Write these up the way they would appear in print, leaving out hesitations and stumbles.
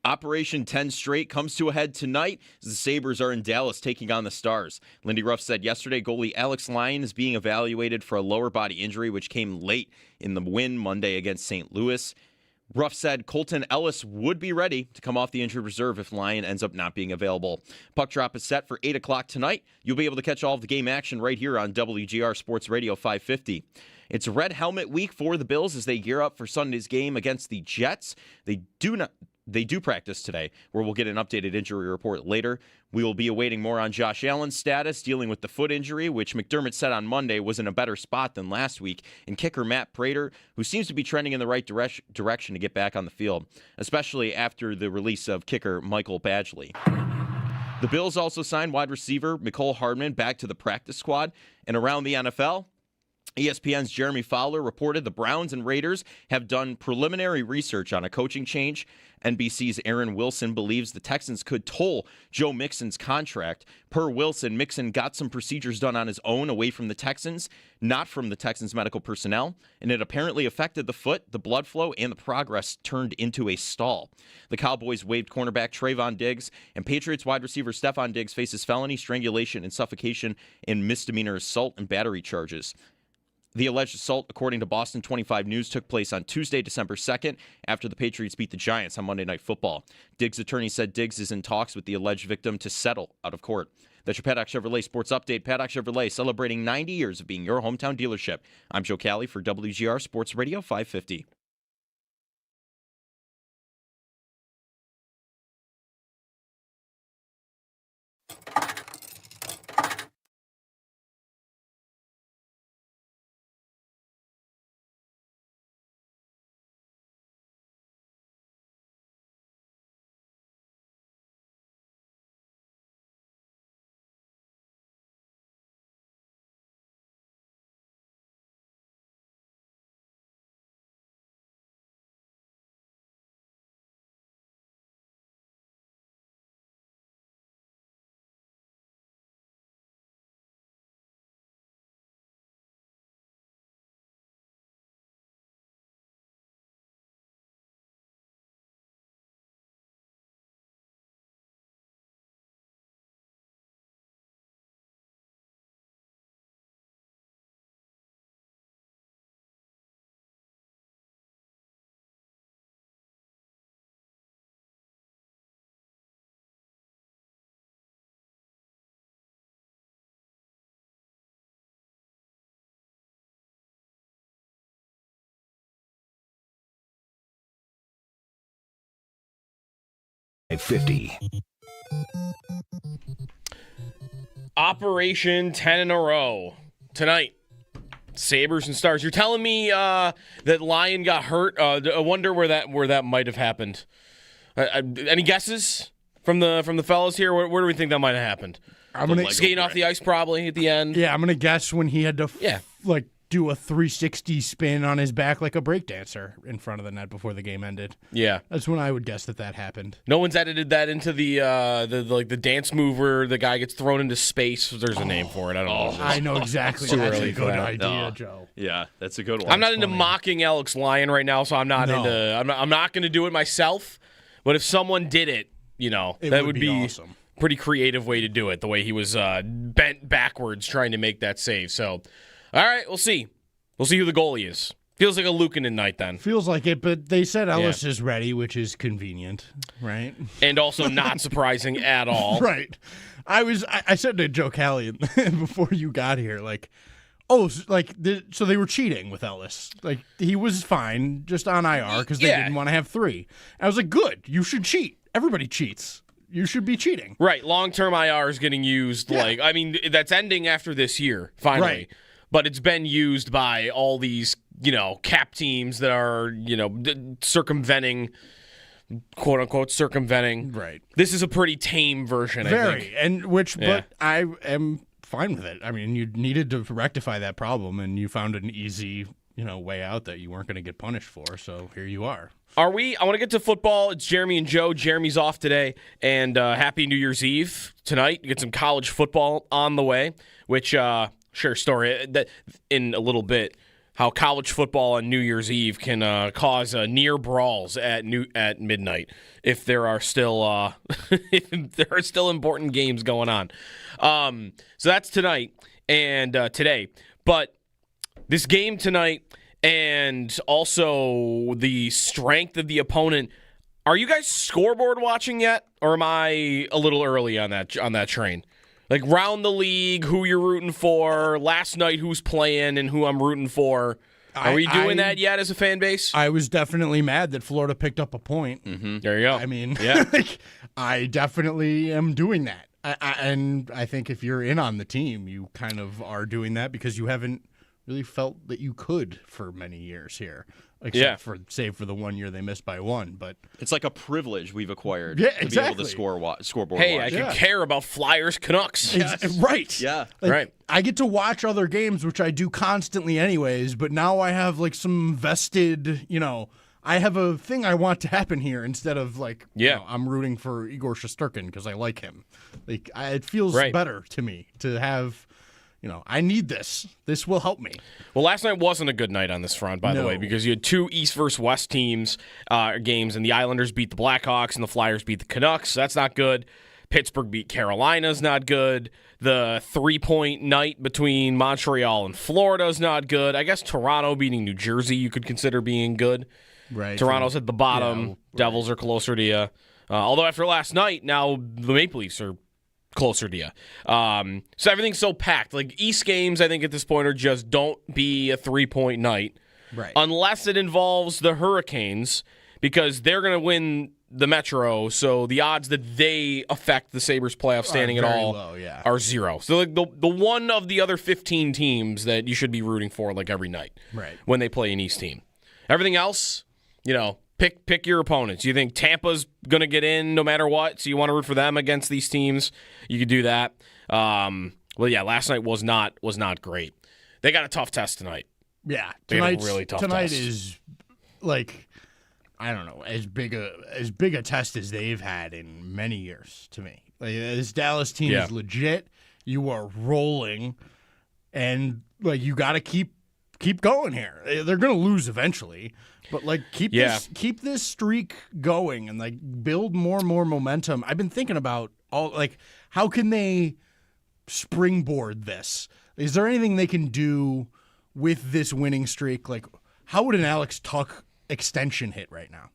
Operation 10 Straight comes to a head tonight as the Sabres are in Dallas taking on the Stars. Lindy Ruff said yesterday goalie Alex Lyon is being evaluated for a lower body injury, which came late in the win Monday against St. Louis. Ruff said Colton Ellis would be ready to come off the injured reserve if Lyon ends up not being available. Puck drop is set for 8 o'clock tonight. You'll be able to catch all of the game action right here on WGR Sports Radio 550. It's Red Helmet Week for the Bills as they gear up for Sunday's game against the Jets. They do practice today, where we'll get an updated injury report later. We will be awaiting more on Josh Allen's status, dealing with the foot injury, which McDermott said on Monday was in a better spot than last week, and kicker Matt Prater, who seems to be trending in the right direction to get back on the field, especially after the release of kicker Michael Badgley. The Bills also signed wide receiver Mecole Hardman back to the practice squad, and around the NFL, ESPN's Jeremy Fowler reported the Browns and Raiders have done preliminary research on a coaching change. NBC's Aaron Wilson believes the Texans could toll Joe Mixon's contract. Per Wilson, Mixon got some procedures done on his own away from the Texans, not from the Texans' medical personnel, and it apparently affected the foot, the blood flow, and the progress turned into a stall. The Cowboys waived cornerback Trayvon Diggs, and Patriots wide receiver Stephon Diggs faces felony strangulation and suffocation and misdemeanor assault and battery charges. The alleged assault, according to Boston 25 News, took place on Tuesday, December 2nd, after the Patriots beat the Giants on Monday Night Football. Diggs' attorney said Diggs is in talks with the alleged victim to settle out of court. That's your Paddock Chevrolet Sports Update. Paddock Chevrolet celebrating 90 years of being your hometown dealership. I'm Joe Cali for WGR Sports Radio 550. Operation 10 in a row tonight. Sabres and Stars. You're telling me that Lyon got hurt? I wonder where that might have happened. Any guesses from the fellas here? Where do we think that might have happened? I'm gonna skating off the ice probably at the end. Yeah, I'm gonna guess when he had to do a 360 spin on his back like a breakdancer in front of the net before the game ended. Yeah, that's when I would guess that happened. No one's edited that into the dance move where the guy gets thrown into space. There's a name for it. I don't know. I know exactly. That's a good idea, Joe. Yeah, that's a good one. I'm not into mocking Alex Lyon right now, so I'm not into. I'm not going to do it myself. But if someone did it, that would be awesome. Pretty creative way to do it. The way he was bent backwards trying to make that save. So. All right, we'll see. We'll see who the goalie is. Feels like a Luukkonen night then. Feels like it, but they said Ellis is ready, which is convenient, right? And also not surprising at all. Right. I said to Joe Cali before you got here, so they were cheating with Ellis. Like, he was fine, just on IR because they didn't want to have 3. I was like, good, you should cheat. Everybody cheats. You should be cheating. Right, long-term IR is getting used, that's ending after this year, finally. Right. But it's been used by all these, cap teams that are, circumventing, quote unquote, circumventing. Right. This is a pretty tame version, I think. But I am fine with it. I mean, you needed to rectify that problem, and you found an easy, way out that you weren't going to get punished for. So here you are. I want to get to football. It's Jeremy and Joe. Jeremy's off today, and happy New Year's Eve tonight. You get some college football on the way, which. Sure, story that in a little bit. how college football on New Year's Eve can cause near brawls at midnight if there are still if there are still important games going on. So that's tonight and today. But this game tonight and also the strength of the opponent. Are you guys scoreboard watching yet, or am I a little early on that train? Like round the league, who you're rooting for, last night who's playing and who I'm rooting for. Are we doing that yet as a fan base? I was definitely mad that Florida picked up a point. Mm-hmm. There you go. I mean, yeah. I definitely am doing that. And I think if you're in on the team, you kind of are doing that because you haven't really felt that you could for many years here. Except for the 1 year they missed by one, but it's like a privilege we've acquired to be able to scoreboard. Hey, watch. I could care about Flyers Canucks. Yes. Right. Yeah. Right. I get to watch other games, which I do constantly anyways, but now I have like some vested, I have a thing I want to happen here instead of I'm rooting for Igor Shesterkin because I like him. It feels better to me to have. I need this. This will help me. Well, last night wasn't a good night on this front, by the way, because you had two East versus West teams games, and the Islanders beat the Blackhawks and the Flyers beat the Canucks. So that's not good. Pittsburgh beat Carolina's not good. The 3-point night between Montreal and Florida is not good. I guess Toronto beating New Jersey you could consider being good. Right. Toronto's at the bottom. Devils are closer to you. Although after last night, now the Maple Leafs are closer to you. So everything's so packed. Like East games, I think at this point are just don't be a 3-point night. Right. Unless it involves the Hurricanes, because they're going to win the Metro, so the odds that they affect the Sabres playoff standing at all are zero. So like the one of the other 15 teams that you should be rooting for every night when they play an East team. Everything else, pick your opponents. You think Tampa's going to get in no matter what, so you want to root for them against these teams, you could do that. Last night was not great. They got a tough test tonight. Yeah, they got a really tough tonight test. Is I don't know, as big a test as they've had in many years to me. This Dallas team is legit. You are rolling, and you got to keep going here. They're going to lose eventually, but keep this streak going and build more and more momentum. I've been thinking about how can they springboard this? Is there anything they can do with this winning streak? How would an Alex Tuck extension hit right now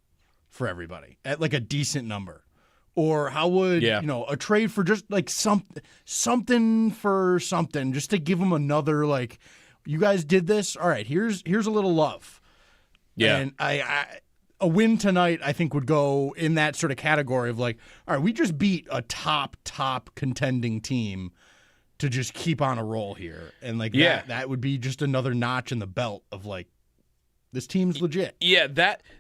for everybody at a decent number? Or how would a trade for just something for something just to give them another you guys did this, all right, here's a little love. Yeah. And a win tonight I think would go in that sort of category of all right, we just beat a top contending team to just keep on a roll here. And that would be just another notch in the belt of this team's legit. Yeah,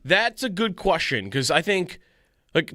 that's a good question because I think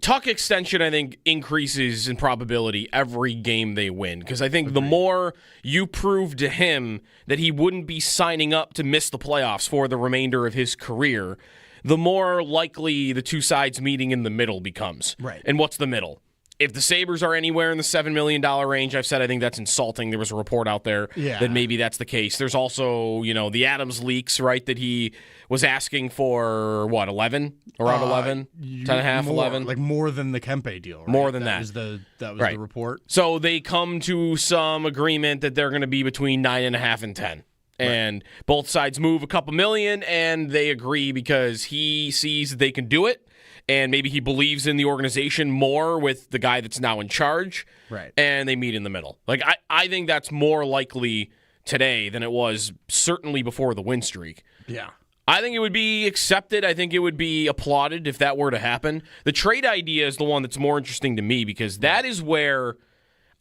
Tuck extension I think increases in probability every game they win because I think the more you prove to him that he wouldn't be signing up to miss the playoffs for the remainder of his career, the more likely the two sides meeting in the middle becomes. Right. And what's the middle? If the Sabres are anywhere in the $7 million range, I've said I think that's insulting. There was a report out there that maybe that's the case. There's also, the Adams leaks, right, that he was asking for, 11? Around 11? 10.5, 11? More than the Kempe deal, right? More than that. That was the report. So they come to some agreement that they're going to be between 9.5 and 10. And both sides move a couple million, and they agree because he sees that they can do it. And maybe he believes in the organization more with the guy that's now in charge. Right. And they meet in the middle. I think that's more likely today than it was certainly before the win streak. Yeah. I think it would be accepted. I think it would be applauded if that were to happen. The trade idea is the one that's more interesting to me because that is where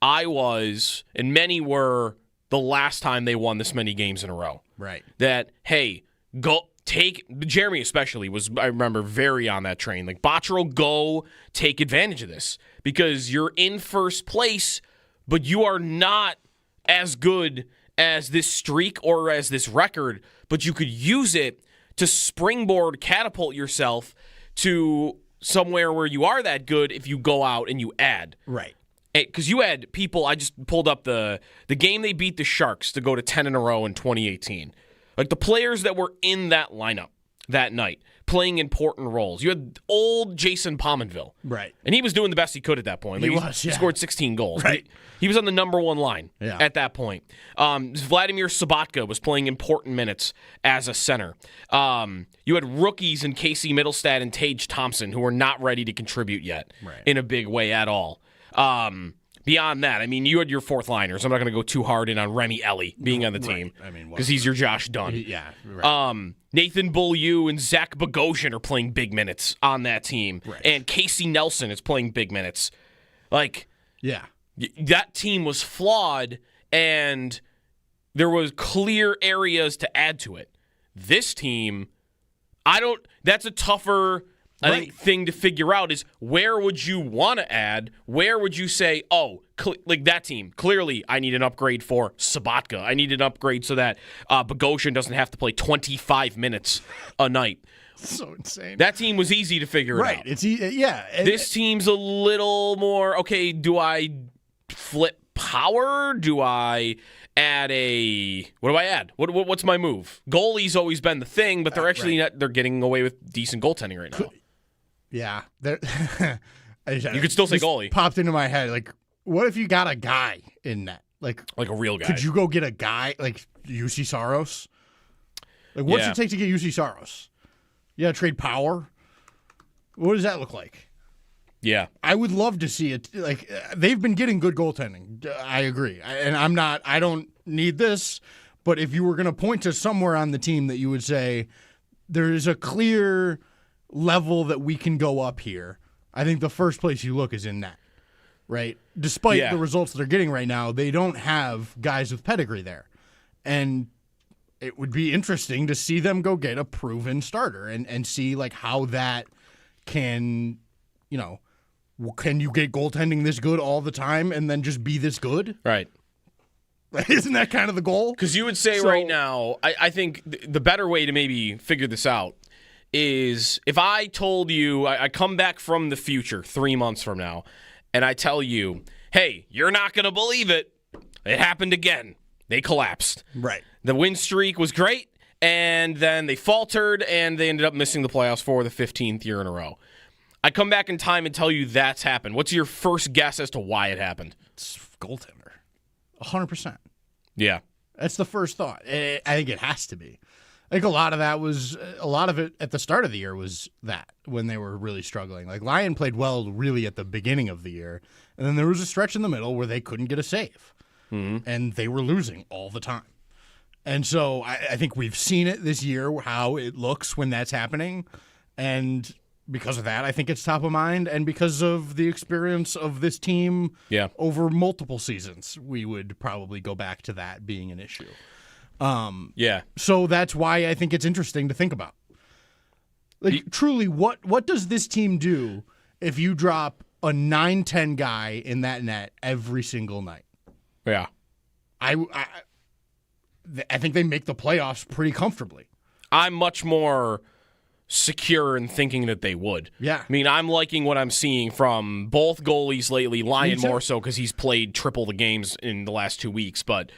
I was, and many were, the last time they won this many games in a row. Right. That, hey, go... Jeremy especially was, I remember, very on that train. Botterill, go take advantage of this because you're in first place, but you are not as good as this streak or as this record, but you could use it to springboard, catapult yourself to somewhere where you are that good if you go out and you add. Right. Because you had people, I just pulled up the game they beat the Sharks to go to 10 in a row in 2018. Like the players that were in that lineup that night, playing important roles. You had old Jason Pominville. Right. And he was doing the best he could at that point. Like he scored 16 goals. Right. He was on the number one line at that point. Vladimir Sobotka was playing important minutes as a center. You had rookies in Casey Middlestad and Tage Thompson who were not ready to contribute yet in a big way at all. Beyond that, I mean, you had your fourth liners. I'm not going to go too hard in on Remy Ellie being on the team because he's your Josh Dunn. Yeah, right. Nathan Beaulieu and Zach Bogosian are playing big minutes on that team. Right. And Casey Nelson is playing big minutes. Like, yeah, that team was flawed, and there was clear areas to add to it. This team, that's a tougher I think thing to figure out is where would you want to add? Where would you say, like that team, clearly I need an upgrade for Sobotka. I need an upgrade so that Bogosian doesn't have to play 25 minutes a night. So insane. That team was easy to figure it out. It's this team's a little more, okay, do I flip power? Do I add what do I add? What's my move? Goalie's always been the thing, but they're actually not, they're getting away with decent goaltending right now. Yeah. You could still say goalie. Popped into my head, like, what if you got a guy in that? Like a real guy. Could you go get a guy like UC Saros? Like, what's it take to get UC Saros? You got to trade power? What does that look like? Yeah. I would love to see it. Like, they've been getting good goaltending. I agree. I don't need this, but if you were going to point to somewhere on the team that you would say there is a clear level that we can go up here, I think the first place you look is in that, right? Despite the results they're getting right now, they don't have guys with pedigree there. And it would be interesting to see them go get a proven starter and see like how that can, can you get goaltending this good all the time and then just be this good? Right. Isn't that kind of the goal? Because you would say right now, I think the better way to maybe figure this out is if I told you, I come back from the future 3 months from now, and I tell you, hey, you're not going to believe it. It happened again. They collapsed. Right. The win streak was great, and then they faltered, and they ended up missing the playoffs for the 15th year in a row. I come back in time and tell you that's happened. What's your first guess as to why it happened? It's goaltender. 100%. Yeah. That's the first thought. I think it has to be. I think a lot of it at the start of the year was that when they were really struggling. Like Lyon played well really at the beginning of the year, and then there was a stretch in the middle where they couldn't get a save, and they were losing all the time. And so I think we've seen it this year how it looks when that's happening, and because of that, I think it's top of mind, and because of the experience of this team over multiple seasons, we would probably go back to that being an issue. So that's why I think it's interesting to think about. Like, truly, what does this team do if you drop a 9-10 guy in that net every single night? Yeah. I think they make the playoffs pretty comfortably. I'm much more secure in thinking that they would. Yeah. I mean, I'm liking what I'm seeing from both goalies lately. Lyon more so because he's played triple the games in the last 2 weeks, but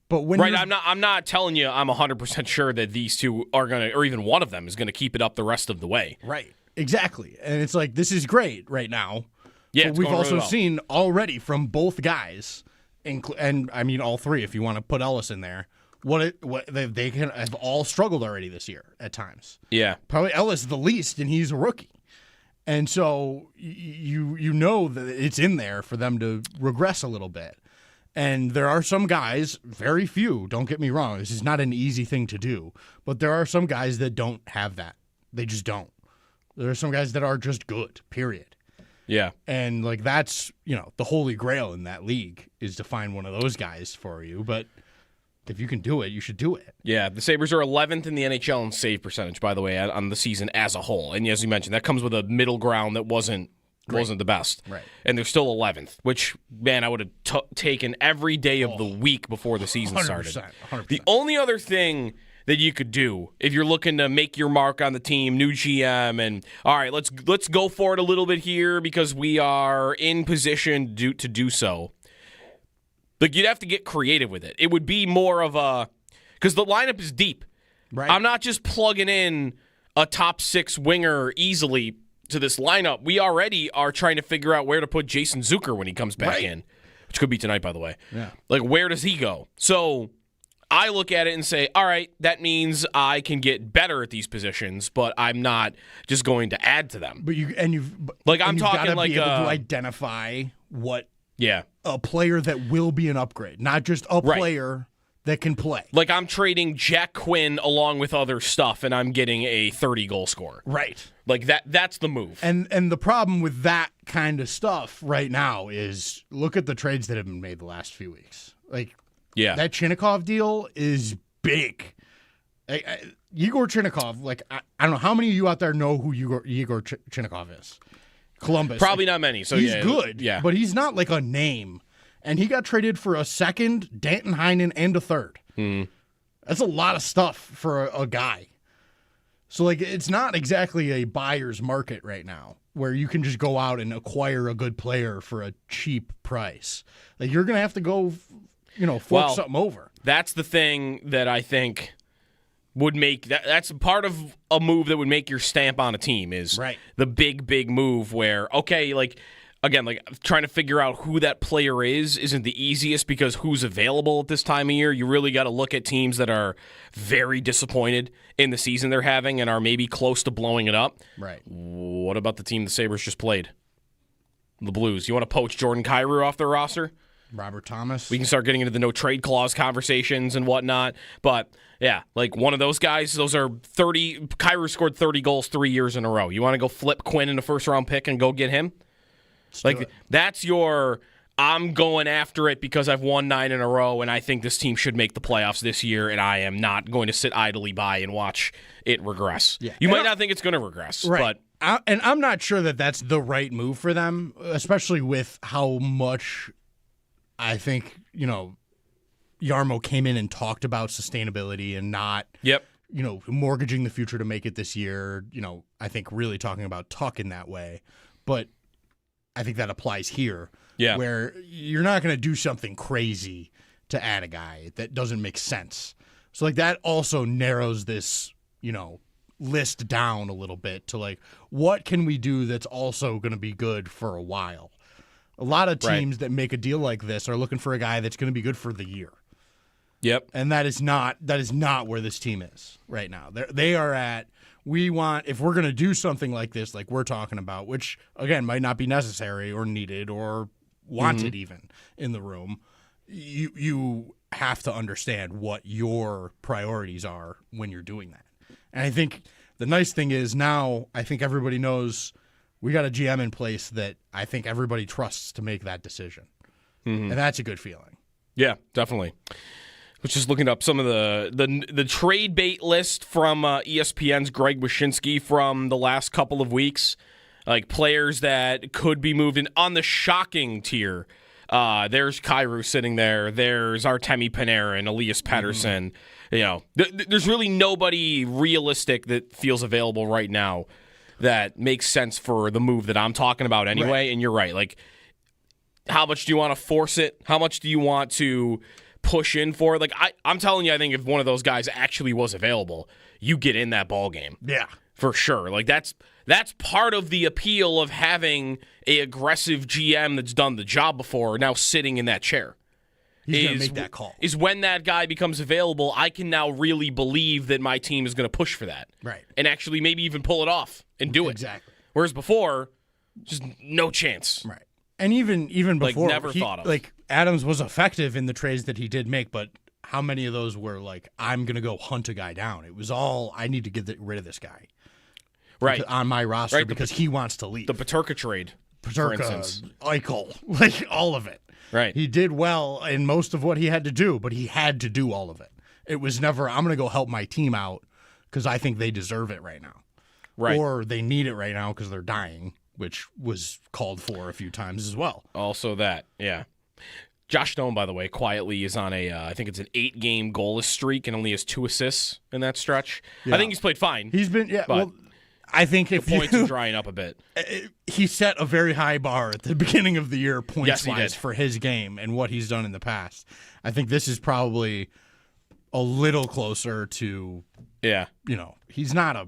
when I'm not telling you I'm 100% sure that these two are going to, or even one of them is going to keep it up the rest of the way. Right. Exactly. And it's like, this is great right now. Yeah, but we've also seen already from both guys, and I mean all three if you want to put Ellis in there, what they can have all struggled already this year at times. Yeah. Probably Ellis the least, and he's a rookie. And so you know that it's in there for them to regress a little bit. And there are some guys, very few, don't get me wrong, this is not an easy thing to do, but there are some guys that don't have that. They just don't. There are some guys that are just good, period. Yeah. And like that's, the holy grail in that league is to find one of those guys for you, but if you can do it, you should do it. Yeah, the Sabres are 11th in the NHL in save percentage, by the way, on the season as a whole. And as you mentioned, that comes with a middle ground that wasn't the best. Right. And they're still 11th, which, man, I would have taken every day of the week before the season 100%, started. 100%. The only other thing that you could do if you're looking to make your mark on the team, new GM, and all right, let's go for it a little bit here because we are in position to do so. Like, you'd have to get creative with it. It would be more of a because the lineup is deep. Right. I'm not just plugging in a top 6 winger easily to this lineup. We already are trying to figure out where to put Jason Zucker when he comes back in, which could be tonight, by the way. Yeah. Like, where does he go? So I look at it and say, all right, that means I can get better at these positions, but I'm not just going to add to them. But you've I'm talking gotta like be able to identify what yeah, a player that will be an upgrade, not just a player that can play. like I'm trading Jack Quinn along with other stuff, and I'm getting a 30-goal scorer. Right. Like that's the move. And the problem with that kind of stuff right now is look at the trades that have been made the last few weeks. Like, that Chinnikov deal is big. Igor Chinnikov, like, I don't know how many of you out there know who Igor Chinnikov is. Columbus. Probably not many. So he's good, but he's not like a name. And he got traded for a second, Danton Heinen, and a third. That's a lot of stuff for a guy. So, like, it's not exactly a buyer's market right now where you can just go out and acquire a good player for a cheap price. Like, you're going to have to go, fork something over. That's the thing that I think would make that's part of a move that would make your stamp on a team is the big move where, okay, like, again, like trying to figure out who that player isn't the easiest because who's available at this time of year. You really got to look at teams that are very disappointed in the season they're having and are maybe close to blowing it up. Right. What about the team the Sabres just played? The Blues. You want to poach Jordan Kyrou off their roster? Robert Thomas. We can start getting into the no trade clause conversations and whatnot. But yeah, like one of those guys, those are 30. Kyrou scored 30 goals 3 years in a row. You want to go flip Quinn in a first round pick and go get him? Like, that's your, I'm going after it because I've won 9 in a row and I think this team should make the playoffs this year and I am not going to sit idly by and watch it regress. Yeah. You might not think it's going to regress, but and I'm not sure that that's the right move for them, especially with how much I think, Yarmo came in and talked about sustainability and not, mortgaging the future to make it this year. I think really talking about Tuck in that way. But I think that applies here, where you're not going to do something crazy to add a guy that doesn't make sense. So, like, that also narrows this, list down a little bit to, like, what can we do that's also going to be good for a while? A lot of teams that make a deal like this are looking for a guy that's going to be good for the year. Yep. And that is not where this team is right now. They are at, we want, if we're going to do something like this, like we're talking about, which, again, might not be necessary or needed or wanted even in the room, you have to understand what your priorities are when you're doing that. And I think the nice thing is now I think everybody knows we got a GM in place that I think everybody trusts to make that decision. And that's a good feeling. Yeah, definitely. Was just looking up some of the trade bait list from ESPN's Greg Wyshynski from the last couple of weeks, like players that could be moved in on the shocking tier. There's Kyrou sitting there. There's Artemi Panarin, Elias Pettersson. There's really nobody realistic that feels available right now that makes sense for the move that I'm talking about anyway. Right. And you're right. Like, how much do you want to force it? How much do you want to push in for? Like, I'm telling you, I think if one of those guys actually was available, you get in that ball game. Yeah. For sure. Like, that's part of the appeal of having a aggressive GM that's done the job before now sitting in that chair. He's going to make that call. Is when that guy becomes available, I can now really believe that my team is going to push for that. Right. And actually maybe even pull it off and do it. Exactly. Whereas before, just no chance. Right. And even before, like, never thought of. Like, Adams was effective in the trades that he did make, but how many of those were like, I'm going to go hunt a guy down? It was all, I need to get rid of this guy. Right. On my roster because he wants to leave. The Peterka trade, for instance. Eichel, like all of it. Right. He did well in most of what he had to do, but he had to do all of it. It was never, I'm going to go help my team out because I think they deserve it right now. Right. Or they need it right now because they're dying, which was called for a few times as well. Also that, yeah. Josh Stone, by the way, quietly is on I think it's an 8-game goalless streak and only has 2 assists in that stretch. Yeah. I think he's played fine. He's been, well, I think if the points are drying up a bit. He set a very high bar at the beginning of the year points-wise for his game and what he's done in the past. I think this is probably a little closer to. Yeah. He's not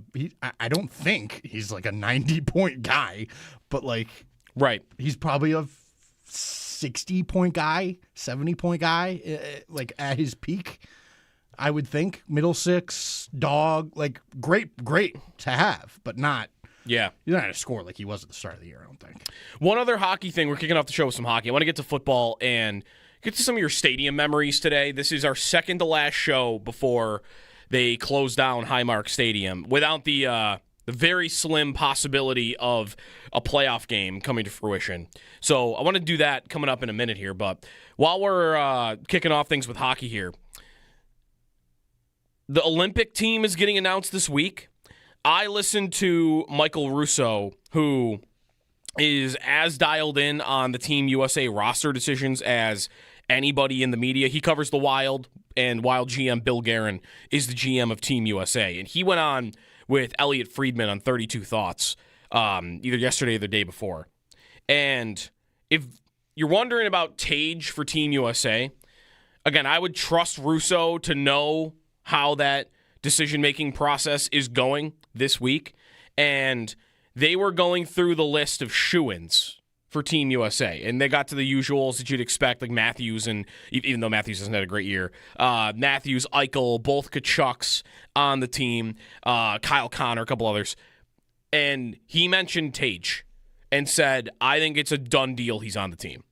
I don't think he's like a 90-point guy, but like, right. He's probably a 60-point guy, 70-point guy, like at his peak, I would think. Middle six, dog, like great to have, but not. Yeah. He's not going to score like he was at the start of the year, I don't think. One other hockey thing. We're kicking off the show with some hockey. I want to get to football and get to some of your stadium memories today. This is our second to last show before they close down Highmark Stadium without the very slim possibility of a playoff game coming to fruition. So I want to do that coming up in a minute here. But while we're kicking off things with hockey here, the Olympic team is getting announced this week. I listened to Michael Russo, who is as dialed in on the Team USA roster decisions as anybody in the media. He covers the Wild, and Wild GM Bill Guerin is the GM of Team USA. And he went on with Elliot Friedman on 32 Thoughts either yesterday or the day before. And if you're wondering about Tage for Team USA, again, I would trust Russo to know how that decision-making process is going this week. And they were going through the list of shoo-ins for Team USA. And they got to the usuals that you'd expect, like Matthews, and even though Matthews hasn't had a great year, Matthews, Eichel, both Kachucks on the team, Kyle Connor, a couple others. And he mentioned Tage and said, I think it's a done deal he's on the team.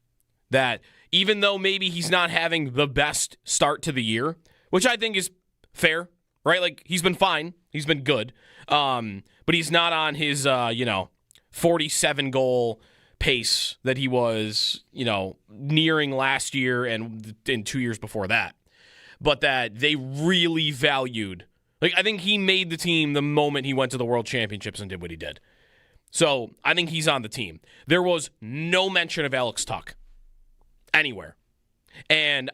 That even though maybe he's not having the best start to the year, which I think is fair, right? Like, he's been fine. He's been good. But he's not on his, 47-goal pace that he was, nearing last year and in 2 years before that. But that they really valued. Like, I think he made the team the moment he went to the World Championships and did what he did. So I think he's on the team. There was no mention of Alex Tuch anywhere. And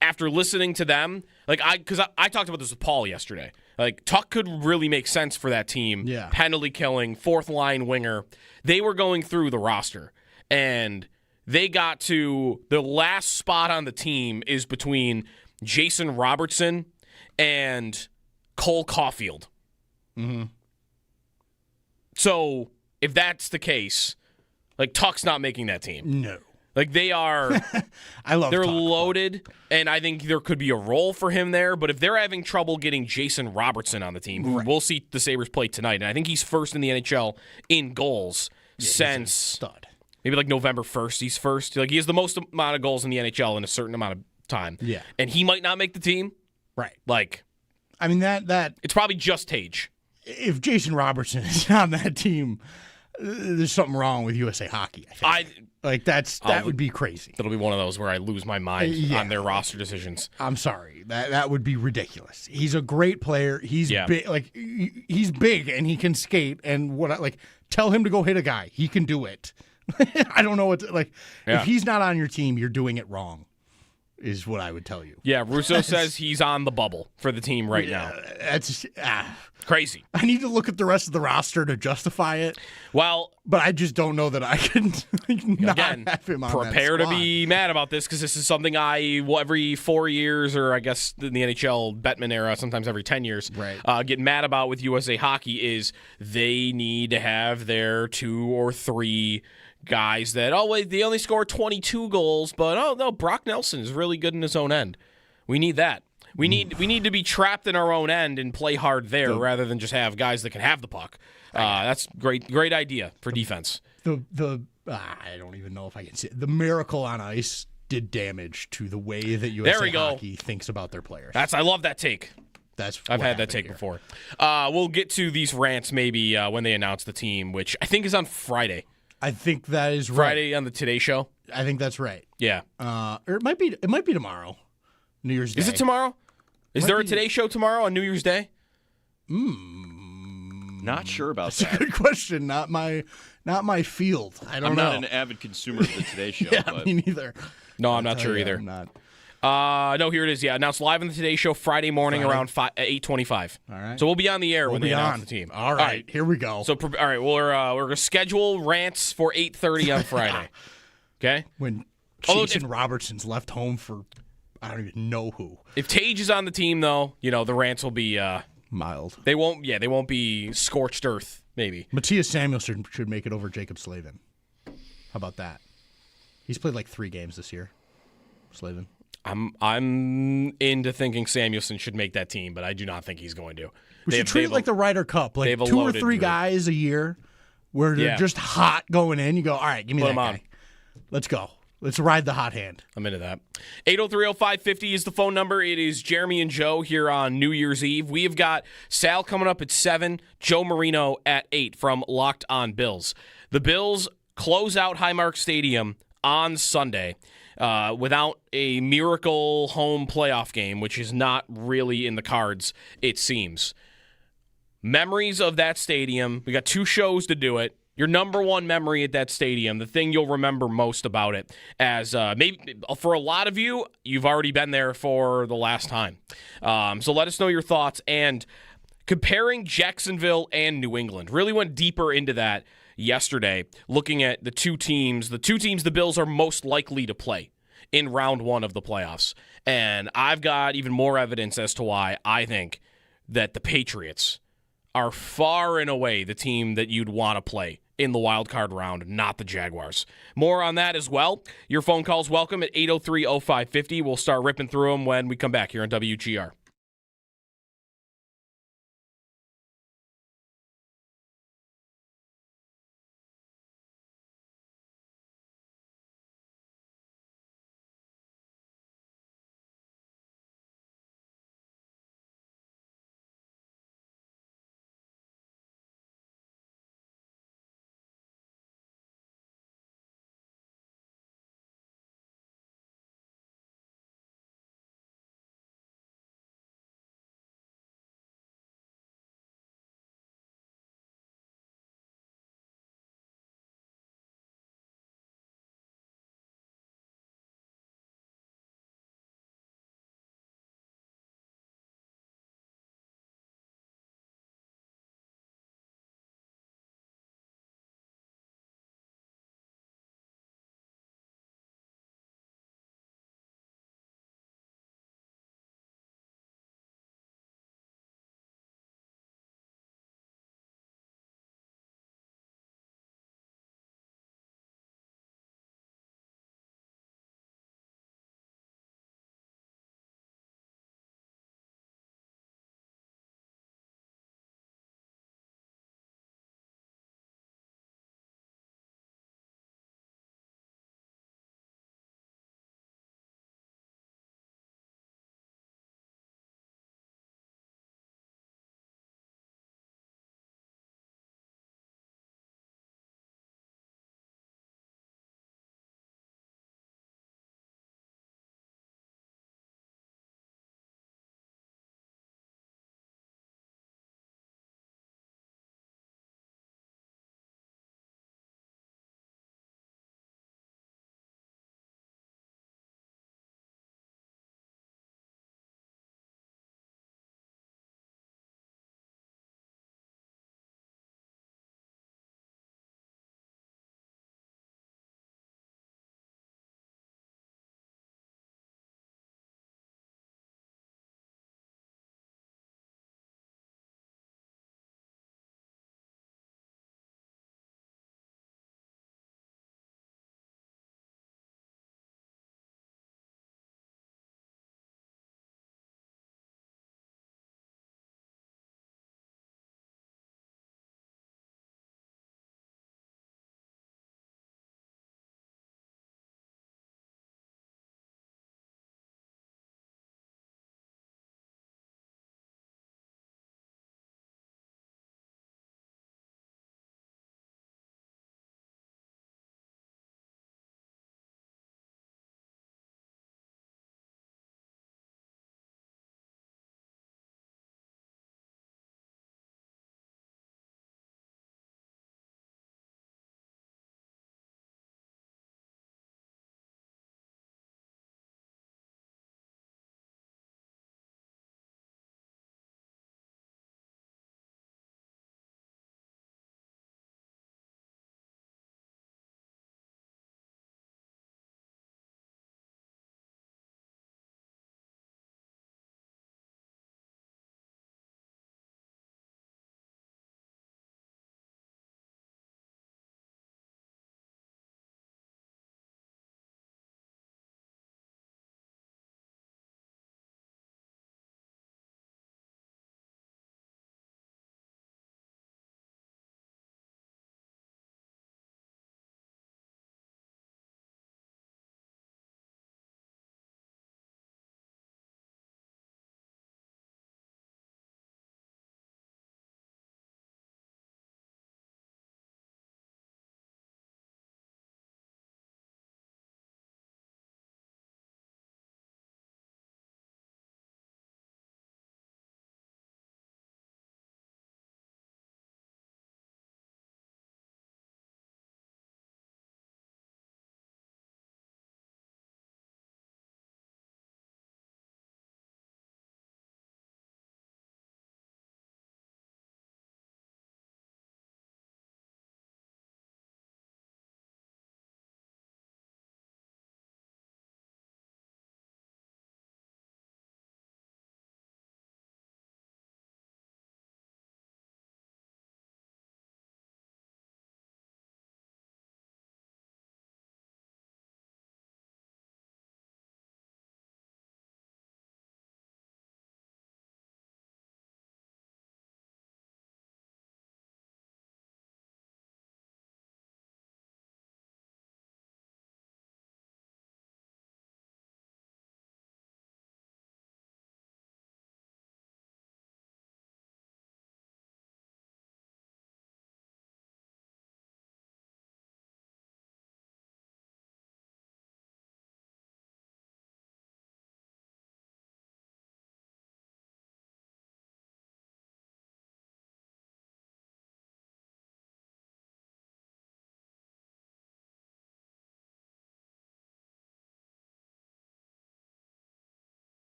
after listening to them, because I talked about this with Paul yesterday. Like, Tuch could really make sense for that team. Yeah. Penalty killing, fourth line winger. They were going through the roster, and they got to the last spot on the team is between Jason Robertson and Cole Caulfield. Mm-hmm. So if that's the case, like, Tuch's not making that team. No. Like, they are, they're Tuch, loaded, and I think there could be a role for him there. But if they're having trouble getting Jason Robertson on the team, who we'll see the Sabres play tonight, and I think he's first in the NHL in goals since stud. Maybe like November 1st, he's first. Like, he has the most amount of goals in the NHL in a certain amount of time. Yeah. And he might not make the team. Right. Like, I mean, that it's probably just Tage. If Jason Robertson is on that team, there's something wrong with USA Hockey, I think. That would be crazy. That'll be one of those where I lose my mind on their roster decisions. I'm sorry. That would be ridiculous. He's a great player. He's big. Like, he's big and he can skate. And tell him to go hit a guy. He can do it. I don't know what if he's not on your team, you're doing it wrong, is what I would tell you. Yeah, Russo says he's on the bubble for the team right now. That's crazy. I need to look at the rest of the roster to justify it. Well, but I just don't know that I can not have him on prepare that to be mad about this, because this is something every 4 years, or I guess in the NHL Bettman era, sometimes every 10 years, get mad about with USA Hockey is they need to have their 2 or 3 guys that, they only score 22 goals, but Brock Nelson is really good in his own end. We need that. We need to be trapped in our own end and play hard there rather than just have guys that can have the puck. That's great idea for defense. I don't even know if I can say it. The Miracle on Ice did damage to the way that USA Hockey thinks about their players. I love that take. I've had that take before. We'll get to these rants maybe when they announce the team, which I think is on Friday. I think that is Friday on the Today Show. I think that's right. Yeah. Or it might be tomorrow. New Year's Day. Is it tomorrow? Is there a Today Show tomorrow on New Year's Day? Not sure about that. That's a good question. Not my field. I don't know. I'm not an avid consumer of the Today Show. Yeah, me neither. No, I'm not sure either. I'm not. No, here it is. Yeah, announced live on the Today Show Friday morning around 8:25. All right. So we'll be on the air when they announce the team. All right, here we go. So, all right, we're gonna schedule rants for 8:30 on Friday. Okay. When Jason Robertson's left home for I don't even know who. If Tage is on the team, though, the rants will be mild. They won't be scorched earth. Maybe Matthias Samuelsson should make it over Jacob Slavin. How about that? He's played like 3 games this year. Slavin. I'm into thinking Samuelsson should make that team, but I do not think he's going to. We should treat it like the Ryder Cup, like 2 or 3 guys a year where they're just hot going in. You go, all right, give me that guy. Let's go. Let's ride the hot hand. I'm into that. 803-0550 is the phone number. It is Jeremy and Joe here on New Year's Eve. We have got Sal coming up at 7, Joe Marino at 8 from Locked on Bills. The Bills close out Highmark Stadium on Sunday without a miracle home playoff game, which is not really in the cards, it seems. Memories of that stadium. We got 2 shows to do it. Your number one memory at that stadium, the thing you'll remember most about it, as maybe for a lot of you, you've already been there for the last time. So let us know your thoughts. And comparing Jacksonville and New England, really went deeper into that yesterday, looking at the two teams the Bills are most likely to play in round 1 of the playoffs. And I've got even more evidence as to why I think that the Patriots are far and away the team that you'd want to play in the wild card round, not the Jaguars. More on that as well. Your phone calls welcome at 803-0550. We'll start ripping through them when we come back here on WGR.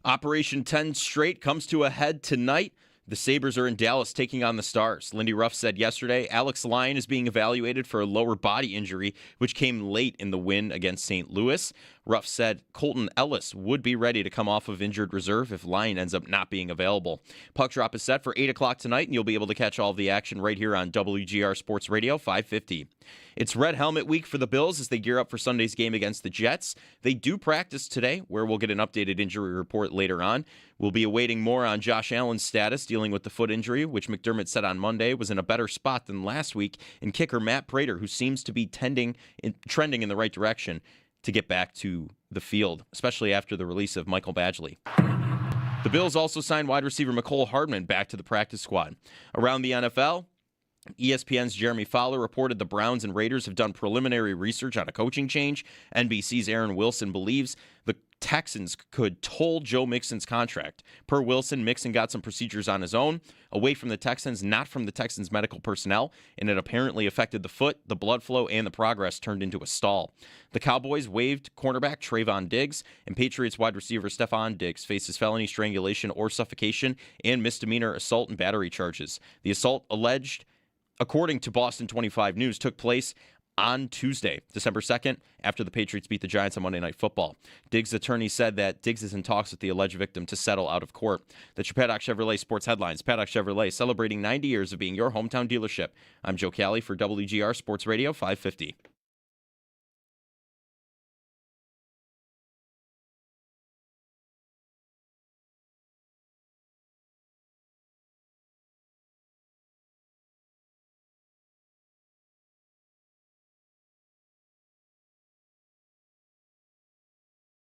Operation 10 straight comes to a head tonight. The Sabres are in Dallas taking on the Stars. Lindy Ruff said yesterday Alex Lyon is being evaluated for a lower body injury, which came late in the win against St. Louis. Ruff said Colton Ellis would be ready to come off of injured reserve if Lyon ends up not being available. Puck drop is set for 8 o'clock tonight, and you'll be able to catch all of the action right here on WGR Sports Radio 550. It's Red Helmet Week for the Bills as they gear up for Sunday's game against the Jets. They do practice today, where we'll get an updated injury report later on. We'll be awaiting more on Josh Allen's status dealing with the foot injury, which McDermott said on Monday was in a better spot than last week, and kicker Matt Prater, who seems to be trending in the right direction to get back to the field, especially after the release of Michael Badgley. The Bills also signed wide receiver Mecole Hardman back to the practice squad. Around the NFL, ESPN's Jeremy Fowler reported the Browns and Raiders have done preliminary research on a coaching change. NBC's Aaron Wilson believes the Texans could toll Joe Mixon's contract. Per Wilson, Mixon got some procedures on his own, away from the Texans, not from the Texans' medical personnel, and it apparently affected the foot, the blood flow, and the progress turned into a stall. The Cowboys waived cornerback Trayvon Diggs, and Patriots wide receiver Stephon Diggs faces felony strangulation or suffocation and misdemeanor assault and battery charges. The assault alleged, according to Boston 25 News, took place on Tuesday, December 2nd, after the Patriots beat the Giants on Monday Night Football. Diggs' attorney said that Diggs is in talks with the alleged victim to settle out of court. That's your Paddock Chevrolet Sports Headlines. Paddock Chevrolet, celebrating 90 years of being your hometown dealership. I'm Joe Cali for WGR Sports Radio 550.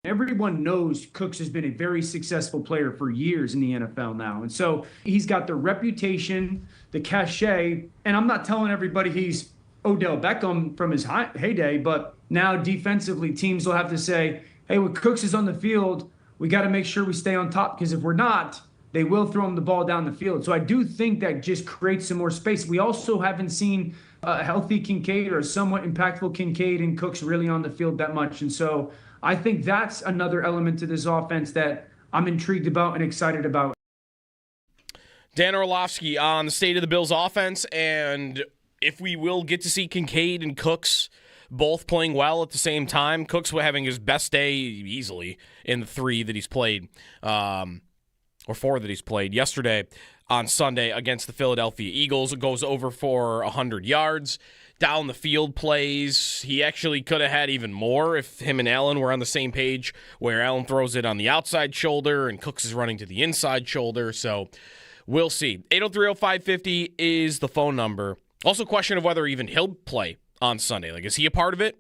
Everyone knows Cooks has been a very successful player for years in the NFL now. And so he's got the reputation, the cachet, and I'm not telling everybody he's Odell Beckham from his heyday, but now defensively teams will have to say, hey, when Cooks is on the field, we got to make sure we stay on top, because if we're not, they will throw him the ball down the field. So I do think that just creates some more space. We also haven't seen a healthy Kincaid or a somewhat impactful Kincaid and Cooks really on the field that much. And so I think that's another element to this offense that I'm intrigued about and excited about. Dan Orlovsky on the state of the Bills offense, and if we will get to see Kincaid and Cooks both playing well at the same time. Cooks having his best day easily in the 3 that he's played, or 4 that he's played. Yesterday on Sunday against the Philadelphia Eagles, it goes over for 100 yards. Down the field plays, he actually could have had even more if him and Allen were on the same page, where Allen throws it on the outside shoulder and Cooks is running to the inside shoulder. So we'll see. 803-0550 is the phone number. Also, question of whether even he'll play on Sunday. Like, is he a part of it?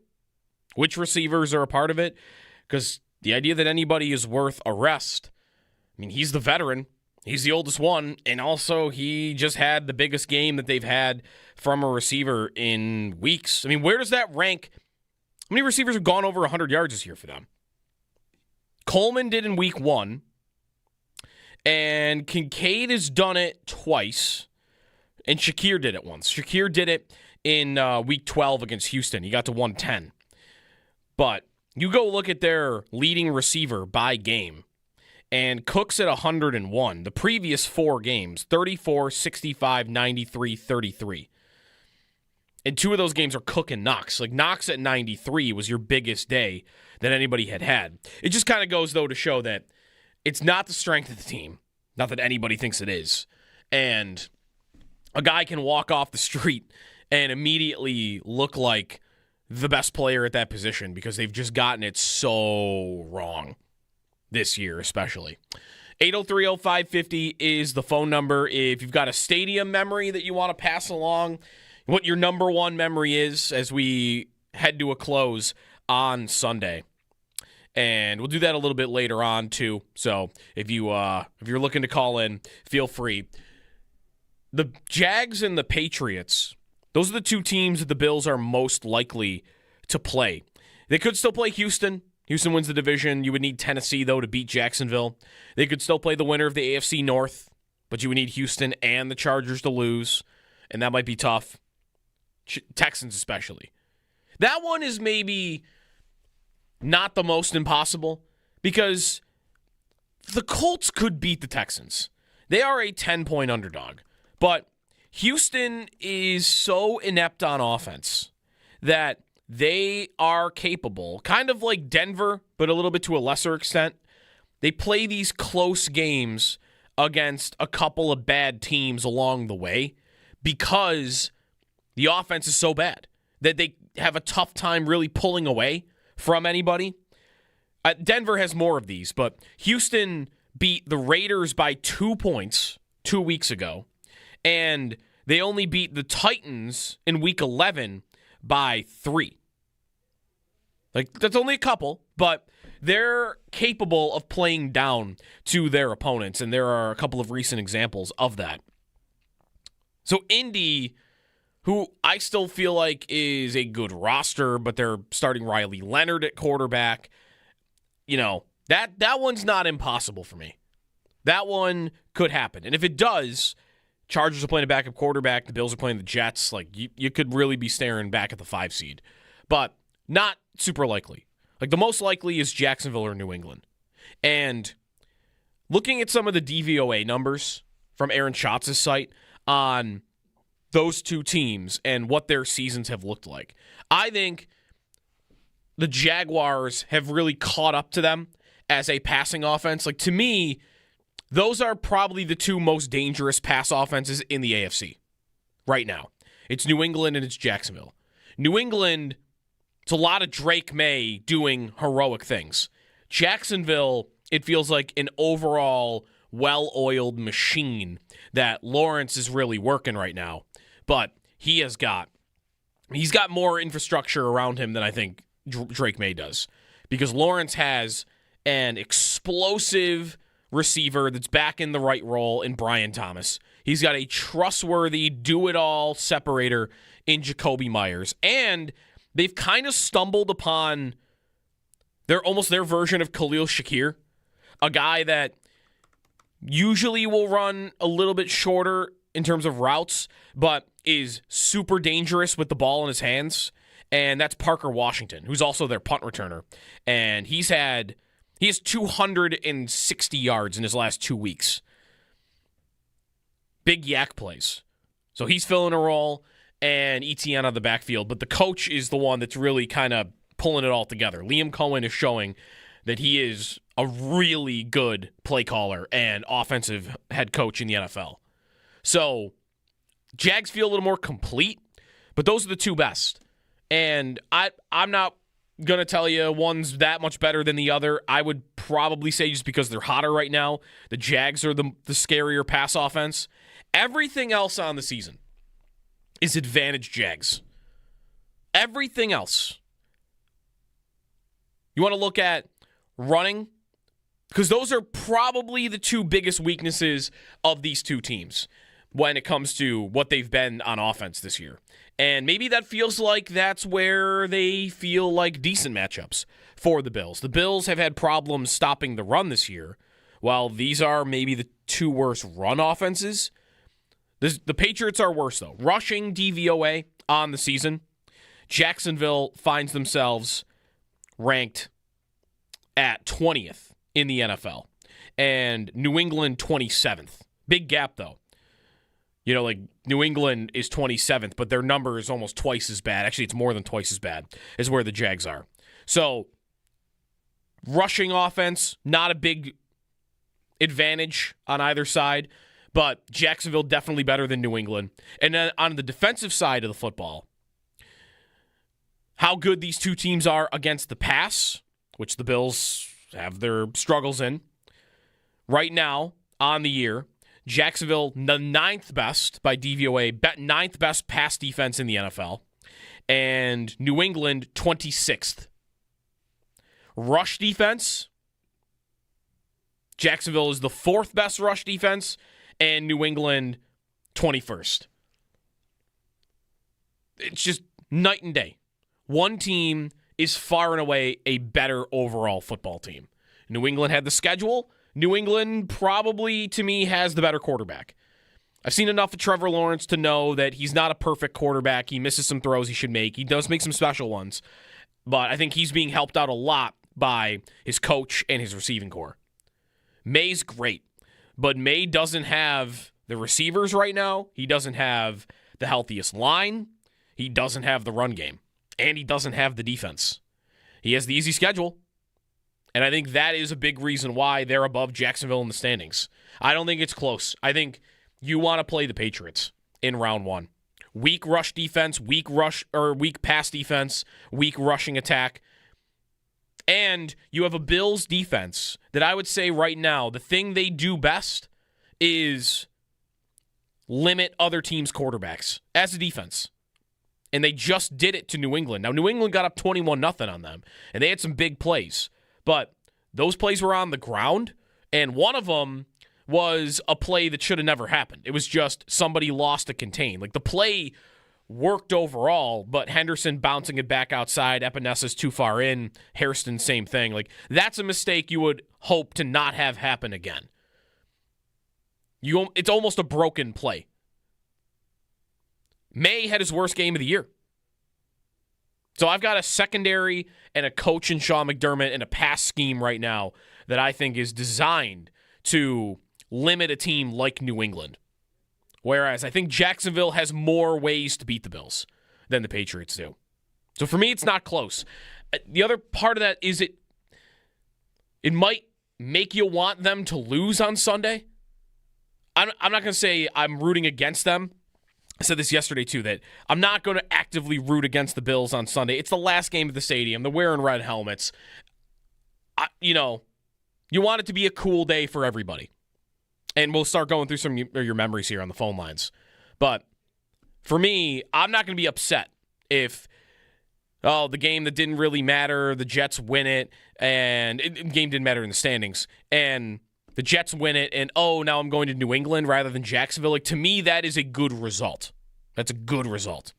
Which receivers are a part of it? Because the idea that anybody is worth a rest, I mean, he's the veteran. He's the oldest one, and also he just had the biggest game that they've had from a receiver in weeks. I mean, where does that rank? How many receivers have gone over 100 yards this year for them? Coleman did in week 1, and Kincaid has done it twice, and Shakir did it once. Shakir did it in week 12 against Houston. He got to 110. But you go look at their leading receiver by game, and Cooks at 101. The previous 4 games, 34, 65, 93, 33. And 2 of those games are Cook and Knox. Like, Knox at 93 was your biggest day that anybody had. It just kind of goes, though, to show that it's not the strength of the team. Not that anybody thinks it is. And a guy can walk off the street and immediately look like the best player at that position because they've just gotten it so wrong. This year, especially. 803-0550 is the phone number. If you've got a stadium memory that you want to pass along, what your number one memory is as we head to a close on Sunday. And we'll do that a little bit later on, too. So if you're looking to call in, feel free. The Jags and the Patriots, those are the 2 teams that the Bills are most likely to play. They could still play Houston. Houston wins the division. You would need Tennessee, though, to beat Jacksonville. They could still play the winner of the AFC North, but you would need Houston and the Chargers to lose, and that might be tough. Texans especially. That one is maybe not the most impossible because the Colts could beat the Texans. They are a 10-point underdog. But Houston is so inept on offense that they are capable, kind of like Denver, but a little bit to a lesser extent. They play these close games against a couple of bad teams along the way because the offense is so bad that they have a tough time really pulling away from anybody. Denver has more of these, but Houston beat the Raiders by 2 points 2 weeks ago, and they only beat the Titans in Week 11 by 3. Like, that's only a couple, but they're capable of playing down to their opponents, and there are a couple of recent examples of that. So Indy, who I still feel like is a good roster, but they're starting Riley Leonard at quarterback, that one's not impossible for me. That one could happen. And if it does, Chargers are playing a backup quarterback, the Bills are playing the Jets, like you could really be staring back at the 5 seed. But not super likely. Like, the most likely is Jacksonville or New England. And looking at some of the DVOA numbers from Aaron Schatz's site on those two teams and what their seasons have looked like, I think the Jaguars have really caught up to them as a passing offense. Like, to me, those are probably the two most dangerous pass offenses in the AFC right now. It's New England and it's Jacksonville. New England, it's a lot of Drake May doing heroic things. Jacksonville, it feels like an overall well-oiled machine that Lawrence is really working right now. But he's got more infrastructure around him than I think Drake May does. Because Lawrence has an explosive receiver that's back in the right role in Brian Thomas. He's got a trustworthy, do-it-all separator in Jacoby Myers. And they've kind of stumbled upon their version of Khalil Shakir, a guy that usually will run a little bit shorter in terms of routes, but is super dangerous with the ball in his hands. And that's Parker Washington, who's also their punt returner. And he has 260 yards in his last 2 weeks. Big yak plays. So he's filling a role, and ETN on the backfield. But the coach is the one that's really kind of pulling it all together. Liam Cohen is showing that he is a really good play caller and offensive head coach in the NFL. So Jags feel a little more complete, but those are the two best. And I'm not going to tell you one's that much better than the other. I would probably say just because they're hotter right now, the Jags are the scarier pass offense. Everything else on the season is advantage Jags. Everything else. You want to look at running? Because those are probably the two biggest weaknesses of these two teams when it comes to what they've been on offense this year. And maybe that feels like that's where they feel like decent matchups for the Bills. The Bills have had problems stopping the run this year, while these are maybe the two worst run offenses. The Patriots are worse, though. Rushing DVOA on the season, Jacksonville finds themselves ranked at 20th in the NFL, and New England 27th. Big gap, though. Like New England is 27th, but their number is almost twice as bad. Actually, it's more than twice as bad as where the Jags are. So, rushing offense, not a big advantage on either side, but Jacksonville definitely better than New England. And then on the defensive side of the football, how good these two teams are against the pass, which the Bills have their struggles in. Right now, on the year, Jacksonville, the 9th best by DVOA, 9th best pass defense in the NFL, and New England, 26th. Rush defense, Jacksonville is the 4th best rush defense, and New England, 21st. It's just night and day. One team is far and away a better overall football team. New England had the schedule. New England probably, to me, has the better quarterback. I've seen enough of Trevor Lawrence to know that he's not a perfect quarterback. He misses some throws he should make. He does make some special ones. But I think he's being helped out a lot by his coach and his receiving core. May's great, but May doesn't have the receivers right now. He doesn't have the healthiest line. He doesn't have the run game, and he doesn't have the defense. He has the easy schedule, and I think that is a big reason why they're above Jacksonville in the standings. I don't think it's close. I think you want to play the Patriots in round one. Weak rush defense, weak pass defense, weak rushing attack. And you have a Bills defense that I would say right now, the thing they do best is limit other teams' quarterbacks as a defense. And they just did it to New England. Now, New England got up 21-0 on them, and they had some big plays. But those plays were on the ground, and one of them was a play that should have never happened. It was just somebody lost to contain. Like, the play worked overall, but Henderson bouncing it back outside, Epenesa's too far in, Hairston, same thing. Like, that's a mistake you would hope to not have happen again. It's almost a broken play. May had his worst game of the year. So I've got a secondary and a coach in Sean McDermott and a pass scheme right now that I think is designed to limit a team like New England. Whereas I think Jacksonville has more ways to beat the Bills than the Patriots do. So for me, it's not close. The other part of that is it might make you want them to lose on Sunday. I'm not going to say I'm rooting against them. I said this yesterday, too, that I'm not going to actively root against the Bills on Sunday. It's the last game of the stadium. They're wearing red helmets. You want it to be a cool day for everybody. And we'll start going through some of your memories here on the phone lines. But for me, I'm not going to be upset if, the game that didn't really matter, the Jets win it, and the game didn't matter in the standings, and the Jets win it, and now I'm going to New England rather than Jacksonville. Like, to me, that is a good result. That's a good result.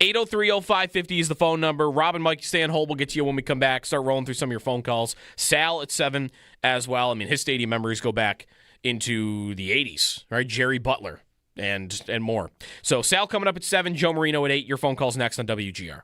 803-0550 is the phone number. Rob and Mike, stay on hold. We'll get to you when we come back. Start rolling through some of your phone calls. Sal at 7 as well. I mean, his stadium memories go back into the 80s, right? Jerry Butler and more. So Sal coming up at 7, Joe Marino at 8. Your phone call's next on WGR.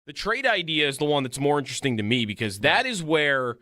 The trade idea is the one that's more interesting to me because that is where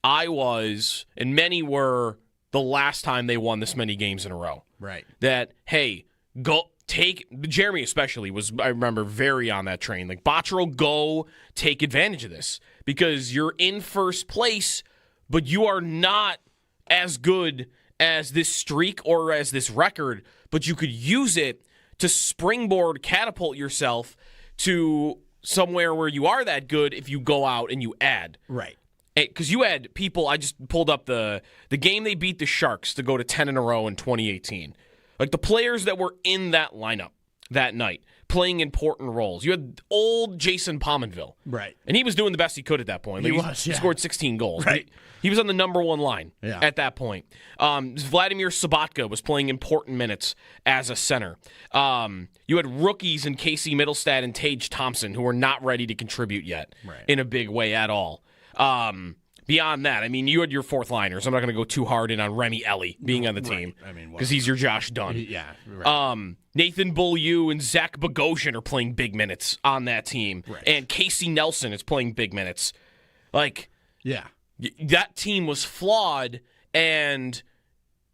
I was, and many were, the last time they won this many games in a row. Right. That, hey, go take, Jeremy especially was, I remember, very on that train. Like, Botterill, go take advantage of this because you're in first place, but you are not as good as this streak or as this record, but you could use it to springboard, catapult yourself to somewhere where you are that good if you go out and you add. Right. Because you had people, I just pulled up the game they beat the Sharks to go to 10 in a row in 2018. Like, the players that were in that lineup that night playing important roles. You had old Jason Pominville. Right. And he was doing the best he could at that point. Like, he scored 16 goals. Right. He was on the number one line at that point. Vladimir Sobotka was playing important minutes as a center. You had rookies in Casey Middlestad and Tage Thompson who were not ready to contribute yet in a big way at all. Beyond that, I mean, you had your fourth liners. I'm not going to go too hard in on Remy Ellie being on the team because he's your Josh Dunn. Yeah. Right. Nathan Beaulieu and Zach Bogosian are playing big minutes on that team. Right. And Casey Nelson is playing big minutes. Like, yeah. That team was flawed, and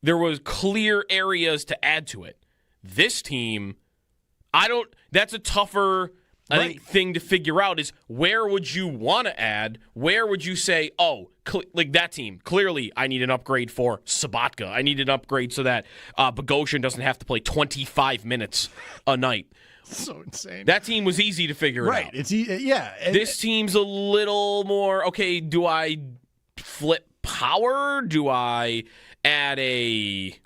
there was clear areas to add to it. This team, that's a tougher I think thing to figure out is where would you want to add? Where would you say, like that team, clearly I need an upgrade for Sobotka. I need an upgrade so that Bogosian doesn't have to play 25 minutes a night. So insane. That team was easy to figure it out. It's this team's a little more, okay, do I flip power? Do I add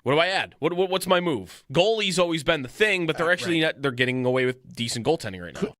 what do I add? What's my move? Goalie's always been the thing, but they're actually not, they're getting away with decent goaltending right now.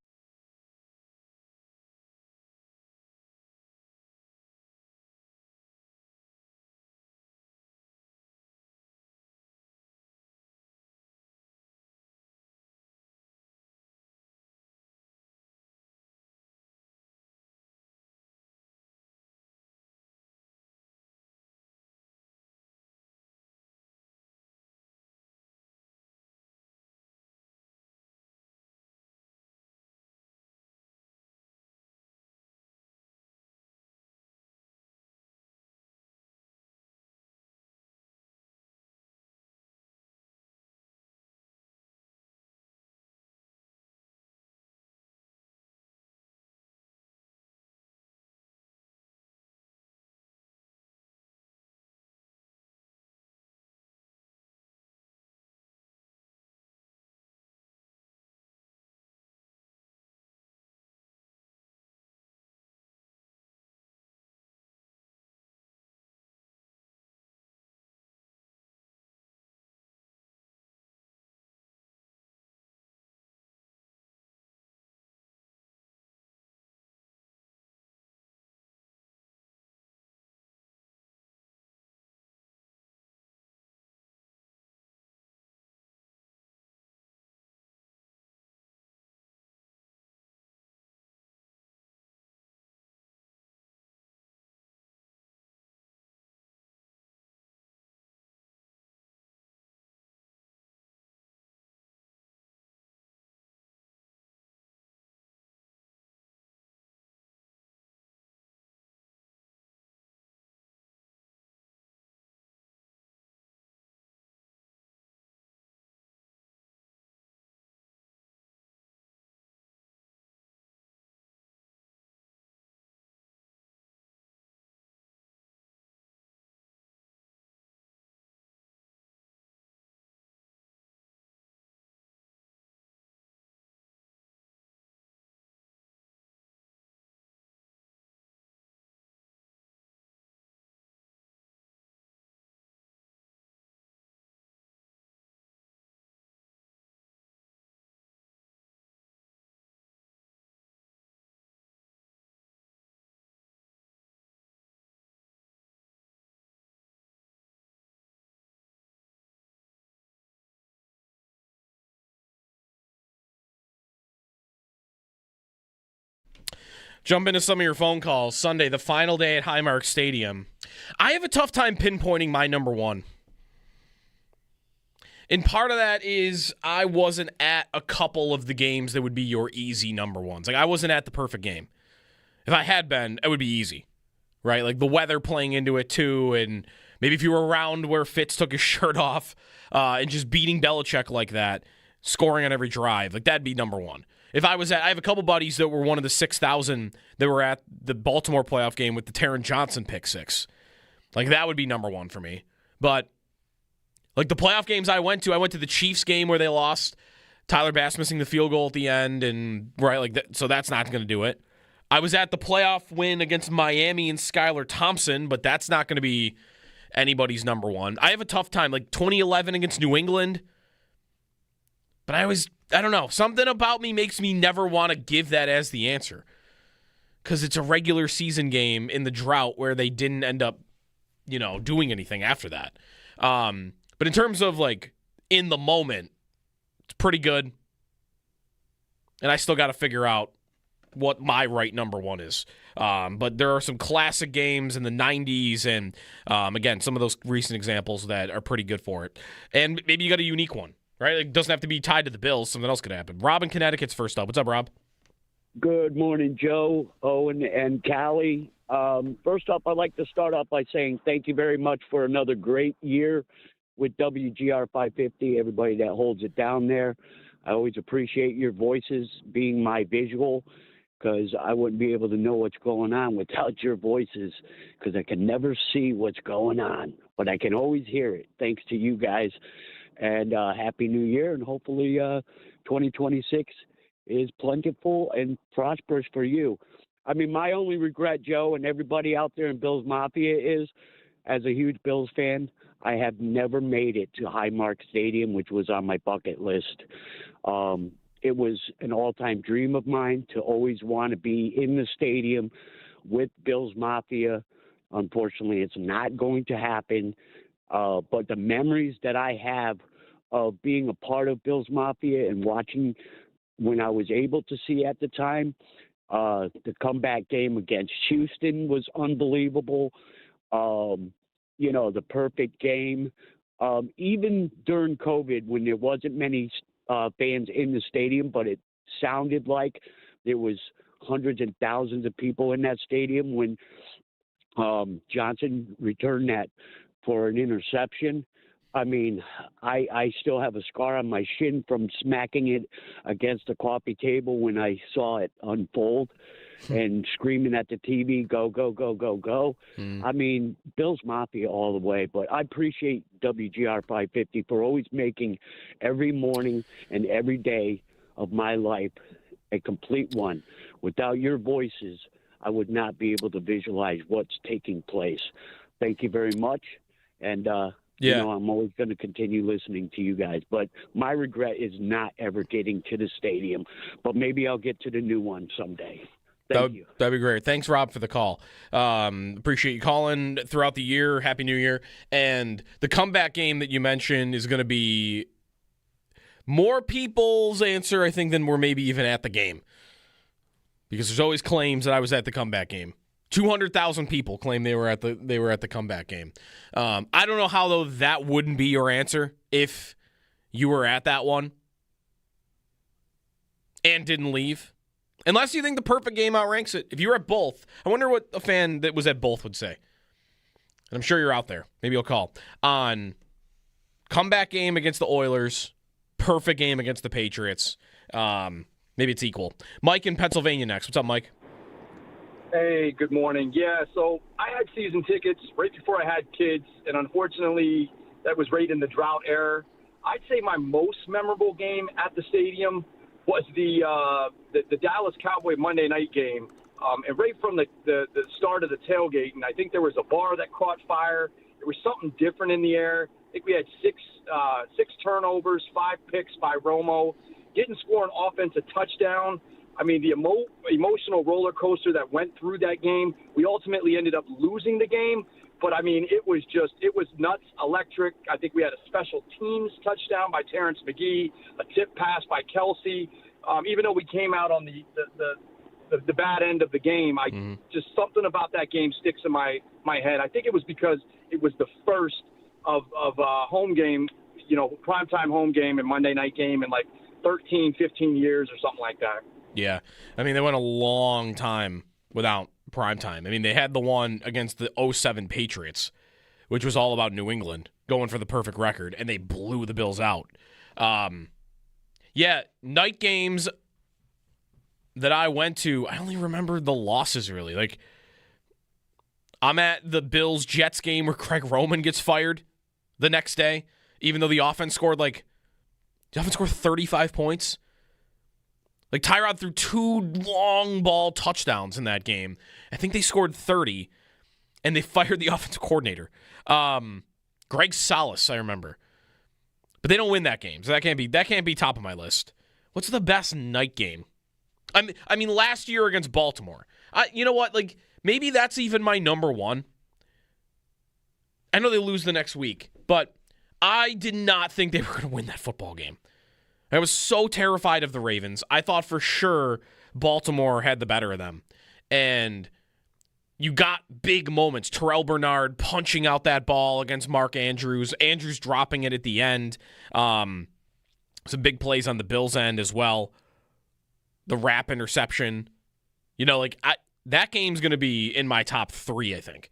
Jump into some of your phone calls. Sunday, the final day at Highmark Stadium. I have a tough time pinpointing my number one. And part of that is I wasn't at a couple of the games that would be your easy number ones. Like, I wasn't at the perfect game. If I had been, it would be easy, right? Like, the weather playing into it, too, and maybe if you were around where Fitz took his shirt off and just beating Belichick like that, scoring on every drive, like, that'd be number one. If I have a couple buddies that were one of the 6,000 that were at the Baltimore playoff game with the Taron Johnson pick six. Like, that would be number one for me. But, like, the playoff games I went to the Chiefs game where they lost, Tyler Bass missing the field goal at the end, and, right, like, so that's not going to do it. I was at the playoff win against Miami and Skylar Thompson, but that's not going to be anybody's number one. I have a tough time, like 2011 against New England, but I don't know. Something about me makes me never want to give that as the answer because it's a regular season game in the drought where they didn't end up, doing anything after that. But in terms of, like, in the moment, it's pretty good. And I still got to figure out what my right number one is. But there are some classic games in the 90s and, again, some of those recent examples that are pretty good for it. And maybe you got a unique one. Right? It doesn't have to be tied to the Bills. Something else could happen. Rob in Connecticut's first up. What's up, Rob? Good morning, Joe, Owen, and Callie. First up, I'd like to start off by saying thank you very much for another great year with WGR 550, everybody that holds it down there. I always appreciate your voices being my visual because I wouldn't be able to know what's going on without your voices because I can never see what's going on, but I can always hear it thanks to you guys. And Happy New Year, and hopefully 2026 is plentiful and prosperous for you. I mean, my only regret, Joe, and everybody out there in Bills Mafia is as a huge Bills fan, I have never made it to Highmark Stadium, which was on my bucket list. It was an all-time dream of mine to always want to be in the stadium with Bills Mafia. Unfortunately, it's not going to happen. But the memories that I have of being a part of Bills Mafia and watching when I was able to see at the time, the comeback game against Houston was unbelievable. The perfect game. Even during COVID, when there wasn't many fans in the stadium, but it sounded like there was hundreds and thousands of people in that stadium when Johnson returned that for an interception. I mean, I still have a scar on my shin from smacking it against the coffee table when I saw it unfold and screaming at the TV, go, go, go, go, go. I mean, Bills Mafia all the way. But I appreciate WGR 550 for always making every morning and every day of my life a complete one. Without your voices, I would not be able to visualize what's taking place. Thank you very much. And, I'm always going to continue listening to you guys. But my regret is not ever getting to the stadium. But maybe I'll get to the new one someday. Thank you. That'd be great. Thanks, Rob, for the call. Appreciate you calling throughout the year. Happy New Year. And the comeback game that you mentioned is going to be more people's answer, I think, than we're maybe even at the game. Because there's always claims that I was at the comeback game. 200,000 people claim they were at the comeback game. I don't know how, though, that wouldn't be your answer if you were at that one and didn't leave. Unless you think the perfect game outranks it. If you were at both, I wonder what a fan that was at both would say. And I'm sure you're out there. Maybe you'll call. On comeback game against the Oilers, perfect game against the Patriots. Maybe it's equal. Mike in Pennsylvania next. What's up, Mike? Hey, good morning. Yeah, so I had season tickets right before I had kids, and unfortunately that was right in the drought era. I'd say my most memorable game at the stadium was the Dallas Cowboy Monday night game. And right from the start of the tailgate, and I think there was a bar that caught fire. There was something different in the air. I think we had six turnovers, 5 picks by Romo. Didn't score an offensive touchdown. I mean, the emotional roller coaster that went through that game, we ultimately ended up losing the game. But, I mean, it was nuts, electric. I think we had a special teams touchdown by Terrence McGee, a tip pass by Kelsey. Even though we came out on the bad end of the game, just something about that game sticks in my head. I think it was because it was the first of home game, primetime home game and Monday night game in like 13, 15 years or something like that. Yeah. I mean, they went a long time without primetime. I mean, they had the one against the 2007 Patriots, which was all about New England going for the perfect record, and they blew the Bills out. Night games that I went to, I only remember the losses, really. Like, I'm at the Bills-Jets game where Craig Roman gets fired the next day, even though the offense scored 35 points. Like, Tyrod threw 2 long ball touchdowns in that game. I think they scored 30, and they fired the offensive coordinator. Greg Salas, I remember. But they don't win that game, so that can't be top of my list. What's the best night game? I mean, last year against Baltimore. You know what? Like, maybe that's even my number one. I know they lose the next week, but I did not think they were going to win that football game. I was so terrified of the Ravens. I thought for sure Baltimore had the better of them. And you got big moments. Terrell Bernard punching out that ball against Mark Andrews. Andrews dropping it at the end. Some big plays on the Bills' end as well. The wrap interception. That game's going to be in my top 3, I think.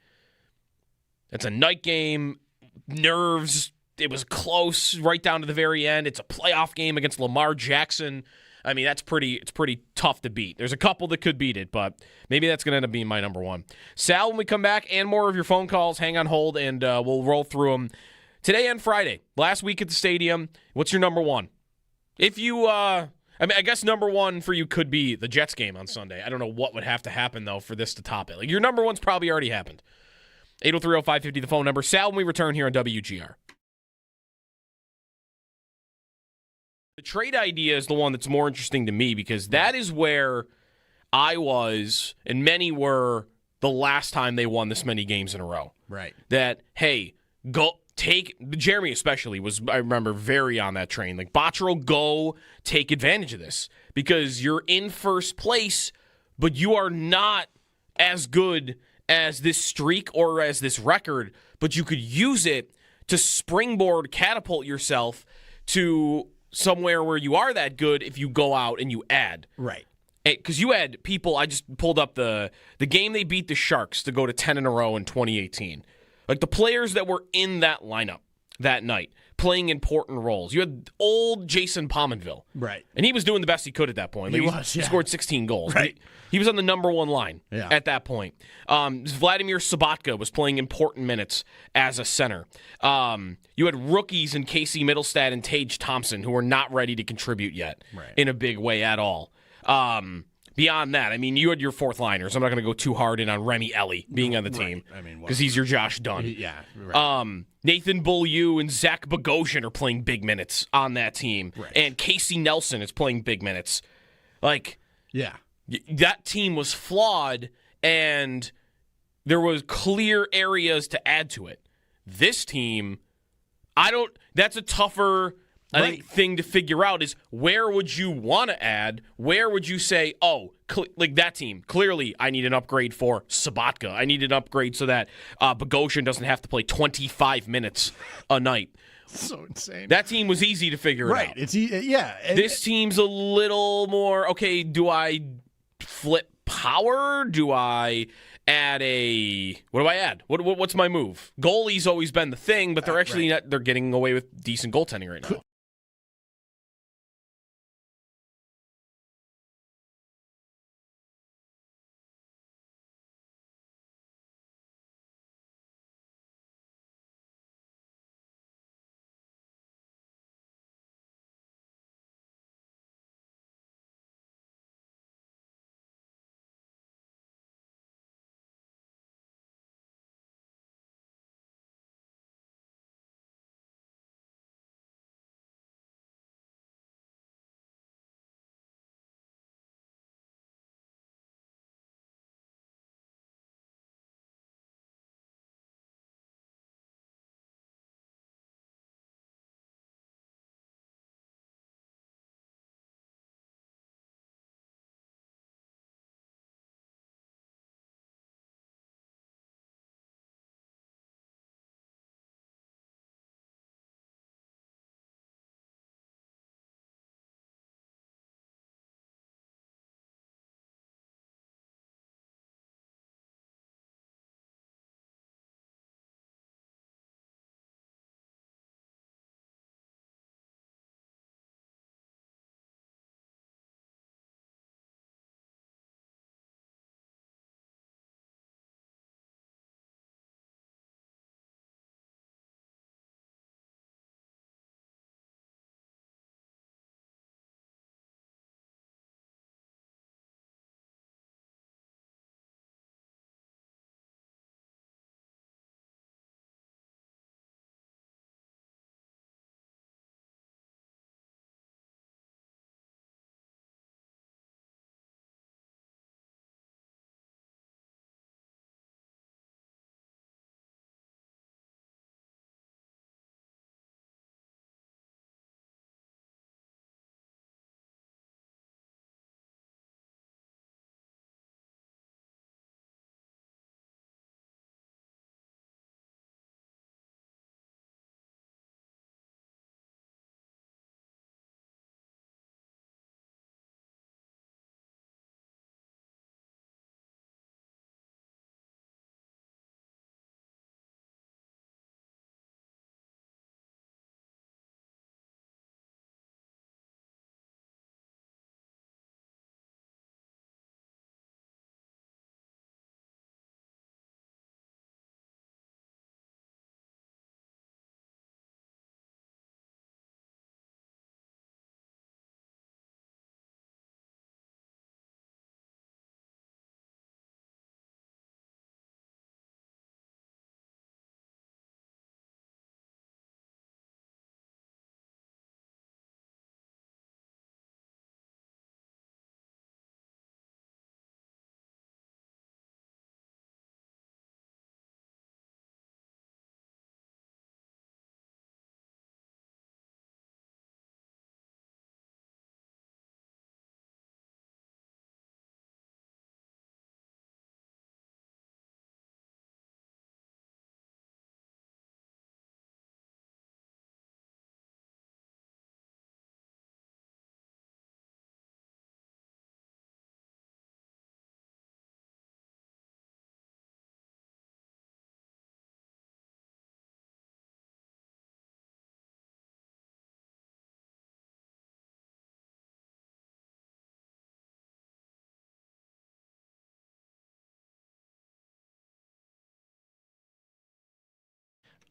It's a night game. Nerves. It was close right down to the very end. It's a playoff game against Lamar Jackson. I mean, it's pretty tough to beat. There's a couple that could beat it, but maybe that's going to end up being my number one. Sal, when we come back, and more of your phone calls, hang on hold, and we'll roll through them today and Friday. Last week at the stadium, what's your number one? If you, I guess number one for you could be the Jets game on Sunday. I don't know what would have to happen, though, for this to top it. Like, your number one's probably already happened. 803-0550, the phone number. Sal, when we return here on WGR. The trade idea is the one that's more interesting to me because that is where I was, and many were, the last time they won this many games in a row. Right. That, hey, go take, Jeremy especially was, I remember, very on that train. Like, Botterill, go take advantage of this because you're in first place, but you are not as good as this streak or as this record, but you could use it to springboard, catapult yourself to somewhere where you are that good if you go out and you add. Right. Because you had people, I just pulled up the game they beat the Sharks to go to 10 in a row in 2018. Like, the players that were in that lineup that night playing important roles. You had old Jason Pominville. Right. And he was doing the best he could at that point. Like, he scored 16 goals. Right. He was on the number one line at that point. Vladimir Sobotka was playing important minutes as a center. You had rookies in Casey Middlestad and Tage Thompson who were not ready to contribute yet in a big way at all. Beyond that, I mean, you had your fourth liners. I'm not going to go too hard in on Remy Ellie being on the team because he's your Josh Dunn. Yeah. Right. Nathan Beaulieu and Zach Bogosian are playing big minutes on that team. Right. And Casey Nelson is playing big minutes. Like, yeah. That team was flawed, and there was clear areas to add to it. This team, that's a tougher I think thing to figure out is where would you want to add? Where would you say, like that team, clearly I need an upgrade for Sobotka. I need an upgrade so that Bogosian doesn't have to play 25 minutes a night. So insane. That team was easy to figure it out. Right. This team's a little more, okay, do I flip power? Do I add what do I add? What's my move? Goalie's always been the thing, but they're actually they're getting away with decent goaltending right now.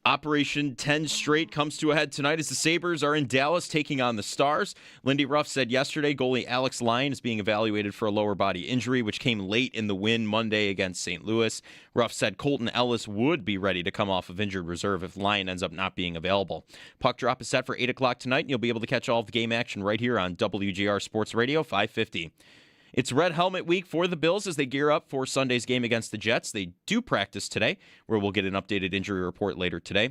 Operation 10 Straight comes to a head tonight as the Sabres are in Dallas taking on the Stars. Lindy Ruff said yesterday goalie Alex Lyon is being evaluated for a lower body injury, which came late in the win Monday against St. Louis. Ruff said Colton Ellis would be ready to come off of injured reserve if Lyon ends up not being available. Puck drop is set for 8 o'clock tonight, and you'll be able to catch all of the game action right here on WGR Sports Radio 550. It's Red Helmet Week for the Bills as they gear up for Sunday's game against the Jets. They do practice today, where we'll get an updated injury report later today.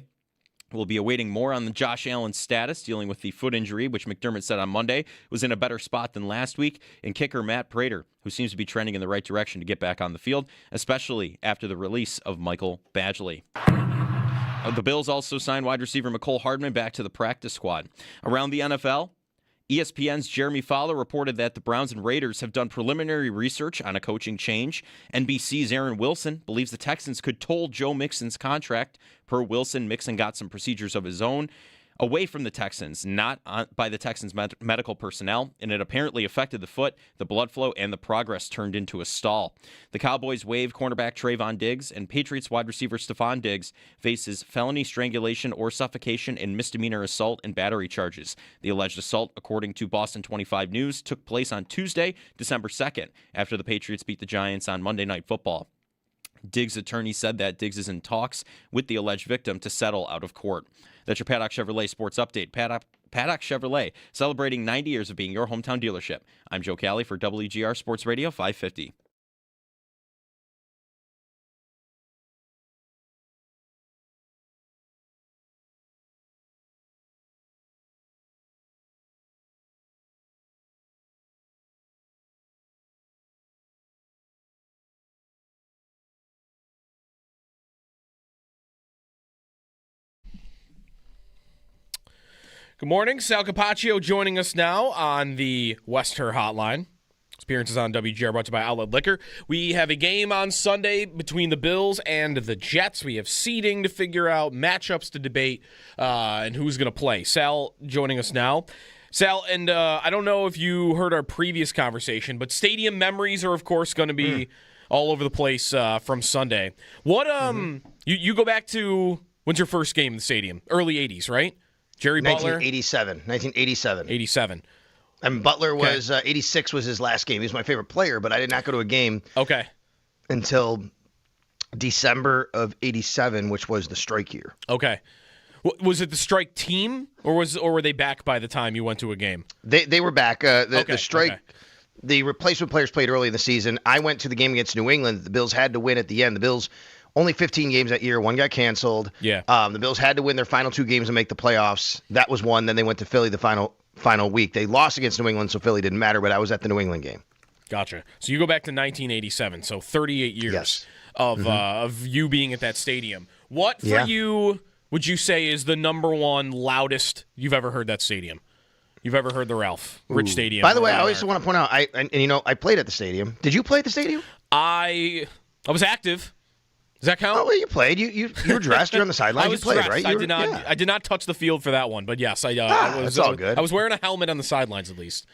We'll be awaiting more on the Josh Allen status, dealing with the foot injury, which McDermott said on Monday was in a better spot than last week, and kicker Matt Prater, who seems to be trending in the right direction to get back on the field, especially after the release of Michael Badgley. The Bills also signed wide receiver McCole Hardman back to the practice squad. Around the NFL, ESPN's Jeremy Fowler reported that the Browns and Raiders have done preliminary research on a coaching change. NBC's Aaron Wilson believes the Texans could toll Joe Mixon's contract. Per Wilson, Mixon got some procedures of his own away from the Texans, not by the Texans' medical personnel, and it apparently affected the foot, the blood flow, and the progress turned into a stall. The Cowboys waive cornerback Trayvon Diggs, and Patriots wide receiver Stephon Diggs faces felony strangulation or suffocation and misdemeanor assault and battery charges. The alleged assault, according to Boston 25 News, took place on Tuesday, December 2nd, after the Patriots beat the Giants on Monday Night Football. Diggs' attorney said that Diggs is in talks with the alleged victim to settle out of court. That's your Paddock Chevrolet Sports Update. Paddock Chevrolet, celebrating 90 years of being your hometown dealership. I'm Joe Cali for WGR Sports Radio 550. Good morning. Sal Capaccio joining us now on the Wester Hotline. Appearances on WGR brought to you by Outlet Liquor. We have a game on Sunday between the Bills and the Jets. We have seeding to figure out, matchups to debate, and who's going to play. Sal joining us now. Sal, and I don't know if you heard our previous conversation, but stadium memories are, of course, going to be all over the place from Sunday. What you go back to, when's your first game in the stadium? Early 80s, right? Jerry Butler? 1987. 87. And Butler was 86 was his last game. He was my favorite player, but I did not go to a game until December of 87, which was the strike year. Okay. Was it the strike team, or were they back by the time you went to a game? They were back. The strike, the replacement players played early in the season. I went to the game against New England. The Bills had to win at the end. The Bills only 15 games that year. One got canceled. Yeah. The Bills had to win their final 2 games to make the playoffs. That was one. Then they went to Philly the final week. They lost against New England, so Philly didn't matter, but I was at the New England game. Gotcha. So you go back to 1987, so 38 years of you being at that stadium. What for you would you say is the number one loudest you've ever heard that stadium? You've ever heard the Ralph Rich Stadium? By the way, I always want to point out, I played at the stadium. Did you play at the stadium? I was active. Does that count? Oh, well, you played. You were dressed. You're on the sidelines. You played, dressed. right? I did not touch the field for that one, but yes, I was. That's all good. I was wearing a helmet on the sidelines at least.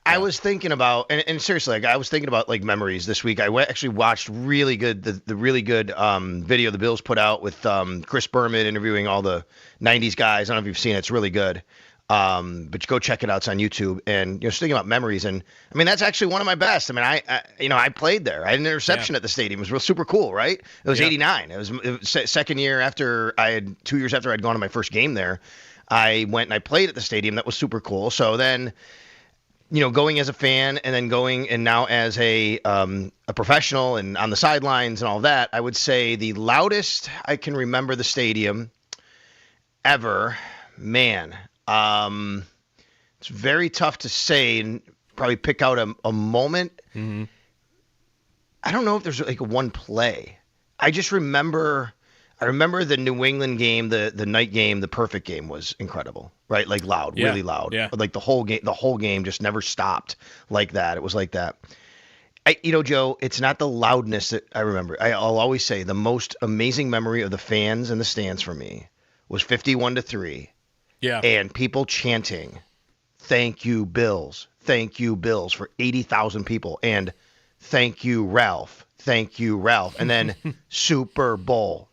I was thinking about, and seriously, I was thinking about memories this week. I actually watched the really good video the Bills put out with Chris Berman interviewing all the '90s guys. I don't know if you've seen it. It's really good. But you go check it out. It's on YouTube. And just thinking about memories, and I mean that's actually one of my best. I mean, I played there. I had an interception at the stadium. It was super cool, right? It was '89. It was second year after 2 years after I'd gone to my first game there. I went and I played at the stadium. That was super cool. So then, going as a fan and then going and now as a professional and on the sidelines and all that, I would say the loudest I can remember the stadium ever, man. It's very tough to say and probably pick out a moment. Mm-hmm. I don't know if there's one play. I just remember the New England game, the night game, the perfect game was incredible, right? Loud, really loud. Yeah. The whole game just never stopped like that. It was like that. Joe, it's not the loudness that I remember. I'll always say the most amazing memory of the fans in the stands for me was 51-3. Yeah. And people chanting, "Thank you, Bills. Thank you, Bills," for 80,000 people. And thank you, Ralph. Thank you, Ralph. And then Super Bowl.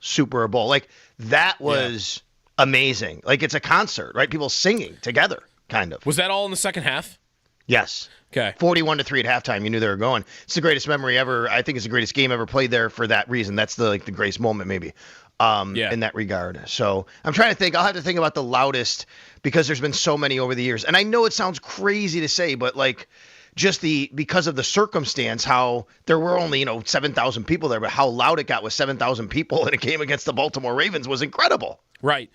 Like, that was amazing. Like, it's a concert, right? People singing together, kind of. Was that all in the second half? Yes. Okay. 41-3 at halftime. You knew they were going. It's the greatest memory ever. I think it's the greatest game ever played there for that reason. That's the greatest moment, maybe, in that regard. So I'm trying to think. I'll have to think about the loudest because there's been so many over the years. And I know it sounds crazy to say, but like just because of the circumstance, how there were only, 7,000 people there, but how loud it got with 7,000 people in a game against the Baltimore Ravens was incredible. Right.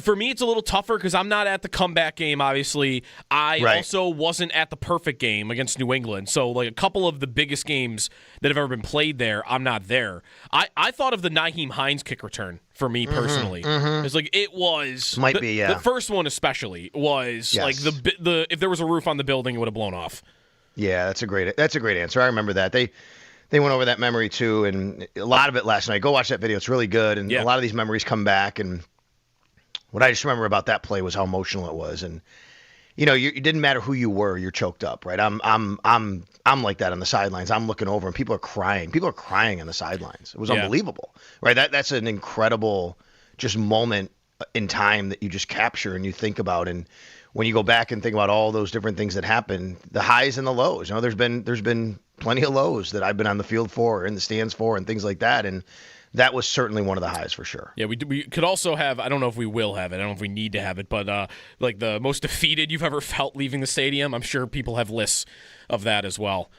For me, it's a little tougher because I'm not at the comeback game, obviously. I also wasn't at the perfect game against New England. So, like, a couple of the biggest games that have ever been played there, I'm not there. I thought of the Nyheim Hines kick return for me personally. It's like it was. The first one especially was like the if there was a roof on the building, it would have blown off. Yeah, that's a great answer. I remember that. They went over that memory too, and a lot of it last night. Go watch that video. It's really good, and a lot of these memories come back. And what I just remember about that play was how emotional it was, and it didn't matter who you were, you're choked up, right? I'm like that on the sidelines. I'm looking over, and people are crying. People are crying on the sidelines. It was unbelievable, right? That's an incredible just moment in time that you just capture and you think about, and when you go back and think about all those different things that happened, the highs and the lows. There's been plenty of lows that I've been on the field for, or in the stands for, and things like that, and that was certainly one of the highs for sure. Yeah, we could also have, I don't know if we will have it, I don't know if we need to have it, but like the most defeated you've ever felt leaving the stadium, I'm sure people have lists of that as well.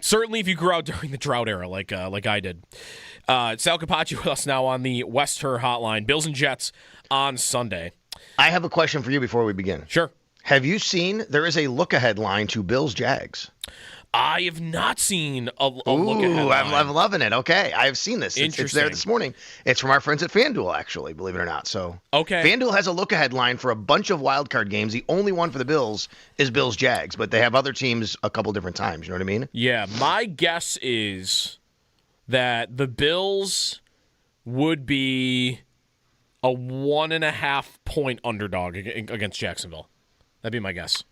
Certainly if you grew out during the drought era like I did. Sal Capaccio with us now on the West Her Hotline. Bills and Jets on Sunday. I have a question for you before we begin. Sure. Have you seen, there is a look-ahead line to Bills-Jags? I have not seen a look-ahead line. I'm loving it. Okay, I have seen this. It's there this morning. It's from our friends at FanDuel, actually, believe it or not. So, FanDuel has a look-ahead line for a bunch of wild card games. The only one for the Bills is Bills-Jags, but they have other teams a couple different times. You know what I mean? Yeah, my guess is that the Bills would be a 1.5 point underdog against Jacksonville. That'd be my guess.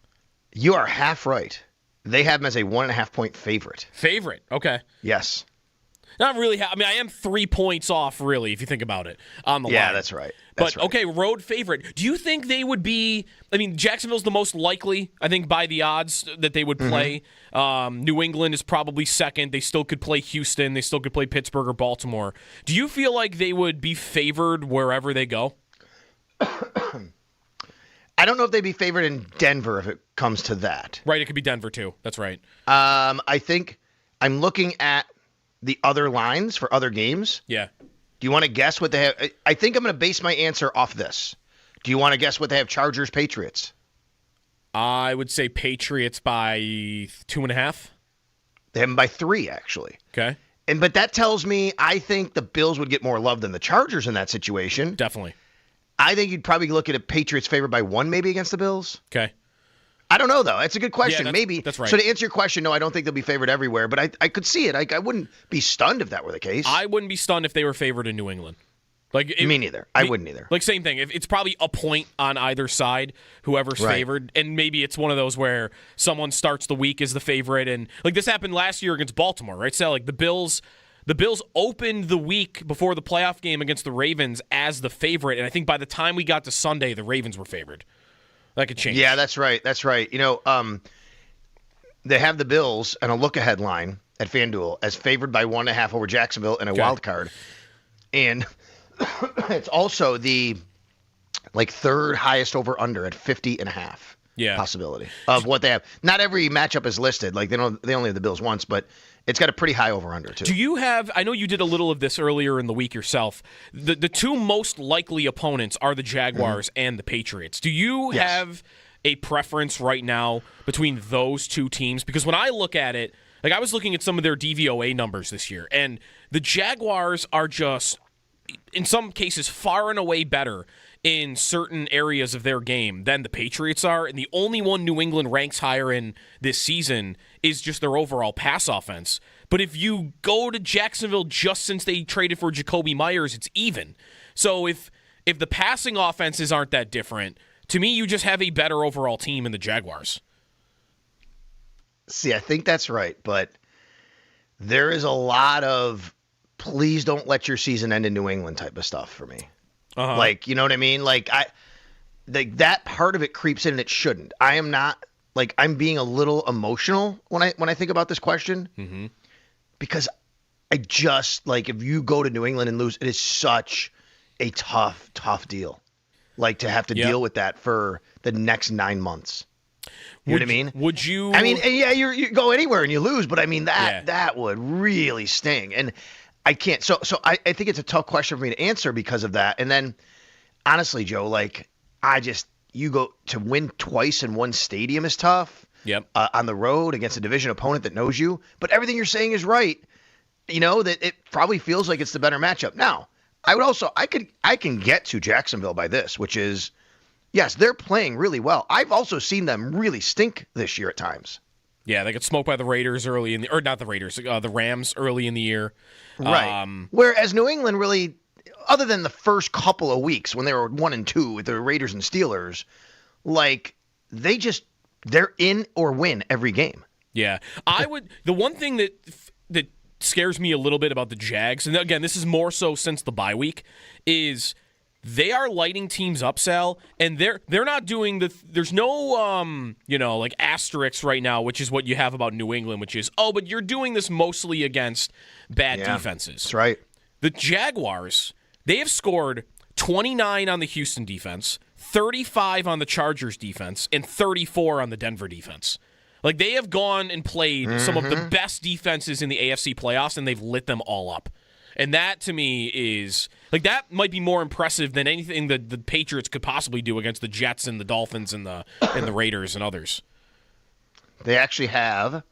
You are half right. They have them as a 1.5 point favorite. Favorite, okay. Yes. Not really. I am 3 points off, really, if you think about it, on the line. Yeah, that's right. Okay, road favorite. Do you think they would be, Jacksonville's the most likely, I think, by the odds that they would play. New England is probably second. They still could play Houston. They still could play Pittsburgh or Baltimore. Do you feel like they would be favored wherever they go? I don't know if they'd be favored in Denver if it comes to that. Right, it could be Denver too. That's right. I think I'm looking at the other lines for other games. Yeah. Do you want to guess what they have? I think I'm going to base my answer off this. Do you want to guess what they have? Chargers, Patriots. I would say Patriots by 2.5. They have them by 3, actually. Okay. But that tells me I think the Bills would get more love than the Chargers in that situation. Definitely. I think you'd probably look at a Patriots favored by 1 maybe against the Bills. Okay. I don't know, though. That's a good question. Yeah, maybe. That's right. So to answer your question, no, I don't think they'll be favored everywhere, but I could see it. I wouldn't be stunned if that were the case. I wouldn't be stunned if they were favored in New England. Me neither. I wouldn't either. Like, same thing. It's probably a point on either side, whoever's favored. And maybe it's one of those where someone starts the week as the favorite. And, like, this happened last year against Baltimore, right? So, like, the Bills opened the week before the playoff game against the Ravens as the favorite. And I think by the time we got to Sunday, the Ravens were favored. That could change. Yeah, that's right. That's right. They have the Bills and a look-ahead line at FanDuel as favored by 1.5 over Jacksonville in a wild card. And it's also the third highest over-under at 50.5 possibility of what they have. Not every matchup is listed. Like, they only have the Bills once, but it's got a pretty high over-under, too. Do you have – I know you did a little of this earlier in the week yourself. The two most likely opponents are the Jaguars and the Patriots. Do you have a preference right now between those two teams? Because when I look at it, like, I was looking at some of their DVOA numbers this year, and the Jaguars are just, in some cases, far and away better in certain areas of their game than the Patriots are, and the only one New England ranks higher in this season is just their overall pass offense. But if you go to Jacksonville just since they traded for Jacoby Myers, it's even. So if the passing offenses aren't that different, to me you just have a better overall team in the Jaguars. See, I think that's right, but there is a lot of please don't let your season end in New England type of stuff for me. Like, you know what I mean? Like that part of it creeps in and it shouldn't. I am not like I'm being a little emotional when I think about this question because I just like if you go to New England and lose, it is such a tough deal. Like to have to deal with that for the next 9 months. You know what I mean? Would you? I mean, yeah, you go anywhere and you lose, but I mean that would really sting. And I can't. So I think it's a tough question for me to answer because of that. And then, honestly, Joe, like you go to win twice in one stadium is tough. Yep. On the road against a division opponent that knows you, but everything you're saying is right. You know that it probably feels like it's the better matchup. Now, I can get to Jacksonville by this, which is, yes, they're playing really well. I've also seen them really stink this year at times. Yeah, they got smoked by the Raiders early in the, or not the Raiders, the Rams early in the year. Right. Whereas New England really, other than the first couple of weeks when they were 1-2 with the Raiders and Steelers, like they're in or win every game. Yeah, the one thing that scares me a little bit about the Jags, and again, this is more so since the bye week, is they are lighting teams up, Sal, and they're not doing there's no like asterisks right now, which is what you have about New England, which is but you're doing this mostly against bad defenses. That's right. The Jaguars, they have scored 29 on the Houston defense, 35 on the Chargers defense, and 34 on the Denver defense. Like, they have gone and played some of the best defenses in the AFC playoffs, and they've lit them all up. And that, to me, is like that might be more impressive than anything that the Patriots could possibly do against the Jets and the Dolphins and the Raiders and others. They actually have,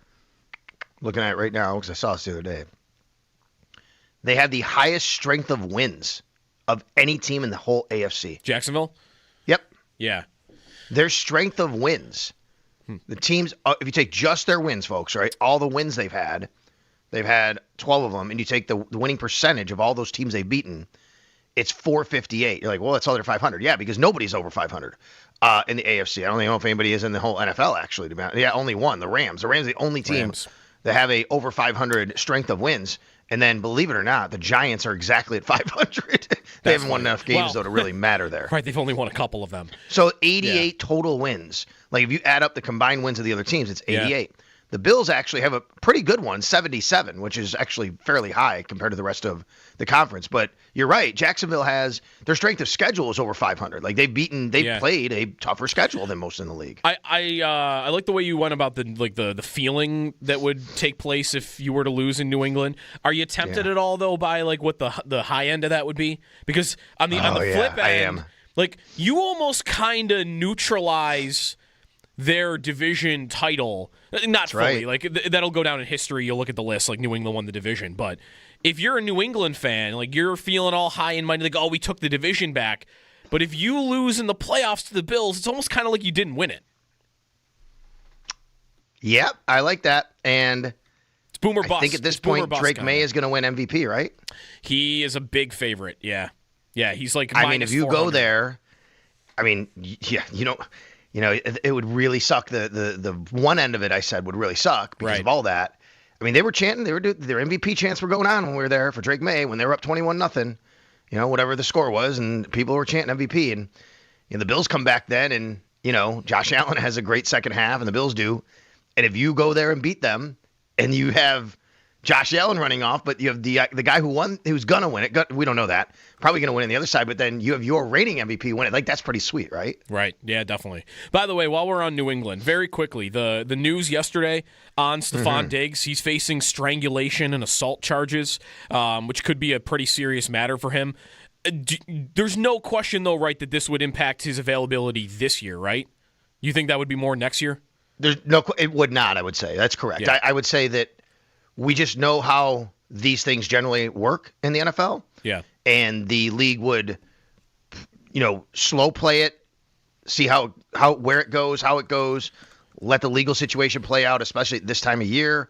looking at it right now because I saw this the other day, they have the highest strength of wins of any team in the whole AFC. Jacksonville? Yep. Yeah. Their strength of wins. The teams, if you take just their wins, folks, right, all the wins they've had 12 of them, and you take the winning percentage of all those teams they've beaten, it's 458. You're like, well, that's all they're 500. Yeah, because nobody's over 500 in the AFC. I don't even know if anybody is in the whole NFL, actually. Yeah, only one, the Rams. The Rams are the only team that have a over 500 strength of wins. And then, believe it or not, the Giants are exactly at 500. They haven't won enough games, though, to really matter there. Right, they've only won a couple of them. So 88 total wins. Like, if you add up the combined wins of the other teams, it's 88. Yeah. The Bills actually have a pretty good one, 77, which is actually fairly high compared to the rest of the conference. But you're right. Jacksonville has their strength of schedule is over 500. Like they've played a tougher schedule than most in the league. I like the way you went about the feeling that would take place if you were to lose in New England. Are you tempted at all though by like what the high end of that would be? Because on the flip end, I am. Like you almost kind of neutralize their division title. Not fully. Right. Like that'll go down in history. You'll look at the list, like New England won the division. But if you're a New England fan, like you're feeling all high and mighty, like, we took the division back. But if you lose in the playoffs to the Bills, it's almost kind of like you didn't win it. Yep, I like that. And it's boomer bust. I think at this point, Drake May is going to win MVP, right? He is a big favorite. Yeah, he's like. I mean, if you 400. go there, I mean, yeah, you know, it would really suck. The one end of it, I said, would really suck because of all that. I mean, they were chanting, their MVP chants were going on when we were there for Drake May when they were up 21-0, whatever the score was, and people were chanting MVP. And the Bills come back then, and Josh Allen has a great second half, and the Bills do. And if you go there and beat them, and you have Josh Allen running off, but you have the guy who won, who's gonna win it. We don't know that. Probably gonna win on the other side, but then you have your reigning MVP win it. Like that's pretty sweet, right? Right. Yeah, definitely. By the way, while we're on New England, very quickly, the news yesterday on Stephon Diggs, he's facing strangulation and assault charges, which could be a pretty serious matter for him. There's no question though, right, that this would impact his availability this year, right? You think that would be more next year? It would not. I would say that's correct. Yeah. I would say that. We just know how these things generally work in the NFL. Yeah. And the league would, slow play it, see where it goes, how it goes, let the legal situation play out, especially at this time of year.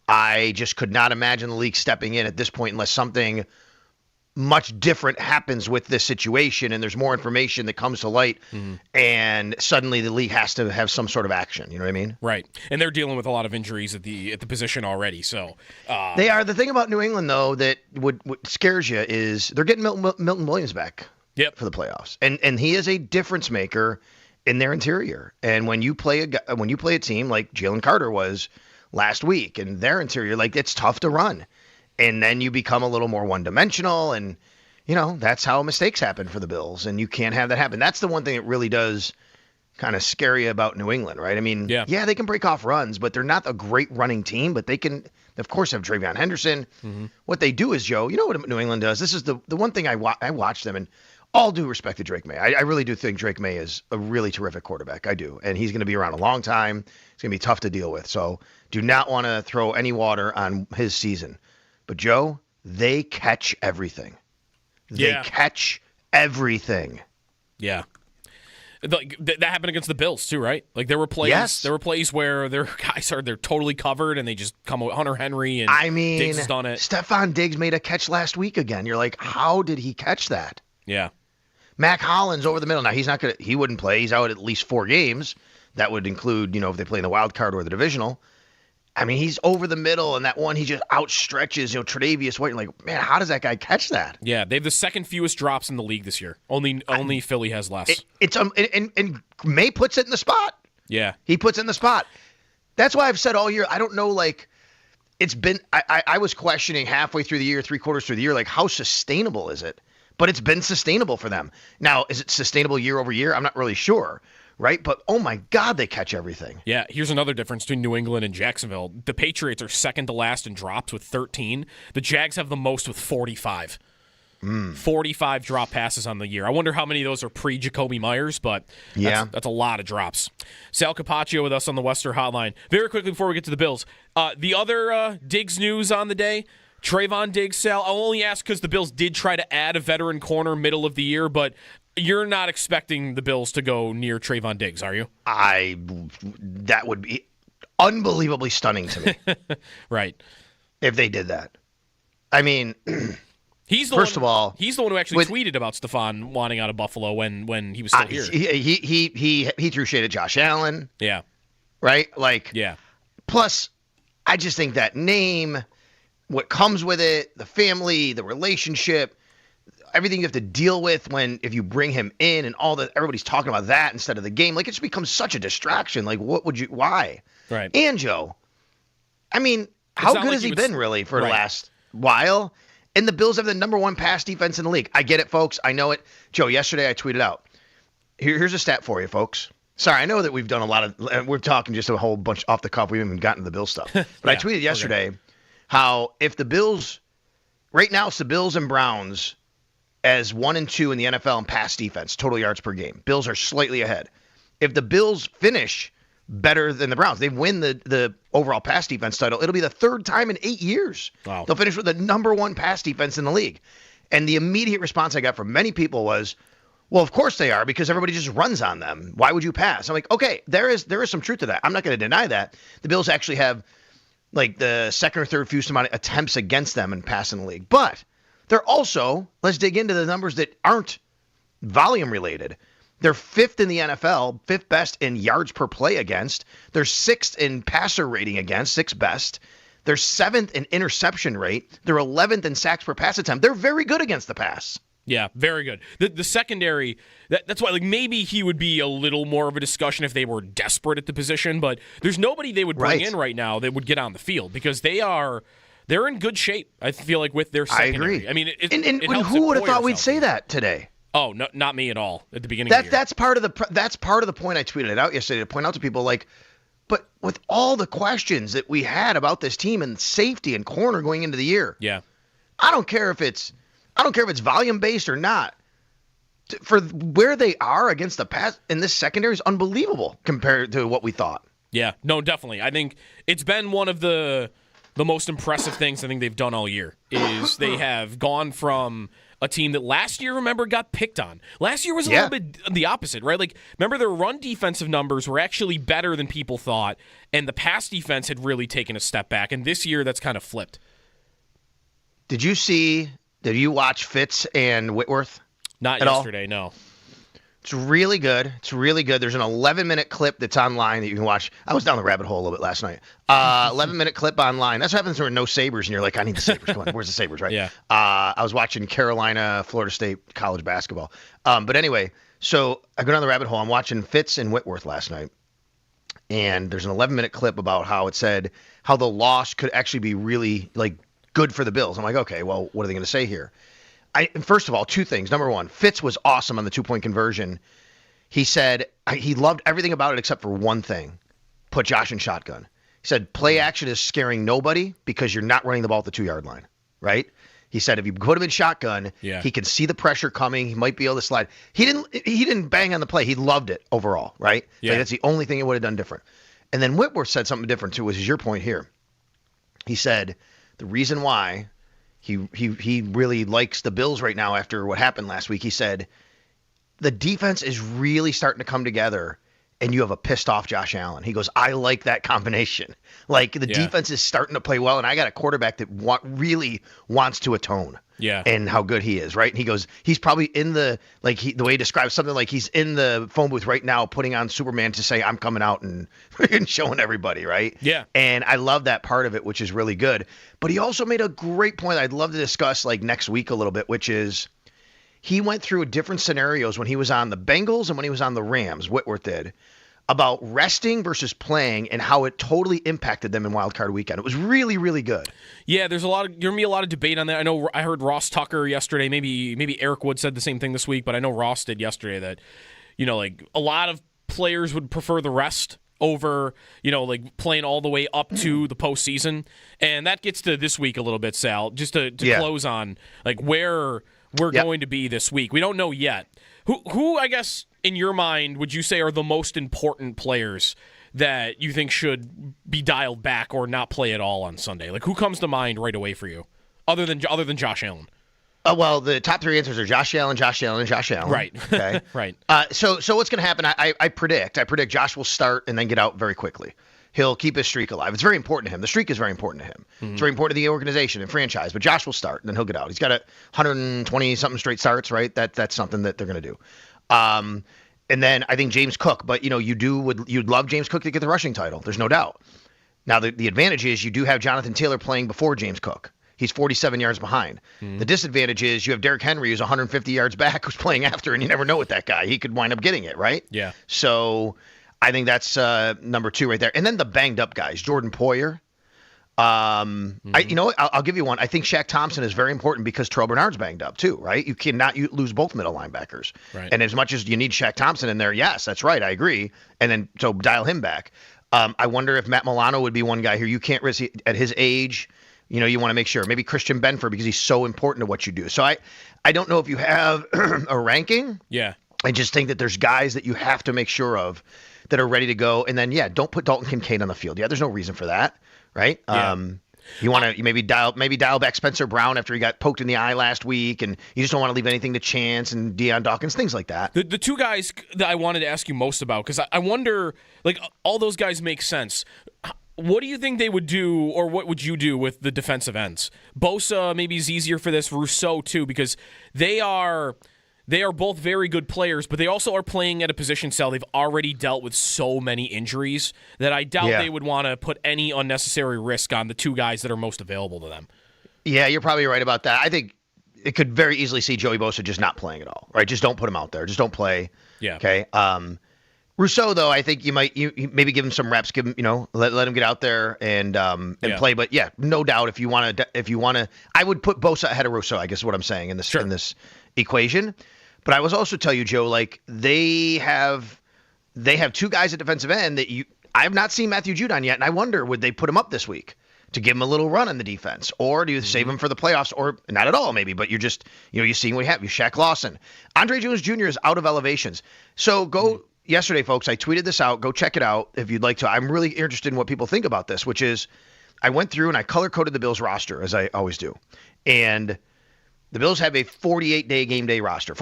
I just could not imagine the league stepping in at this point unless something much different happens with this situation, and there's more information that comes to light, and suddenly the league has to have some sort of action. You know what I mean? Right. And they're dealing with a lot of injuries at the position already. So They are. The thing about New England, though, that what scares you is they're getting Milton Williams back for the playoffs, and he is a difference maker in their interior. And when you play a team like Jalen Carter was last week, and their interior, like, it's tough to run. And then you become a little more one-dimensional, and, that's how mistakes happen for the Bills, and you can't have that happen. That's the one thing that really does kind of scare you about New England, right? I mean, yeah, they can break off runs, but they're not a great running team, but they can, of course, have Travion Henderson. What they do is, Joe, you know what New England does? This is the one thing I watch them, and all due respect to Drake May. I really do think Drake May is a really terrific quarterback. I do, and he's going to be around a long time. It's going to be tough to deal with, so do not want to throw any water on his season. But, Joe, they catch everything. They catch everything. Yeah. That happened against the Bills, too, right? Like, there were plays where their guys they're totally covered, and they just come with Hunter Henry, and Diggs has done it. Stephon Diggs made a catch last week again. You're like, how did he catch that? Yeah. Mac Hollins over the middle. Now, he wouldn't play. He's out at least 4 games. That would include, if they play in the wild card or the divisional. I mean, he's over the middle, and that one he just outstretches, Tre'Davious White. You're like, man, how does that guy catch that? Yeah, they have the second fewest drops in the league this year. Only Philly has less. And May puts it in the spot. Yeah, he puts it in the spot. That's why I've said all year, I don't know, like, it's been. I was questioning halfway through the year, 3/4 through the year, like, how sustainable is it? But it's been sustainable for them. Now, is it sustainable year over year? I'm not really sure. Right? But, oh, my God, they catch everything. Yeah, here's another difference between New England and Jacksonville. The Patriots are second to last in drops with 13. The Jags have the most with 45. 45 drop passes on the year. I wonder how many of those are pre-Jacoby Myers, but that's a lot of drops. Sal Capaccio with us on the Western Hotline. Very quickly before we get to the Bills, the other Diggs news on the day, Trayvon Diggs, Sal, I'll only ask because the Bills did try to add a veteran corner middle of the year, but you're not expecting the Bills to go near Trayvon Diggs, are you? That would be unbelievably stunning to me. Right. If they did that. I mean, he's the one who actually tweeted about Stephon wanting out of Buffalo when he was still here. He threw shade at Josh Allen. Yeah. Right? Like, yeah. Plus, I just think that name, what comes with it, the family, the relationship, everything you have to deal with if you bring him in, and everybody's talking about that instead of the game. Like, it just becomes such a distraction. Like, why? Right. And Joe, I mean, how good has he been really for the last while? And the Bills have the number 1 pass defense in the league. I get it, folks. I know it. Joe, yesterday I tweeted out. Here's a stat for you, folks. Sorry, I know that we've done a lot of, we're talking just a whole bunch off the cuff. We haven't even gotten to the Bills stuff. But I tweeted yesterday how if the Bills, right now it's the Bills and Browns as 1 and 2 in the NFL in pass defense, total yards per game. Bills are slightly ahead. If the Bills finish better than the Browns, they win the overall pass defense title, it'll be the 3rd time in 8 years. Wow. They'll finish with the number 1 pass defense in the league. And the immediate response I got from many people was, well, of course they are, because everybody just runs on them. Why would you pass? I'm like, okay, there is some truth to that. I'm not going to deny that. The Bills actually have like the 2nd or 3rd fewest amount of attempts against them in pass in the league. But they're also, let's dig into the numbers that aren't volume related. They're 5th in the NFL, 5th best in yards per play against. They're 6th in passer rating against, 6th best. They're 7th in interception rate. They're 11th in sacks per pass attempt. They're very good against the pass. Yeah, very good. The secondary, that's why, like, maybe he would be a little more of a discussion if they were desperate at the position, but there's nobody they would bring in right now that would get on the field, because they're in good shape, I feel like, with their secondary. I agree. I mean, and who would have thought we'd say that today? Oh, no, not me at all at the beginning of the year. That's part of the point I tweeted it out yesterday, to point out to people, like, but with all the questions that we had about this team and safety and corner going into the year, I don't care if it's volume based or not. For where they are against the pass in this secondary is unbelievable compared to what we thought. Yeah, no, definitely. I think it's been one of the most impressive things I think they've done all year is they have gone from a team that last year, remember, got picked on. Last year was a little bit the opposite, right? Like, remember, their run defensive numbers were actually better than people thought, and the pass defense had really taken a step back. And this year, that's kind of flipped. Did you see Did you watch Fitz and Whitworth? Not at yesterday, all? no. It's really good. It's really good. There's an 11-minute clip that's online that you can watch. I was down the rabbit hole a little bit last night. 11-minute clip online. That's what happens when there are no Sabres, and you're like, I need the Sabres. Come on, where's the Sabres, right? Yeah. I was watching Carolina, Florida State college basketball. But anyway, so I go down the rabbit hole. I'm watching Fitz and Whitworth last night, and there's an 11-minute clip about how it said how the loss could actually be really like good for the Bills. I'm like, okay, well, what are they going to say here? First of all, two things. Number one, Fitz was awesome on the 2-point conversion. He said he loved everything about it except for one thing: put Josh in shotgun. He said play action is scaring nobody because you're not running the ball at the 2-yard line, right? He said if you put him in shotgun, he can see the pressure coming. He might be able to slide. He didn't bang on the play. He loved it overall, right? Yeah. Like that's the only thing he would have done different. And then Whitworth said something different too, which is your point here. He said the reason why he really likes the Bills right now after what happened last week, he said the defense is really starting to come together and you have a pissed off Josh Allen. He goes, I like that combination. Like the defense is starting to play well, and I got a quarterback that really wants to atone. Yeah. And how good he is, right? And he goes, he's probably in the, the way he describes something like he's in the phone booth right now putting on Superman to say, I'm coming out and showing everybody, right? Yeah. And I love that part of it, which is really good. But he also made a great point I'd love to discuss next week a little bit, which is he went through different scenarios when he was on the Bengals and when he was on the Rams, Whitworth did, about resting versus playing and how it totally impacted them in Wild Card Weekend. It was really, really good. Yeah, there's going to be a lot of debate on that. I know I heard Ross Tucker yesterday. Maybe Eric Wood said the same thing this week, but I know Ross did yesterday that, a lot of players would prefer the rest over, playing all the way up to the postseason. And that gets to this week a little bit, Sal, just to close on where we're going to be this week. We don't know yet. Who I guess in your mind would you say are the most important players that you think should be dialed back or not play at all on Sunday? Who comes to mind right away for you, other than Josh Allen? Well, the top three answers are Josh Allen, Josh Allen, and Josh Allen. Right. Okay. Right. So what's going to happen? I predict Josh will start and then get out very quickly. He'll keep his streak alive. It's very important to him. The streak is very important to him. Mm-hmm. It's very important to the organization and franchise. But Josh will start, and then he'll get out. He's got 120-something straight starts, right? That's something that they're going to do. And then I think James Cook. But, you'd love James Cook to get the rushing title. There's no doubt. Now, the advantage is you do have Jonathan Taylor playing before James Cook. He's 47 yards behind. Mm-hmm. The disadvantage is you have Derrick Henry, who's 150 yards back, who's playing after, and you never know with that guy. He could wind up getting it, right? Yeah. So I think that's number two right there. And then the banged up guys, Jordan Poyer. I'll give you one. I think Shaq Thompson is very important because Terrell Bernard's banged up too, right? You cannot lose both middle linebackers. Right. And as much as you need Shaq Thompson in there, yes, that's right. I agree. And then so dial him back. I wonder if Matt Milano would be one guy here. You can't risk at his age. You want to make sure. Maybe Christian Benford because he's so important to what you do. So I don't know if you have a ranking. Yeah. I just think that there's guys that you have to make sure of that are ready to go. And then, don't put Dalton Kincaid on the field. Yeah, there's no reason for that, right? Yeah. You want to maybe dial back Spencer Brown after he got poked in the eye last week, and you just don't want to leave anything to chance and Deion Dawkins, things like that. The two guys that I wanted to ask you most about, because I wonder, all those guys make sense. What do you think they would do, or what would you do with the defensive ends? Bosa maybe is easier for this, Rousseau too, because they are both very good players, but they also are playing at a position, Sal, they've already dealt with so many injuries that I doubt they would want to put any unnecessary risk on the two guys that are most available to them. Yeah, you're probably right about that. I think it could very easily see Joey Bosa just not playing at all, right? Just don't put him out there. Just don't play. Yeah. Okay. Rousseau, though, I think you maybe give him some reps, give him, let him get out there and play. But yeah, no doubt if you want to, I would put Bosa ahead of Rousseau, I guess is what I'm saying in this equation. But I was also tell you, Joe, they have two guys at defensive end that I have not seen Matthew Judon yet, and I wonder would they put him up this week to give him a little run in the defense, or do you save him for the playoffs, or not at all maybe? But you're just you're seeing what you have. You Shaq Lawson, Andre Jones Jr. is out of elevations, so go. Yesterday, folks, I tweeted this out. Go check it out if you'd like to. I'm really interested in what people think about this, which is I went through and I color-coded the Bills roster, as I always do. And the Bills have a 48-man game day roster.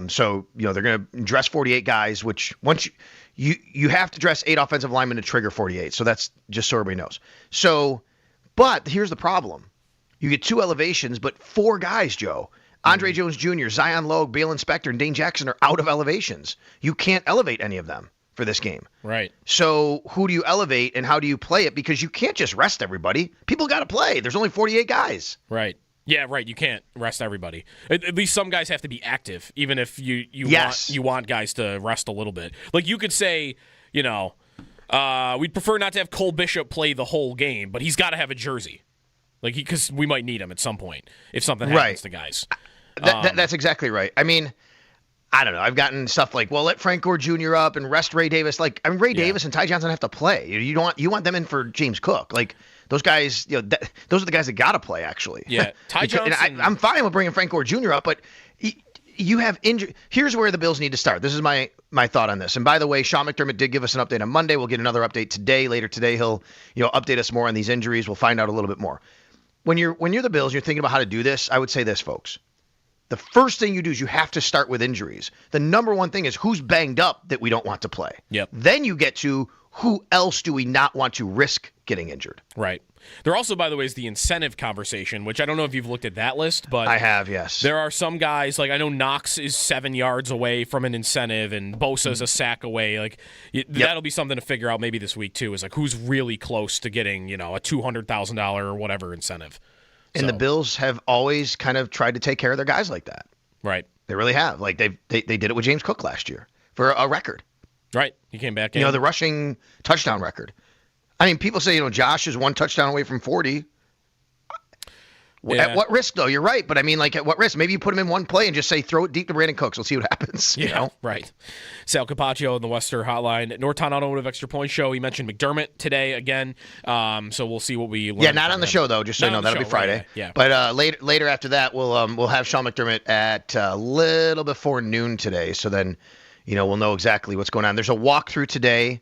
So, they're going to dress 48 guys, which once you have to dress 8 offensive linemen to trigger 48. So that's just so everybody knows. So, but here's the problem. You get 2 elevations, but 4 guys, Joe. Andre Jones Jr., Zion Logue, Bale Inspector, and Dane Jackson are out of elevations. You can't elevate any of them for this game. Right. So who do you elevate and how do you play it? Because you can't just rest everybody. People got to play. There's only 48 guys. Right. Yeah, right. You can't rest everybody. At least some guys have to be active, even if you want guys to rest a little bit. Like you could say, we'd prefer not to have Cole Bishop play the whole game, but he's got to have a jersey. Like because we might need him at some point if something happens to guys. That's exactly right. I mean, I don't know. I've gotten stuff like, well, let Frank Gore Jr. up and rest Ray Davis. Like, I mean, Ray Davis and Ty Johnson have to play. You want them in for James Cook. Like those guys, those are the guys that got to play. Actually, yeah. Ty Johnson. I'm fine with bringing Frank Gore Jr. up, but you have injury. Here's where the Bills need to start. This is my thought on this. And by the way, Sean McDermott did give us an update on Monday. We'll get another update today. Later today, he'll update us more on these injuries. We'll find out a little bit more. When you're the Bills, you're thinking about how to do this. I would say this, folks. The first thing you do is you have to start with injuries. The number one thing is who's banged up that we don't want to play. Yep. Then you get to who else do we not want to risk getting injured. Right. There also, by the way, is the incentive conversation, which I don't know if you've looked at that list, but I have, yes. There are some guys, like I know Knox is 7 yards away from an incentive and Bosa's a sack away. Like that'll be something to figure out maybe this week too, is like who's really close to getting, a $200,000 or whatever incentive. And the Bills have always kind of tried to take care of their guys like that. Right. They really have. Like they did it with James Cook last year for a record. Right. He came back in. The rushing touchdown record. I mean, people say, Josh is 1 touchdown away from 40. Yeah. At what risk, though? You're right. But I mean, like, at what risk? Maybe you put him in one play and just say, throw it deep to Brandon Cooks. Let's see what happens. Right. Sal Capaccio in the Western Hotline. Norton Automotive Extra Point Show. He mentioned McDermott today again. So we'll see what we learn. Yeah, not on the show, though, just so you know. That'll be Friday. Right, yeah. But later after that, we'll have Sean McDermott at a little before noon today. So then, we'll know exactly what's going on. There's a walkthrough today.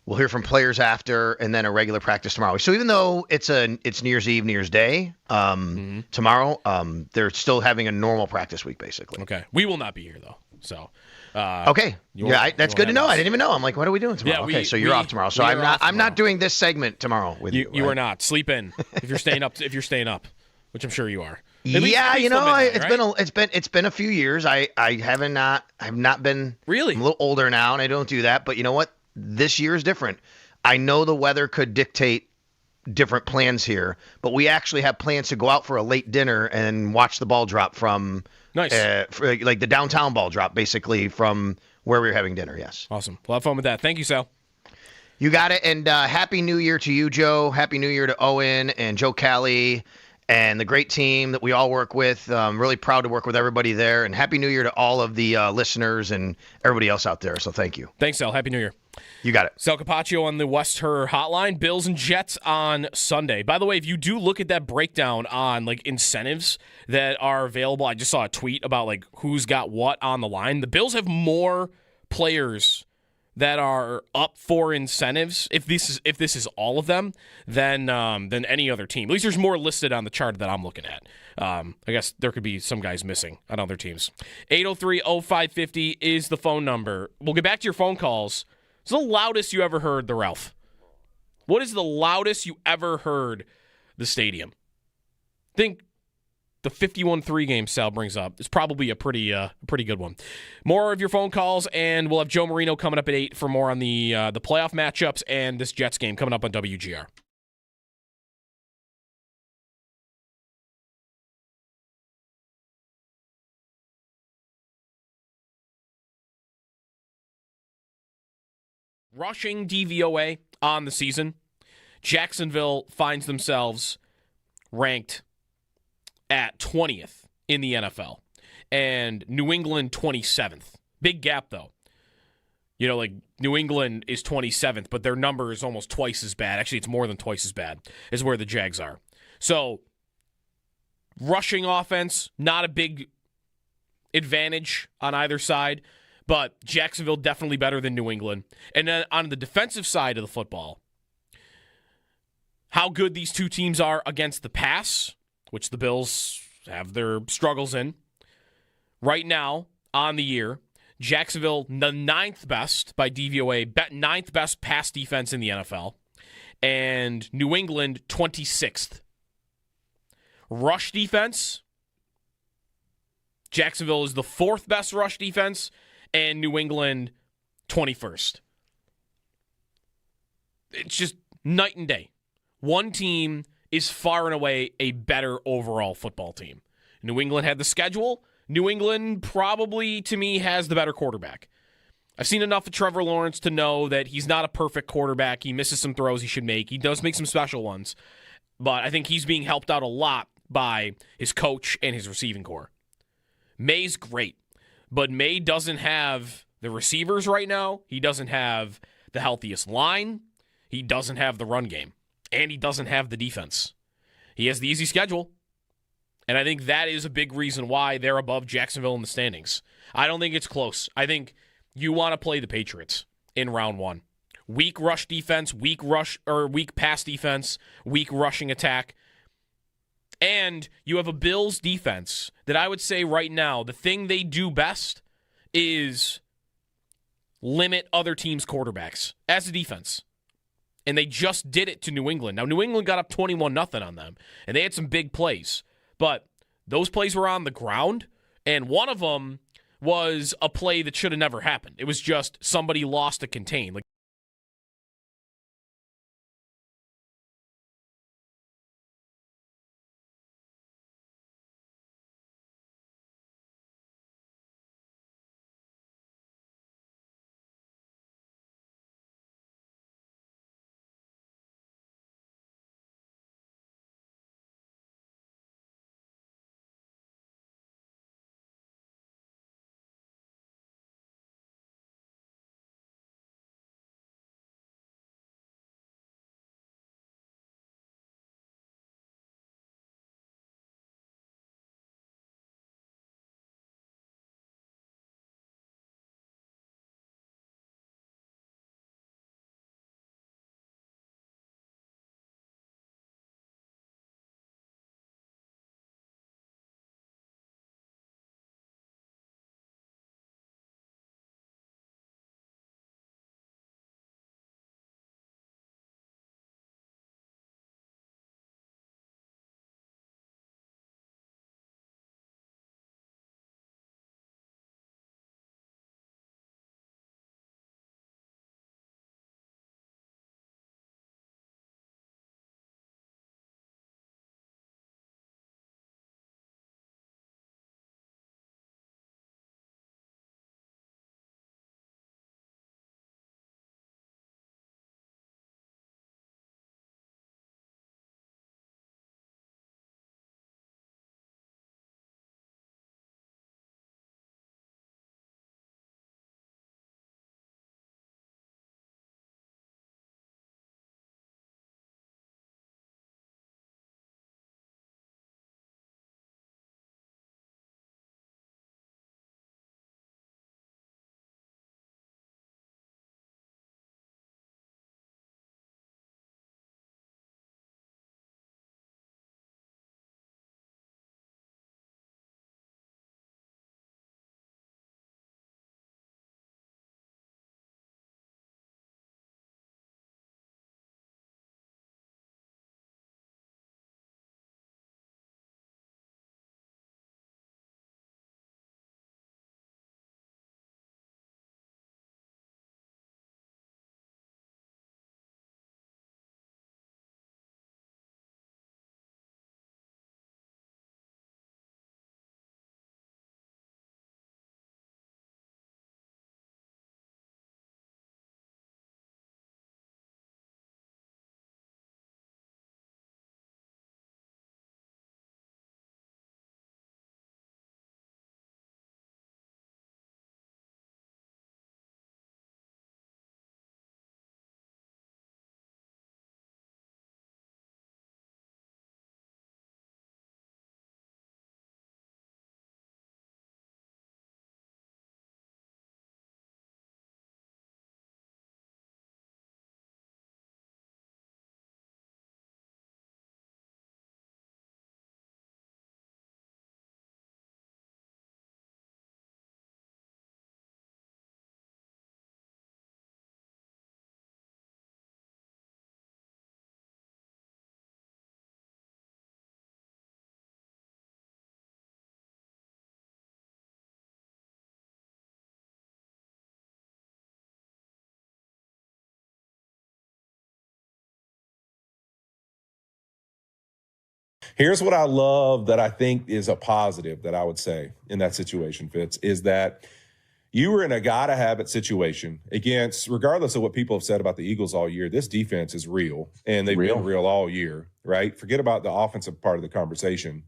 We'll hear from players after, and then a regular practice tomorrow. So even though it's New Year's Eve, New Year's Day tomorrow, they're still having a normal practice week, basically. Okay. We will not be here, though. So. Okay. Yeah, that's good to know. I didn't even know. I'm like, what are we doing tomorrow? Yeah, so you're off tomorrow. So I'm not doing this segment tomorrow with you. You are not. Sleep in if you're staying up. Which I'm sure you are. It's been a few years. I've not been. Really? I'm a little older now, and I don't do that. But you know what? This year is different. I know the weather could dictate different plans here, but we actually have plans to go out for a late dinner and watch the ball drop from nice, like the downtown ball drop, basically from where we were having dinner. Yes. Awesome. We'll have fun with that. Thank you, Sal. You got it. And Happy New Year to you, Joe. Happy New Year to Owen and Joe Callie and the great team that we all work with. I'm really proud to work with everybody there. And Happy New Year to all of the listeners and everybody else out there. So thank you. Thanks, Sal. Happy New Year. You got it. Sal Capaccio on the West Her Hotline. Bills and Jets on Sunday. By the way, if you do look at that breakdown on like incentives that are available, I just saw a tweet about like who's got what on the line. The Bills have more players that are up for incentives, if this is all of them, than any other team. At least there's more listed on the chart that I'm looking at. I guess there could be some guys missing on other teams. 803-0550 is the phone number. We'll get back to your phone calls. What's the loudest you ever heard the Ralph? What is the loudest you ever heard the stadium? I think the 51-3 game Sal brings up is probably a pretty good one. More of your phone calls, and we'll have Joe Marino coming up at 8 for more on the playoff matchups and this Jets game coming up on WGR. Rushing DVOA on the season, Jacksonville finds themselves ranked at 20th in the NFL, and New England 27th. Big gap, though. Like New England is 27th, but their number is almost twice as bad. Actually, it's more than twice as bad as where the Jags are. So, rushing offense, not a big advantage on either side, but Jacksonville definitely better than New England. And then on the defensive side of the football, how good these two teams are against the pass, which the Bills have their struggles in. Right now, on the year, Jacksonville, the 9th best by DVOA, 9th best pass defense in the NFL, and New England, 26th. Rush defense, Jacksonville is the 4th best rush defense, and New England 21st. It's just night and day. One team is far and away a better overall football team. New England had the schedule. New England probably, to me, has the better quarterback. I've seen enough of Trevor Lawrence to know that he's not a perfect quarterback. He misses some throws he should make. He does make some special ones. But I think he's being helped out a lot by his coach and his receiving core. May's great, but May doesn't have the receivers right now. He doesn't have the healthiest line. He doesn't have the run game. And he doesn't have the defense. He has the easy schedule. And I think that is a big reason why they're above Jacksonville in the standings. I don't think it's close. I think you want to play the Patriots in round 1. Weak rush defense, weak pass defense, weak rushing attack. And you have a Bills defense that I would say right now, the thing they do best is limit other teams' quarterbacks as a defense. And they just did it to New England. Now, New England got up 21-0 on them, and they had some big plays. But those plays were on the ground, and one of them was a play that should have never happened. It was just somebody lost a contain. Like Here's what I love that I think is a positive that I would say in that situation, Fitz, is that you were in a gotta-have-it situation against, regardless of what people have said about the Eagles all year, this defense is real, and they've been real all year, right? Forget about the offensive part of the conversation.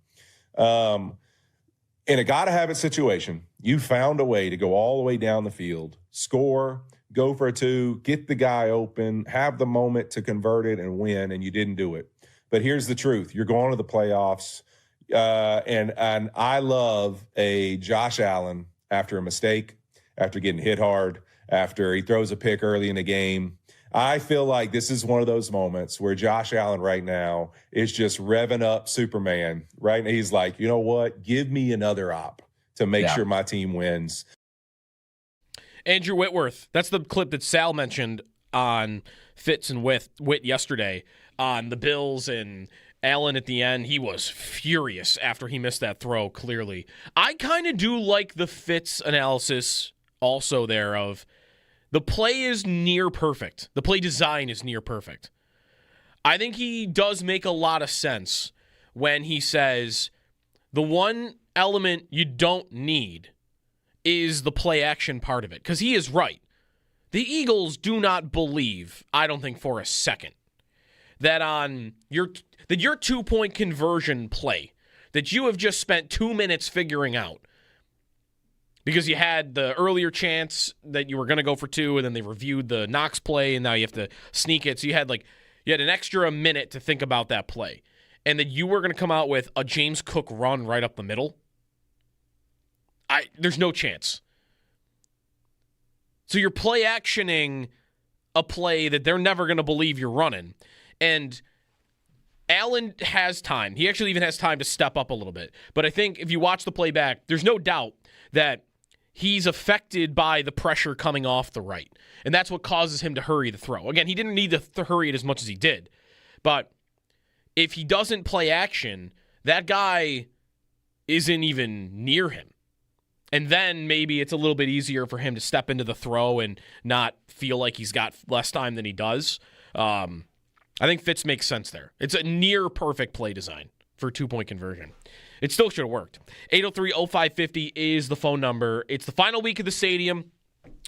In a gotta-have-it situation, you found a way to go all the way down the field, score, go for a 2, get the guy open, have the moment to convert it and win, and you didn't do it. But here's the truth. You're going to the playoffs, and I love a Josh Allen after a mistake, after getting hit hard, after he throws a pick early in the game. I feel like this is one of those moments where Josh Allen right now is just revving up Superman, right? And he's like, you know what? Give me another op to make sure my team wins. Andrew Whitworth, that's the clip that Sal mentioned on Fitz and Witt yesterday on the Bills and Allen at the end. He was furious after he missed that throw, clearly. I kind of do like the Fitz analysis also there of the play is near perfect. The play design is near perfect. I think he does make a lot of sense when he says the one element you don't need is the play action part of it, because he is right. The Eagles do not believe, I don't think for a second, that on your 2-point conversion play that you have just spent 2 minutes figuring out, because you had the earlier chance that you were going to go for 2, and then they reviewed the Knox play, and now you have to sneak it. So you had an extra minute to think about that play, and that you were going to come out with a James Cook run right up the middle. There's no chance. So you're play actioning a play that they're never going to believe you're running, and Allen has time. He actually even has time to step up a little bit. But I think if you watch the play back, there's no doubt that he's affected by the pressure coming off the right. And that's what causes him to hurry the throw. Again, he didn't need to hurry it as much as he did. But if he doesn't play action, that guy isn't even near him. And then maybe it's a little bit easier for him to step into the throw and not feel like he's got less time than he does. I think Fitz makes sense there. It's a near perfect play design for 2-point conversion. It still should have worked. 803-0550 is the phone number. It's the final week of the stadium,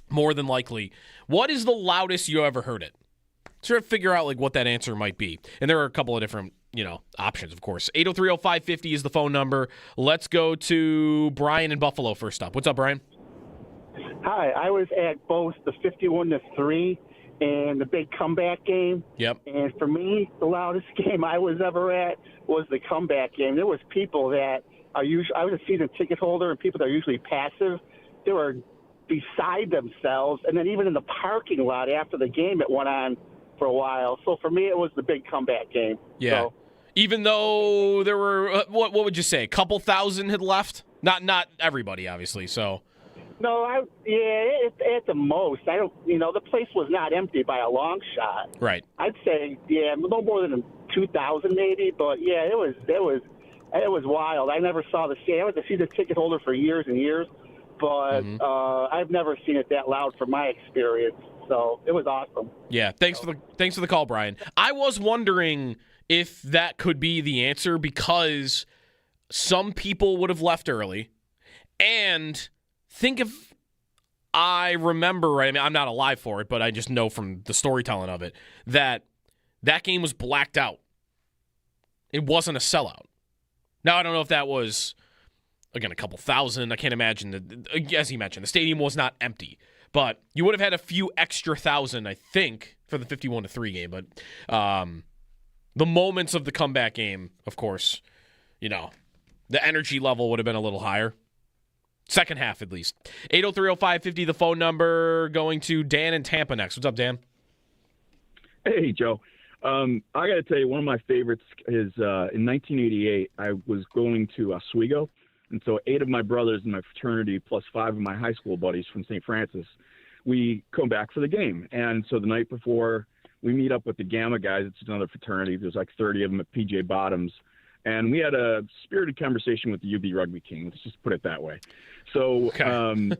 more than likely. What is the loudest you ever heard it? Try to figure out what that answer might be. And there are a couple of different, options, of course. 803-0550 is the phone number. Let's go to Brian in Buffalo first up. What's up, Brian? Hi, I was at both the 51-3 and the big comeback game. Yep. And for me, the loudest game I was ever at was the comeback game. There was people that are usually, I was a season ticket holder, and people that are usually passive, they were beside themselves. And then even in the parking lot after the game, it went on for a while. So for me, it was the big comeback game. Yeah. So, even though there were, what would you say, a couple thousand had left? Not everybody, obviously, so. No, at the most. I don't. The place was not empty by a long shot. Right. I'd say, no more than 2,000 maybe. But it was wild. I never saw the scene. I was a season ticket holder for years and years, but I've never seen it that loud from my experience. So it was awesome. Yeah. Thanks for the call, Brian. I was wondering if that could be the answer, because some people would have left early, and think if I remember right, I mean, I'm not alive for it, but I just know from the storytelling of it that game was blacked out. It wasn't a sellout. Now, I don't know if that was, again, a couple thousand. I can't imagine that, as he mentioned, the stadium was not empty. But you would have had a few extra thousand, I think, for the 51-3 game. But the moments of the comeback game, of course, the energy level would have been a little higher. Second half, at least. 803-0550, the phone number. Going to Dan in Tampa next. What's up, Dan? Hey, Joe. I got to tell you, one of my favorites is in 1988, I was going to Oswego. And so 8 of my brothers in my fraternity plus 5 of my high school buddies from St. Francis, we come back for the game. And so the night before, we meet up with the Gamma guys. It's another fraternity. There's like 30 of them at PJ Bottoms. And we had a spirited conversation with the UB Rugby King. Let's just put it that way. So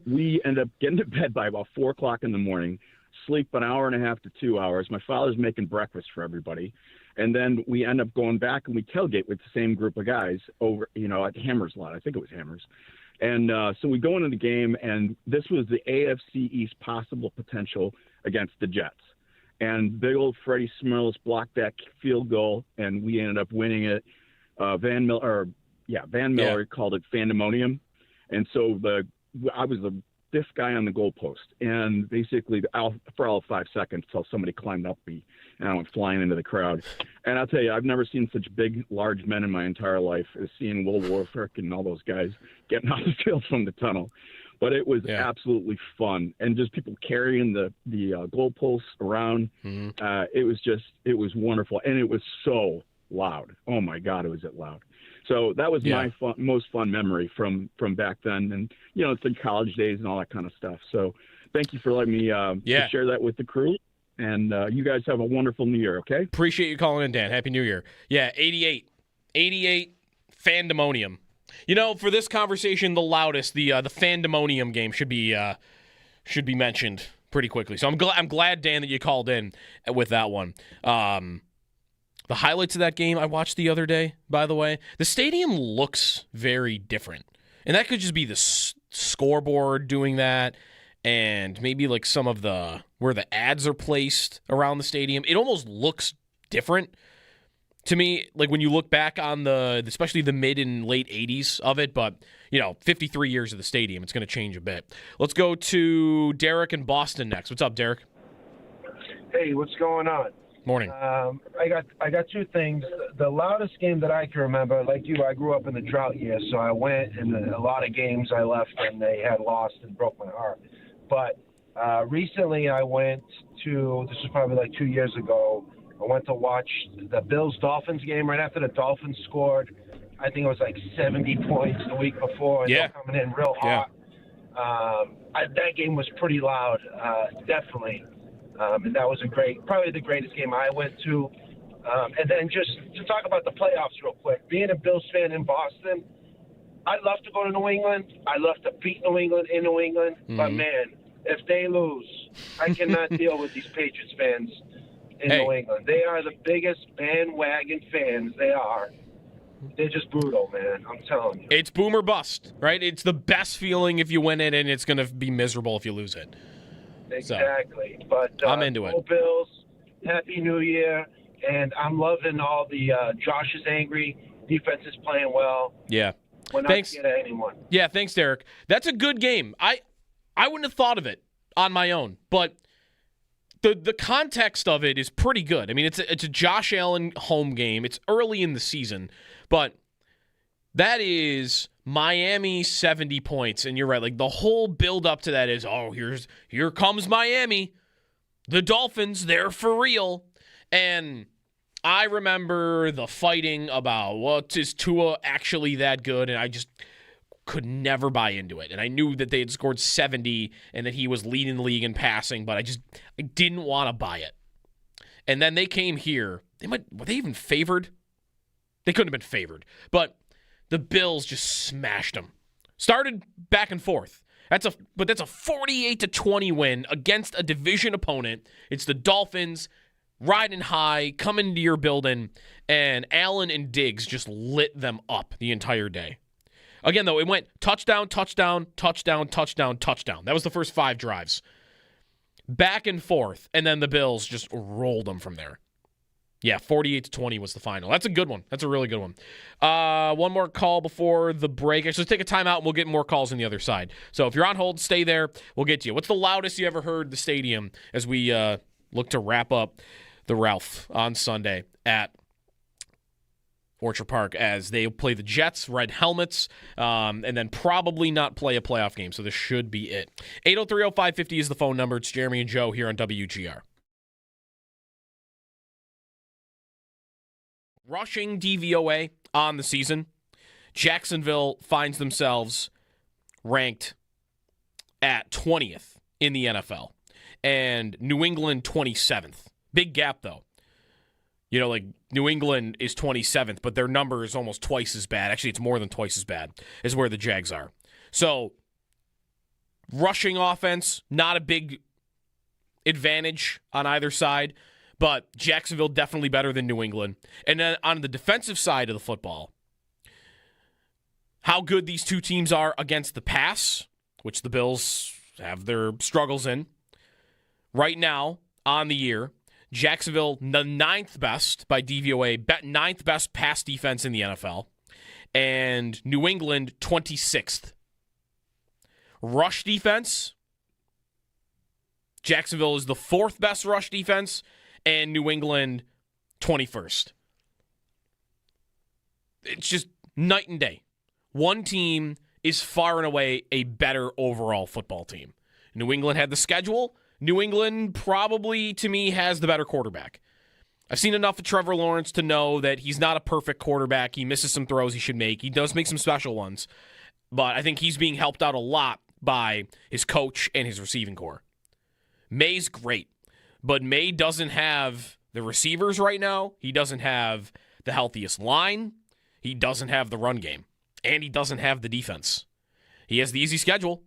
we end up getting to bed by about 4 o'clock in the morning, sleep an hour and a half to 2 hours. My father's making breakfast for everybody. And then we end up going back and we tailgate with the same group of guys over, at Hammers lot. I think it was Hammers. And so we go into the game, and this was the AFC East possible potential against the Jets. And big old Freddie Smirls blocked that field goal, and we ended up winning it. Van Miller called it Fandemonium. And so I was the fifth guy on the goalpost, and basically for all 5 seconds till somebody climbed up me, and I went flying into the crowd. And I'll tell you, I've never seen such big, large men in my entire life as seeing Will Warfrick and all those guys getting off the field from the tunnel. But it was absolutely fun, and just people carrying the goalposts around. It was wonderful, and it was so loud. Oh my God, was it loud! So that was my most fun memory from back then, and it's the college days and all that kind of stuff. So thank you for letting me to share that with the crew, and you guys have a wonderful New Year. Okay, appreciate you calling in, Dan. Happy New Year. Yeah, 88 Fandemonium. For this conversation, the loudest, the Fandemonium game should be mentioned pretty quickly. So I'm glad, Dan, that you called in with that one. The highlights of that game I watched the other day, by the way, the stadium looks very different. And that could just be the scoreboard doing that, and maybe like some of where the ads are placed around the stadium. It almost looks different to me, like when you look back on especially the mid and late 80s of it, but 53 years of the stadium, it's going to change a bit. Let's go to Derek in Boston next. What's up, Derek? Hey, what's going on? Morning. I got two things. The loudest game that I can remember, like you, I grew up in the drought year, so I went, and a lot of games I left and they had lost and broke my heart. But recently I went to, this was probably like 2 years ago, I went to watch the Bills-Dolphins game right after the Dolphins scored. I think it was like 70 points the week before, and they're coming in real hot. That game was pretty loud, definitely. And that was probably the greatest game I went to. And then just to talk about the playoffs real quick, being a Bills fan in Boston, I'd love to go to New England. I'd love to beat New England in New England. But, man, if they lose, I cannot deal with these Patriots fans in New England. They are the biggest bandwagon fans. They are. They're just brutal, man. I'm telling you. It's boom or bust, right? It's the best feeling if you win it, and it's going to be miserable if you lose it. Exactly. So, but I'm into it. Bills, Happy New Year, and I'm loving all the Josh is angry. Defense is playing well. Yeah. We're not thanks. scared of anyone. Yeah, thanks, Derek. That's a good game. I wouldn't have thought of it on my own, but the context of it is pretty good. I mean, it's a Josh Allen home game. It's early in the season, but that is Miami 70 points, and you're right. Like the whole build up to that is, here comes Miami, the Dolphins, they're for real. And I remember the fighting about, is Tua actually that good? And I just could never buy into it. And I knew that they had scored 70 and that he was leading the league in passing, but I didn't want to buy it. And then they came here. Were they even favored? They couldn't have been favored, but the Bills just smashed them. Started back and forth. That's a 48-20 win against a division opponent. It's the Dolphins riding high, coming to your building, and Allen and Diggs just lit them up the entire day. Again, though, it went touchdown, touchdown, touchdown, touchdown, touchdown. That was the first 5 drives. Back and forth, and then the Bills just rolled them from there. Yeah, 48-20 was the final. That's a good one. That's a really good one. One more call before the break. Actually, let's take a timeout, and we'll get more calls on the other side. So if you're on hold, stay there. We'll get to you. What's the loudest you ever heard the stadium as we look to wrap up the Ralph on Sunday at Orchard Park as they play the Jets, red helmets, and then probably not play a playoff game. So this should be it. 803-0550 is the phone number. It's Jeremy and Joe here on WGR. Rushing DVOA on the season, Jacksonville finds themselves ranked at 20th in the NFL, and New England 27th. Big gap, though. Like New England is 27th, but their number is almost twice as bad. Actually, it's more than twice as bad as where the Jags are. So, rushing offense, not a big advantage on either side, but Jacksonville definitely better than New England. And then on the defensive side of the football, how good these two teams are against the pass, which the Bills have their struggles in. Right now, on the year, Jacksonville, the 9th best by DVOA, 9th best pass defense in the NFL, and New England, 26th. Rush defense, Jacksonville is the 4th best rush defense, and New England, 21st. It's just night and day. One team is far and away a better overall football team. New England had the schedule. New England probably, to me, has the better quarterback. I've seen enough of Trevor Lawrence to know that he's not a perfect quarterback. He misses some throws he should make. He does make some special ones. But I think he's being helped out a lot by his coach and his receiving core. May's great, but May doesn't have the receivers right now. He doesn't have the healthiest line. He doesn't have the run game. And he doesn't have the defense. He has the easy schedule.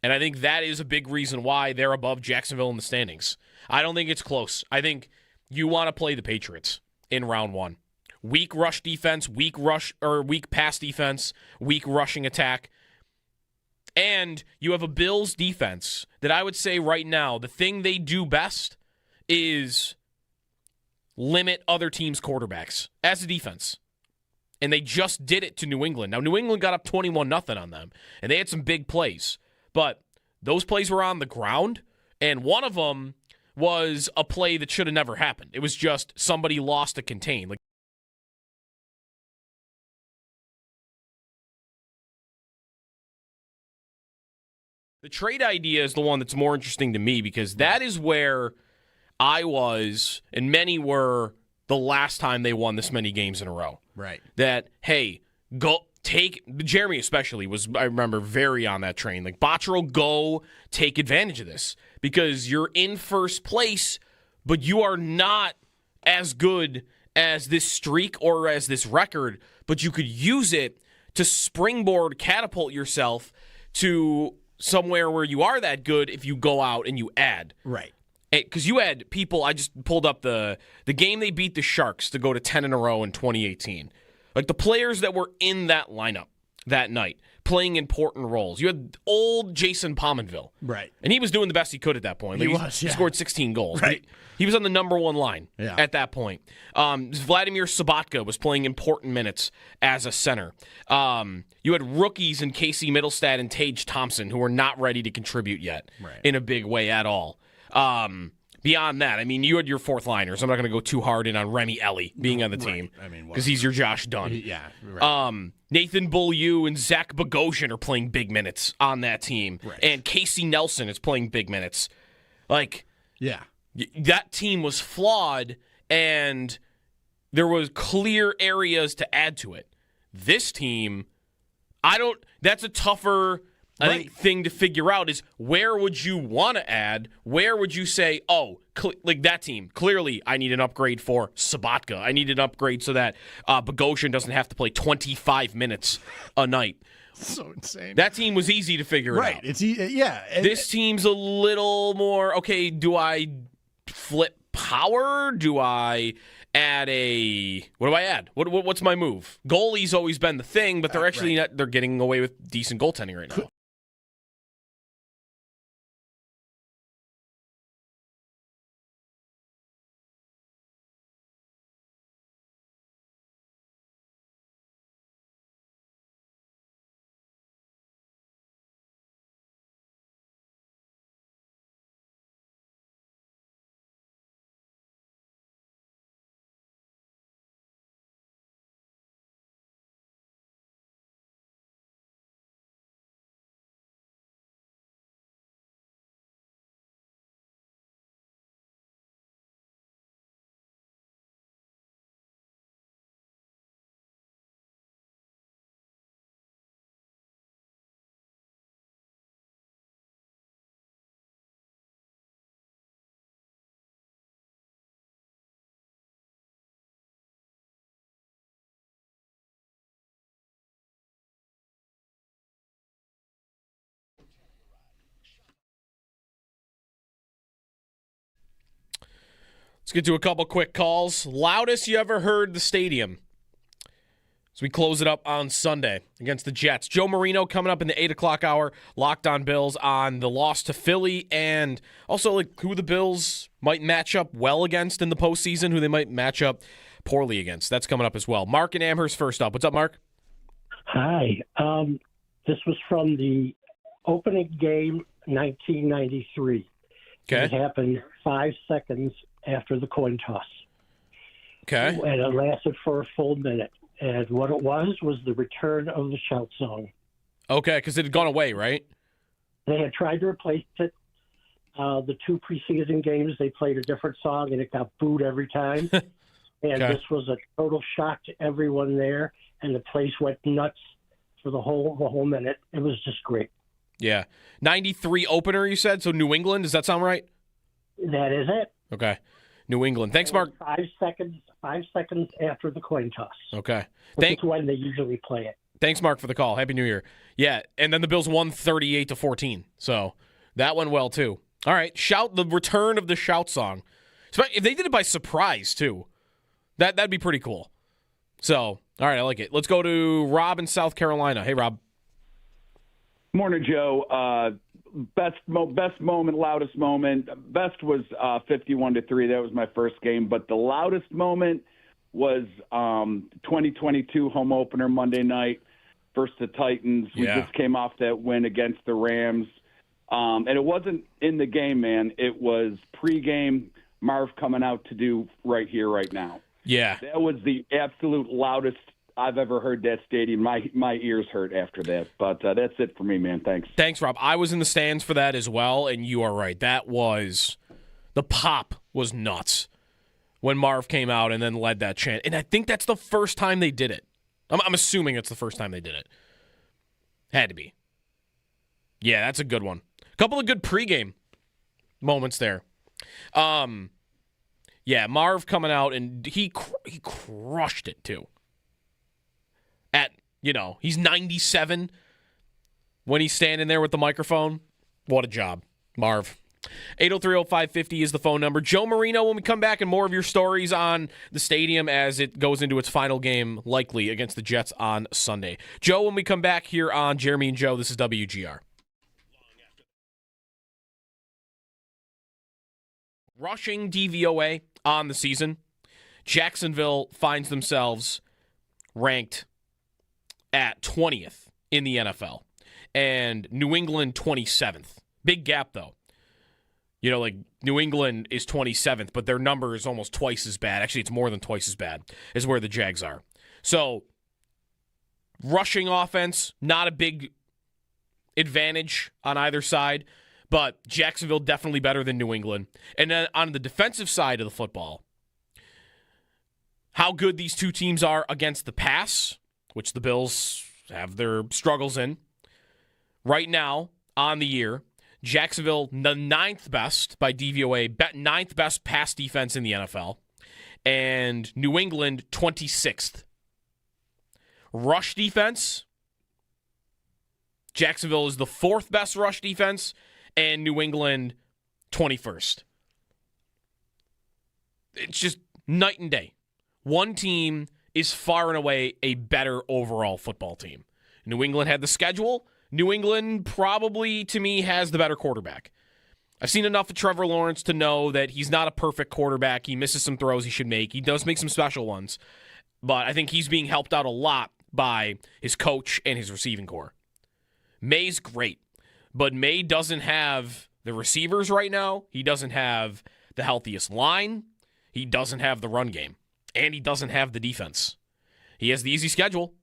And I think that is a big reason why they're above Jacksonville in the standings. I don't think it's close. I think you want to play the Patriots in round one. Weak rush defense, weak pass defense, weak rushing attack. And you have a Bills defense that I would say right now, the thing they do best is limit other teams' quarterbacks as a defense. And they just did it to New England. Now, New England got up 21-0 on them, and they had some big plays. But those plays were on the ground, and one of them was a play that should have never happened. It was just somebody lost to contain. Like, the trade idea is the one that's more interesting to me because that is where I was, and many were the last time they won this many games in a row. Right. That, hey, go take, Jeremy especially was, I remember, very on that train. Like, Botterill, go take advantage of this because you're in first place, but you are not as good as this streak or as this record, but you could use it to springboard, catapult yourself to somewhere where you are that good if you go out and you add. Right. Because you had people, I just pulled up the game they beat the Sharks to go to 10 in a row in 2018. Like, the players that were in that lineup that night playing important roles. You had old Jason Pominville. Right. And he was doing the best he could at that point. Like, he scored 16 goals. Right. He was on the number one line at that point. Vladimir Sobotka was playing important minutes as a center. You had rookies in Casey Middlestad and Tage Thompson who were not ready to contribute yet in a big way at all. Beyond that, I mean, you had your fourth liners. I'm not going to go too hard in on Remy Ellie being on the team because he's your Josh Dunn. Yeah, right. Nathan Beaulieu and Zach Bogosian are playing big minutes on that team, and Casey Nelson is playing big minutes. Like, that team was flawed, and there was clear areas to add to it. This team, that's a tougher I think thing to figure out is where would you want to add? Where would you say, like that team, clearly I need an upgrade for Sobotka. I need an upgrade so that Bogosian doesn't have to play 25 minutes a night. So insane. That team was easy to figure out. Right. This team's a little more, okay, do I flip power? Do I add what do I add? What's my move? Goalie's always been the thing, but they're actually not, they're getting away with decent goaltending right now. Let's get to a couple quick calls. Loudest you ever heard the stadium. So we close it up on Sunday against the Jets. Joe Marino coming up in the 8 o'clock hour. Locked on Bills on the loss to Philly and also like who the Bills might match up well against in the postseason, who they might match up poorly against. That's coming up as well. Mark and Amherst first up. What's up, Mark? Hi. This was from the opening game, 1993. Okay. It happened 5 seconds after the coin toss. Okay. And it lasted for a full minute. And what it was the return of the shout song. Okay, because it had gone away, right? They had tried to replace it. The 2 preseason games, they played a different song, and it got booed every time. And Okay. this was a total shock to everyone there, and the place went nuts for the whole minute. It was just great. Yeah. 93 opener, you said? So New England, does that sound right? That is it. Okay. New England. Thanks, Mark. 5 seconds after the coin toss. Okay. Which is when they usually play it. Thanks, Mark, for the call. Happy New Year. Yeah, and then the Bills won 38-14. So that went well, too. All right, shout the return of the shout song. If they did it by surprise, too, that'd be pretty cool. So, all right, I like it. Let's go to Rob in South Carolina. Hey, Rob. Morning, Joe. Best moment, loudest moment. Best was 51-3. That was my first game. But the loudest moment was 2022 home opener Monday night versus the Titans. We just came off that win against the Rams. And it wasn't in the game, man. It was pregame Marv coming out to do right here, right now. Yeah. That was the absolute loudest I've ever heard that stadium. My ears hurt after that. But that's it for me, man. Thanks. Thanks, Rob. I was in the stands for that as well, and you are right. The pop was nuts when Marv came out and then led that chant. And I think that's the first time they did it. I'm assuming it's the first time they did it. Had to be. Yeah, that's a good one. A couple of good pregame moments there. Yeah, Marv coming out, and he crushed it, too. He's 97 when he's standing there with the microphone. What a job, Marv. 803-0550 is the phone number. Joe Marino, when we come back, and more of your stories on the stadium as it goes into its final game, likely against the Jets on Sunday. Joe, when we come back here on Jeremy and Joe, this is WGR. Rushing DVOA on the season. Jacksonville finds themselves ranked at 20th in the NFL, and New England 27th. Big gap, though. New England is 27th, but their number is almost twice as bad. Actually, it's more than twice as bad as where the Jags are. So, rushing offense, not a big advantage on either side, but Jacksonville definitely better than New England. And then on the defensive side of the football, how good these two teams are against the pass, which the Bills have their struggles in. Right now, on the year, Jacksonville, the 9th best by DVOA, 9th best pass defense in the NFL, and New England, 26th. Rush defense, Jacksonville is the 4th best rush defense, and New England, 21st. It's just night and day. One team is far and away a better overall football team. New England had the schedule. New England probably, to me, has the better quarterback. I've seen enough of Trevor Lawrence to know that he's not a perfect quarterback. He misses some throws he should make. He does make some special ones. But I think he's being helped out a lot by his coach and his receiving core. May's great, but May doesn't have the receivers right now. He doesn't have the healthiest line. He doesn't have the run game. And he doesn't have the defense. He has the easy schedule.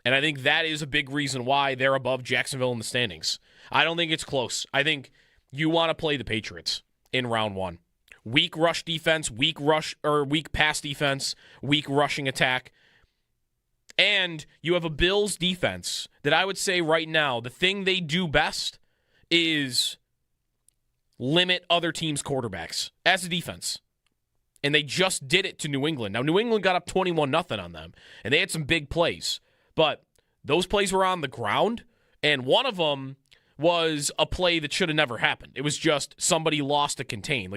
And I think that is a big reason why they're above Jacksonville in the standings. I don't think it's close. I think you want to play the Patriots in round one. Weak rush defense, weak pass defense, weak rushing attack. And you have a Bills defense that I would say right now, the thing they do best is limit other teams' quarterbacks as a defense. And they just did it to New England. Now, New England got up 21-0 on them, and they had some big plays. But those plays were on the ground, and one of them was a play that should have never happened. It was just somebody lost to contain.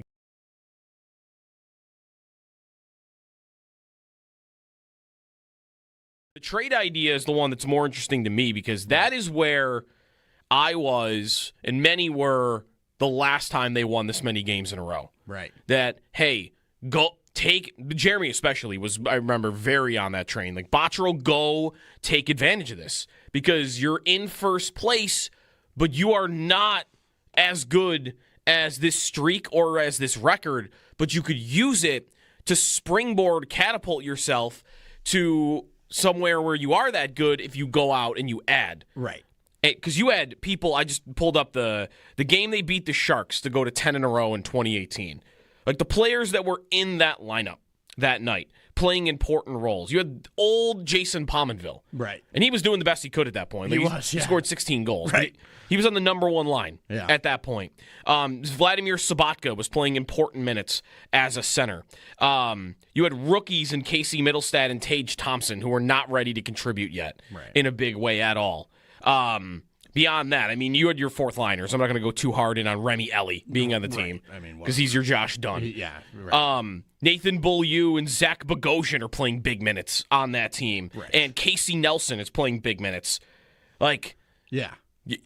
The trade idea is the one that's more interesting to me because that is where I was, and many were, the last time they won this many games in a row. Right. That, hey, go take, Jeremy especially was, I remember, very on that train. Like, Botterill, go take advantage of this because you're in first place, but you are not as good as this streak or as this record, but you could use it to springboard, catapult yourself to somewhere where you are that good if you go out and you add. Right. Because you had people, I just pulled up the game they beat the Sharks to go to 10 in a row in 2018. Like the players that were in that lineup that night playing important roles. You had old Jason Pominville. Right. And he was doing the best he could at that point. Like he scored 16 goals. Right. He was on the number one line at that point. Vladimir Sobotka was playing important minutes as a center. You had rookies in Casey Middlestad and Tage Thompson who were not ready to contribute yet in a big way at all. Beyond that, I mean, you had your fourth liners. I'm not going to go too hard in on Remy Ellie being on the team because he's your Josh Dunn. Nathan Beaulieu and Zach Bogosian are playing big minutes on that team. Right. And Casey Nelson is playing big minutes. Like,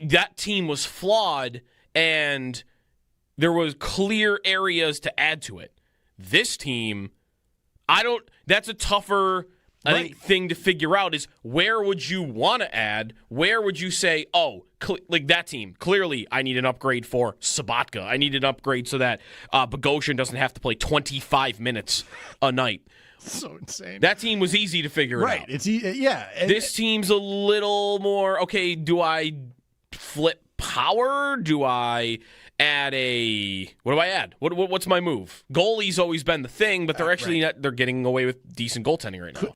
that team was flawed, and there was clear areas to add to it. This team, that's a tougher I think thing to figure out is where would you want to add? Where would you say, like that team, clearly I need an upgrade for Sobotka. I need an upgrade so that Bogosian doesn't have to play 25 minutes a night. So insane. That team was easy to figure out. It's this team's a little more, okay, do I flip power? Do I add what do I add? What's my move? Goalie's always been the thing, but they're actually not, they're getting away with decent goaltending right now.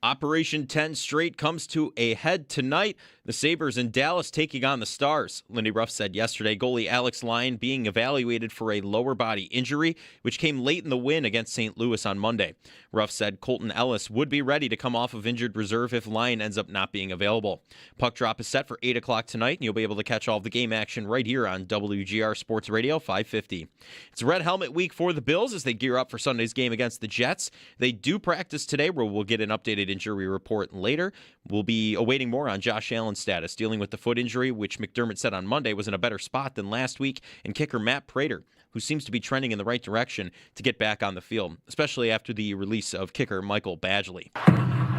Operation 10 straight comes to a head tonight. The Sabres in Dallas taking on the Stars. Lindy Ruff said yesterday goalie Alex Lyon being evaluated for a lower body injury, which came late in the win against St. Louis on Monday. Ruff said Colton Ellis would be ready to come off of injured reserve if Lyon ends up not being available. Puck drop is set for 8 o'clock tonight, and you'll be able to catch all of the game action right here on WGR Sports Radio 550. It's Red Helmet Week for the Bills as they gear up for Sunday's game against the Jets. They do practice today, where we'll get an updated injury report later. We'll be awaiting more on Josh Allen's status, dealing with the foot injury, which McDermott said on Monday was in a better spot than last week, and kicker Matt Prater, who seems to be trending in the right direction to get back on the field, especially after the release of kicker Michael Badgley.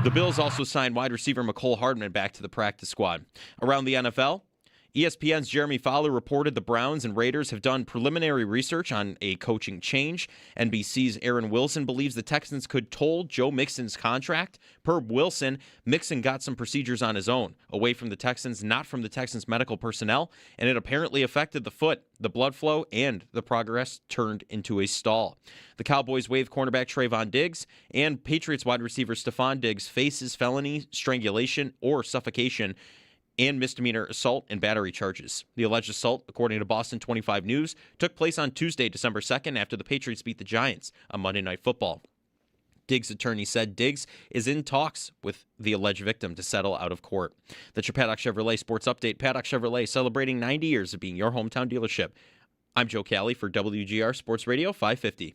The Bills also signed wide receiver McCole Hardman back to the practice squad. Around the NFL, ESPN's Jeremy Fowler reported the Browns and Raiders have done preliminary research on a coaching change. NBC's Aaron Wilson believes the Texans could toll Joe Mixon's contract. Per Wilson, Mixon got some procedures on his own, away from the Texans, not from the Texans' medical personnel, and it apparently affected the foot, the blood flow, and the progress turned into a stall. The Cowboys waive cornerback Trayvon Diggs, and Patriots wide receiver Stephon Diggs faces felony strangulation or suffocation and misdemeanor assault and battery charges. The alleged assault, according to Boston 25 News, took place on Tuesday, December 2nd, after the Patriots beat the Giants on Monday Night Football. Diggs' attorney said Diggs is in talks with the alleged victim to settle out of court. That's your Paddock Chevrolet Sports Update. Paddock Chevrolet celebrating 90 years of being your hometown dealership. I'm Joe Cali for WGR Sports Radio 550.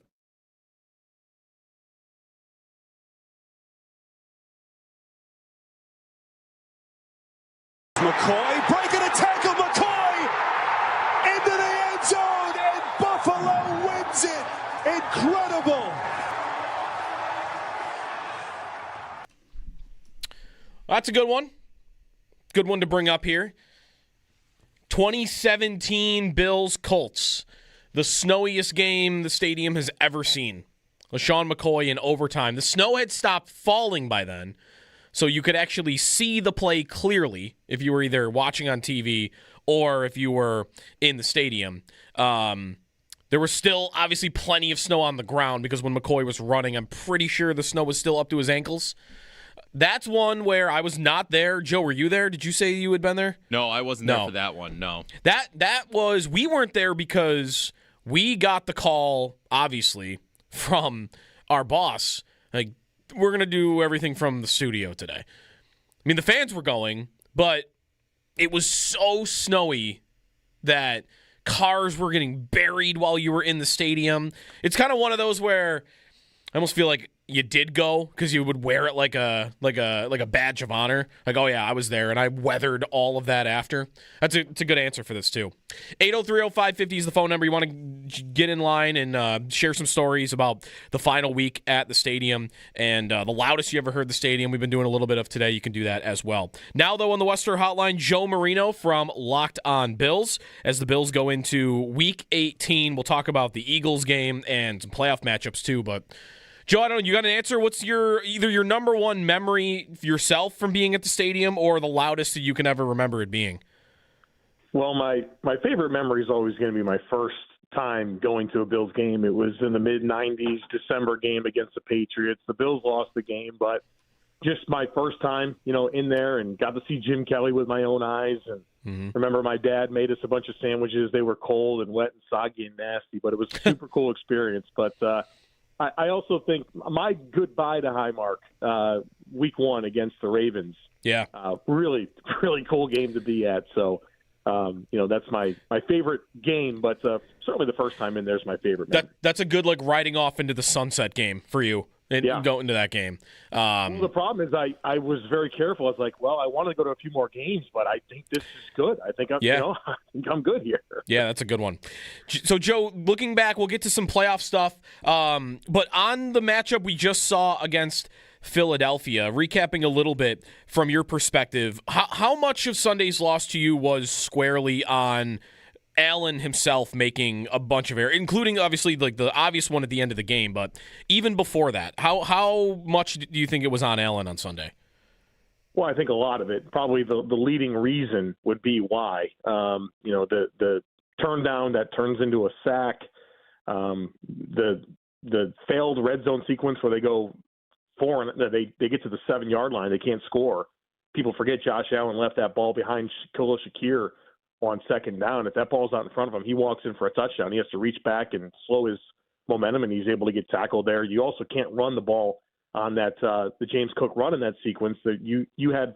McCoy breaking a tackle. McCoy into the end zone, and Buffalo wins it. Incredible. That's a good one. Good one to bring up here. 2017 Bills-Colts. The snowiest game the stadium has ever seen. LaShawn McCoy in overtime. The snow had stopped falling by then, so you could actually see the play clearly if you were either watching on TV or if you were in the stadium. There was still obviously plenty of snow on the ground because when McCoy was running, I'm pretty sure the snow was still up to his ankles. That's one where I was not there. Joe, were you there? Did you say you had been there? No, I wasn't there for that one, no. We weren't there because we got the call, obviously, from our boss. Like, we're going to do everything from the studio today. I mean, the fans were going, but it was so snowy that cars were getting buried while you were in the stadium. It's kind of one of those where I almost feel like you did go because you would wear it like a badge of honor. Like, oh yeah, I was there and I weathered all of that after. It's a good answer for this too. 803-0550 is the phone number. You want to get in line and share some stories about the final week at the stadium and the loudest you ever heard the stadium. We've been doing a little bit of today. You can do that as well. Now though, on the Western Hotline, Joe Marino from Locked On Bills. As the Bills go into Week 18, we'll talk about the Eagles game and some playoff matchups too, but Joe, I don't know, you got an answer? What's either your number one memory yourself from being at the stadium or the loudest that you can ever remember it being? Well, my favorite memory is always going to be my first time going to a Bills game. It was in the mid-'90s, December game against the Patriots. The Bills lost the game, but just my first time, in there and got to see Jim Kelly with my own eyes. And remember my dad made us a bunch of sandwiches. They were cold and wet and soggy and nasty, but it was a super cool experience. But I also think my goodbye to Highmark, Week 1 against the Ravens. Yeah. Really, really cool game to be at. So, that's my favorite game, but certainly the first time in there is my favorite. That's a good, riding off into the sunset game for you and go into that game. Well, the problem is I was very careful. I was like, well, I want to go to a few more games, but I think this is good. I think I'm good here. Yeah, that's a good one. So, Joe, looking back, we'll get to some playoff stuff. But on the matchup we just saw against Philadelphia, recapping a little bit from your perspective, how much of Sunday's loss to you was squarely on Allen himself making a bunch of errors, including obviously the obvious one at the end of the game, but even before that, how much do you think it was on Allen on Sunday? Well, I think a lot of it. Probably the leading reason would be why. The turn down that turns into a sack, the failed red zone sequence where they go they get to the 7-yard line, they can't score. People forget Josh Allen left that ball behind Khalil Shakir on second down. If that ball's out in front of him, he walks in for a touchdown. He has to reach back and slow his momentum, and he's able to get tackled there. You also can't run the ball on that the James Cook run in that sequence. That you had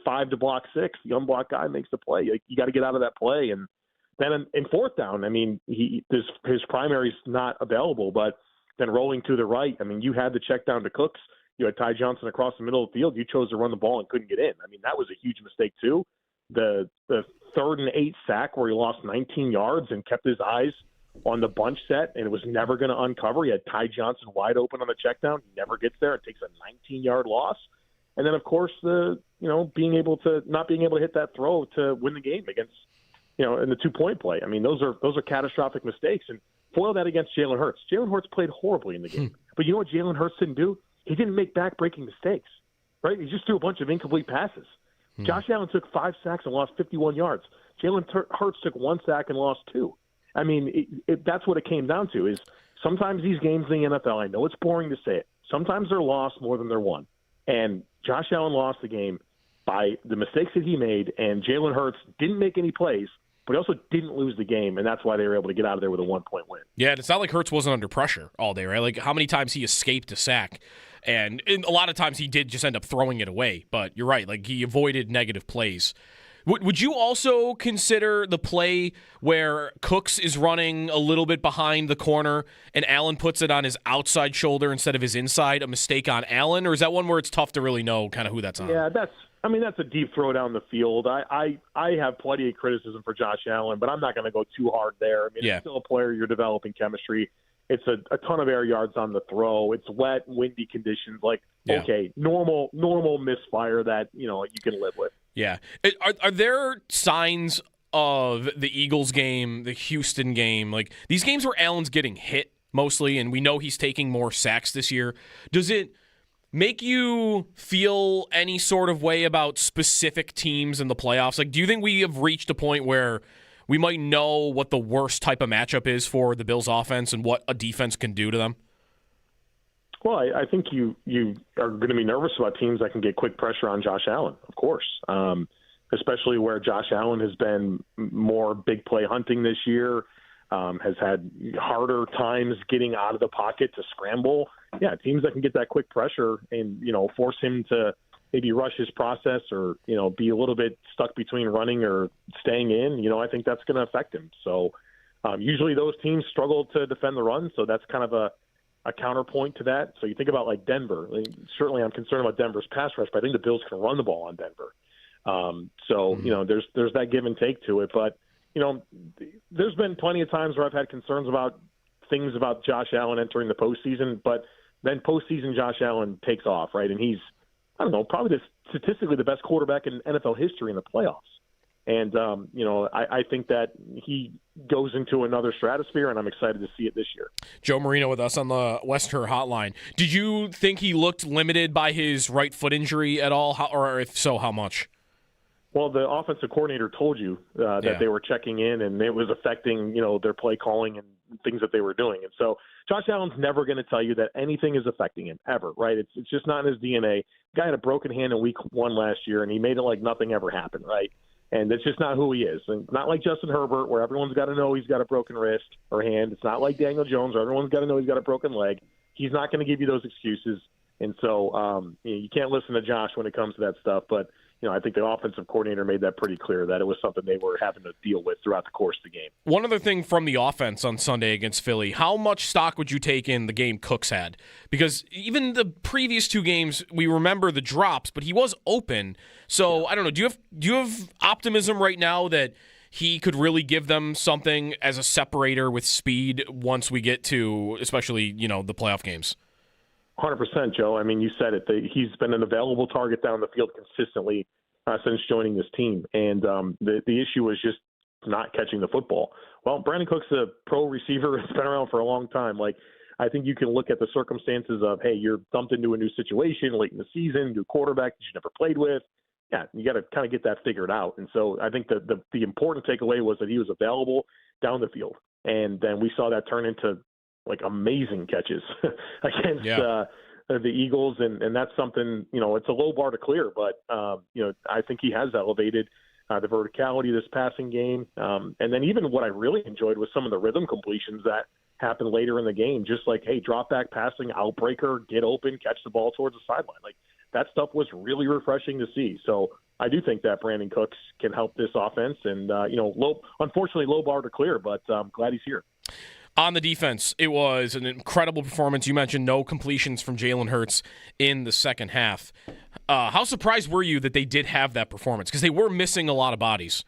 5 to block 6. The unblocked guy makes the play. You got to get out of that play. And then in fourth down, I mean, his primary's not available, but then rolling to the right, I mean, you had the check down to Cooks. You had Ty Johnson across the middle of the field. You chose to run the ball and couldn't get in. I mean, that was a huge mistake too. The 3rd and 8 sack where he lost 19 yards and kept his eyes on the bunch set and it was never going to uncover. He had Ty Johnson wide open on the check down. He never gets there. It takes a 19-yard loss. And then, of course, not being able to hit that throw to win the game against, in the 2-point play. I mean, those are catastrophic mistakes. And foil that against Jalen Hurts. Jalen Hurts played horribly in the game. But you know what Jalen Hurts didn't do? He didn't make back-breaking mistakes, right? He just threw a bunch of incomplete passes. Josh Allen took 5 sacks and lost 51 yards. Jalen Hurts took 1 sack and lost 2. I mean, that's what it came down to is sometimes these games in the NFL, I know it's boring to say it, sometimes they're lost more than they're won. And Josh Allen lost the game by the mistakes that he made, and Jalen Hurts didn't make any plays, but he also didn't lose the game, and that's why they were able to get out of there with a 1-point win. Yeah, and it's not like Hurts wasn't under pressure all day, right? Like, how many times he escaped a sack, and a lot of times he did just end up throwing it away. But you're right, like, he avoided negative plays. Would you also consider the play where Cooks is running a little bit behind the corner and Allen puts it on his outside shoulder instead of his inside a mistake on Allen, or is that one where it's tough to really know kind of who that's on? Yeah, that's a deep throw down the field. I have plenty of criticism for Josh Allen, but I'm not going to go too hard there. I mean, It's still a player, you're developing chemistry. It's a ton of air yards on the throw. It's wet, windy conditions. Okay, normal misfire that, you can live with. Yeah. Are there signs of the Eagles game, the Houston game, like these games where Allen's getting hit mostly, and we know he's taking more sacks this year? Does it make you feel any sort of way about specific teams in the playoffs? Like, do you think we have reached a point where we might know what the worst type of matchup is for the Bills offense and what a defense can do to them? Well, I think you are going to be nervous about teams that can get quick pressure on Josh Allen, of course, especially where Josh Allen has been more big play hunting this year, has had harder times getting out of the pocket to scramble. Yeah, teams that can get that quick pressure and, force him to maybe rush his process or, be a little bit stuck between running or staying in, I think that's going to affect him. So usually those teams struggle to defend the run, so that's kind of a counterpoint to that. So you think about like Denver. Certainly I'm concerned about Denver's pass rush, but I think the Bills can run the ball on Denver. There's that give and take to it. But, there's been plenty of times where I've had concerns about things about Josh Allen entering the postseason, but then postseason Josh Allen takes off, right? And he's, probably statistically the best quarterback in NFL history in the playoffs. And, I think that he goes into another stratosphere, and I'm excited to see it this year. Joe Marino with us on the Western Hotline. Did you think he looked limited by his right foot injury at all, or if so, how much? Well, the offensive coordinator told you that they were checking in, and it was affecting, their play calling and things that they were doing. And so Josh Allen's never going to tell you that anything is affecting him, ever, right? It's just not in his DNA. The guy had a broken hand in week 1 last year, and he made it like nothing ever happened, right? And that's just not who he is. And not like Justin Herbert, where everyone's got to know he's got a broken wrist or hand. It's not like Daniel Jones, where everyone's got to know he's got a broken leg. He's not going to give you those excuses. And so you can't listen to Josh when it comes to that stuff. But, I think the offensive coordinator made that pretty clear that it was something they were having to deal with throughout the course of the game. One other thing from the offense on Sunday against Philly, how much stock would you take in the game Cooks had? Because even the previous 2 games, we remember the drops, but he was open. So, I don't know, do you have optimism right now that he could really give them something as a separator with speed once we get to, especially, the playoff games? 100%, Joe. I mean, you said it. He's been an available target down the field consistently since joining this team. And the issue was just not catching the football. Well, Brandon Cook's a pro receiver. It's been around for a long time. I think you can look at the circumstances of, hey, you're dumped into a new situation late in the season, new quarterback that you never played with. Yeah, you got to kind of get that figured out. And so I think the important takeaway was that he was available down the field. And then we saw that turn into amazing catches against the Eagles. And that's something, it's a low bar to clear, but, I think he has elevated the verticality of this passing game. And then even what I really enjoyed was some of the rhythm completions that happened later in the game, just like, hey, drop back passing, outbreaker, get open, catch the ball towards the sideline. That stuff was really refreshing to see. So I do think that Brandon Cooks can help this offense. And, unfortunately, low bar to clear, but I'm glad he's here. On the defense, it was an incredible performance. You mentioned no completions from Jalen Hurts in the second half. How surprised were you that they did have that performance? Because they were missing a lot of bodies.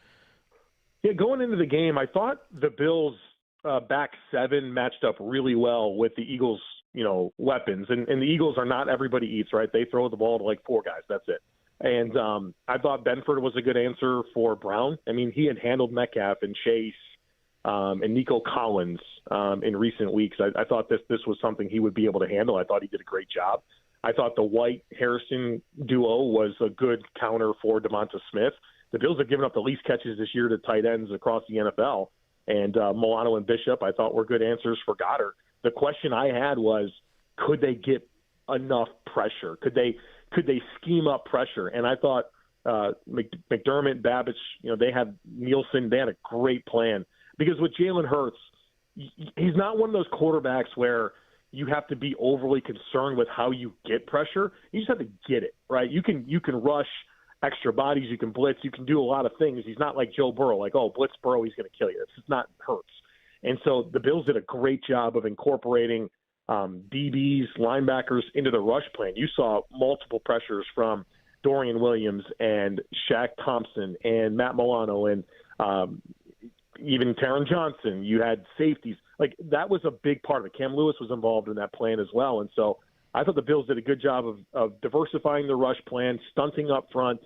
Yeah, going into the game, I thought the Bills' back 7 matched up really well with the Eagles' weapons. And the Eagles are not everybody eats, right? They throw the ball to 4 guys. That's it. And I thought Benford was a good answer for Brown. I mean, he had handled Metcalf and Chase and Nico Collins in recent weeks. I thought this was something he would be able to handle. I thought he did a great job. I thought the White-Harrison duo was a good counter for Devonta Smith. The Bills have given up the least catches this year to tight ends across the NFL. And Milano and Bishop, I thought, were good answers for Goddard. The question I had was, could they get enough pressure? Could they scheme up pressure? And I thought McDermott, Babbage, they had Nielsen. They had a great plan because with Jalen Hurts, he's not one of those quarterbacks where you have to be overly concerned with how you get pressure. You just have to get it, right? You can rush extra bodies, you can blitz, you can do a lot of things. He's not like Joe Burrow, like, oh, blitz Burrow, he's going to kill you. It's just not Hurts. And so the Bills did a great job of incorporating DBs, linebackers into the rush plan. You saw multiple pressures from Dorian Williams and Shaq Thompson and Matt Milano and even Taron Johnson. You had safeties. Like, that was a big part of it. Cam Lewis was involved in that plan as well. And so I thought the Bills did a good job of diversifying the rush plan, stunting up front,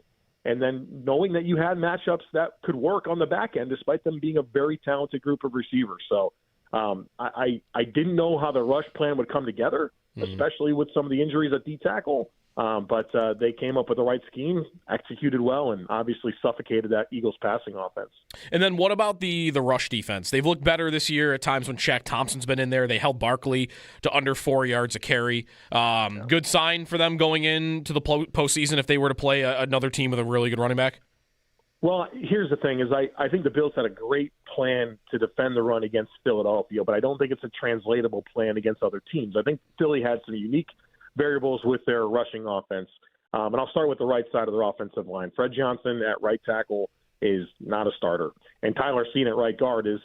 and then knowing that you had matchups that could work on the back end despite them being a very talented group of receivers. So I didn't know how the rush plan would come together, especially with some of the injuries at D-tackle. But they came up with the right scheme, executed well, and obviously suffocated that Eagles passing offense. And then what about the rush defense? They've looked better this year at times when Shaq Thompson's been in there. They held Barkley to under 4 yards a carry. Good sign for them going into the postseason if they were to play another team with a really good running back? Well, here's the thing: is I think the Bills had a great plan to defend the run against Philadelphia, but I don't think it's a translatable plan against other teams. I think Philly had some unique variables with their rushing offense. And I'll start with the right side of their offensive line. Fred Johnson at right tackle is not a starter. And Tyler Seen at right guard is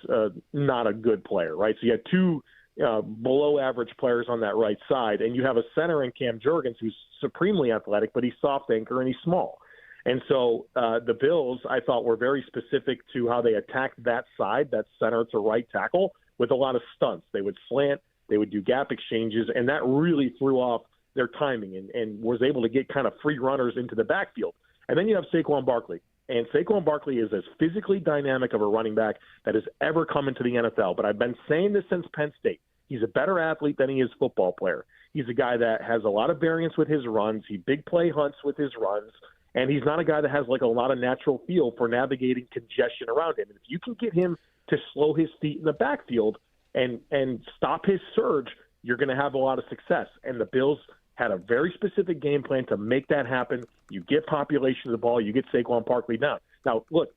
not a good player, right? So you had two below average players on that right side, and you have a center in Cam Jurgens who's supremely athletic, but he's soft anchor and he's small. And so the Bills, I thought, were very specific to how they attacked that side, that center to right tackle, with a lot of stunts. They would slant, they would do gap exchanges, and that really threw off their timing and was able to get kind of free runners into the backfield. And then you have Saquon Barkley. And Saquon Barkley is as physically dynamic of a running back that has ever come into the NFL. But I've been saying this since Penn State. He's a better athlete than he is football player. He's a guy that has a lot of variance with his runs. He big play hunts with his runs. And he's not a guy that has like a lot of natural feel for navigating congestion around him. And if you can get him to slow his feet in the backfield and stop his surge, you're going to have a lot of success. And the Bills had a very specific game plan to make that happen. You get population of the ball, you get Saquon Barkley down. Now, look,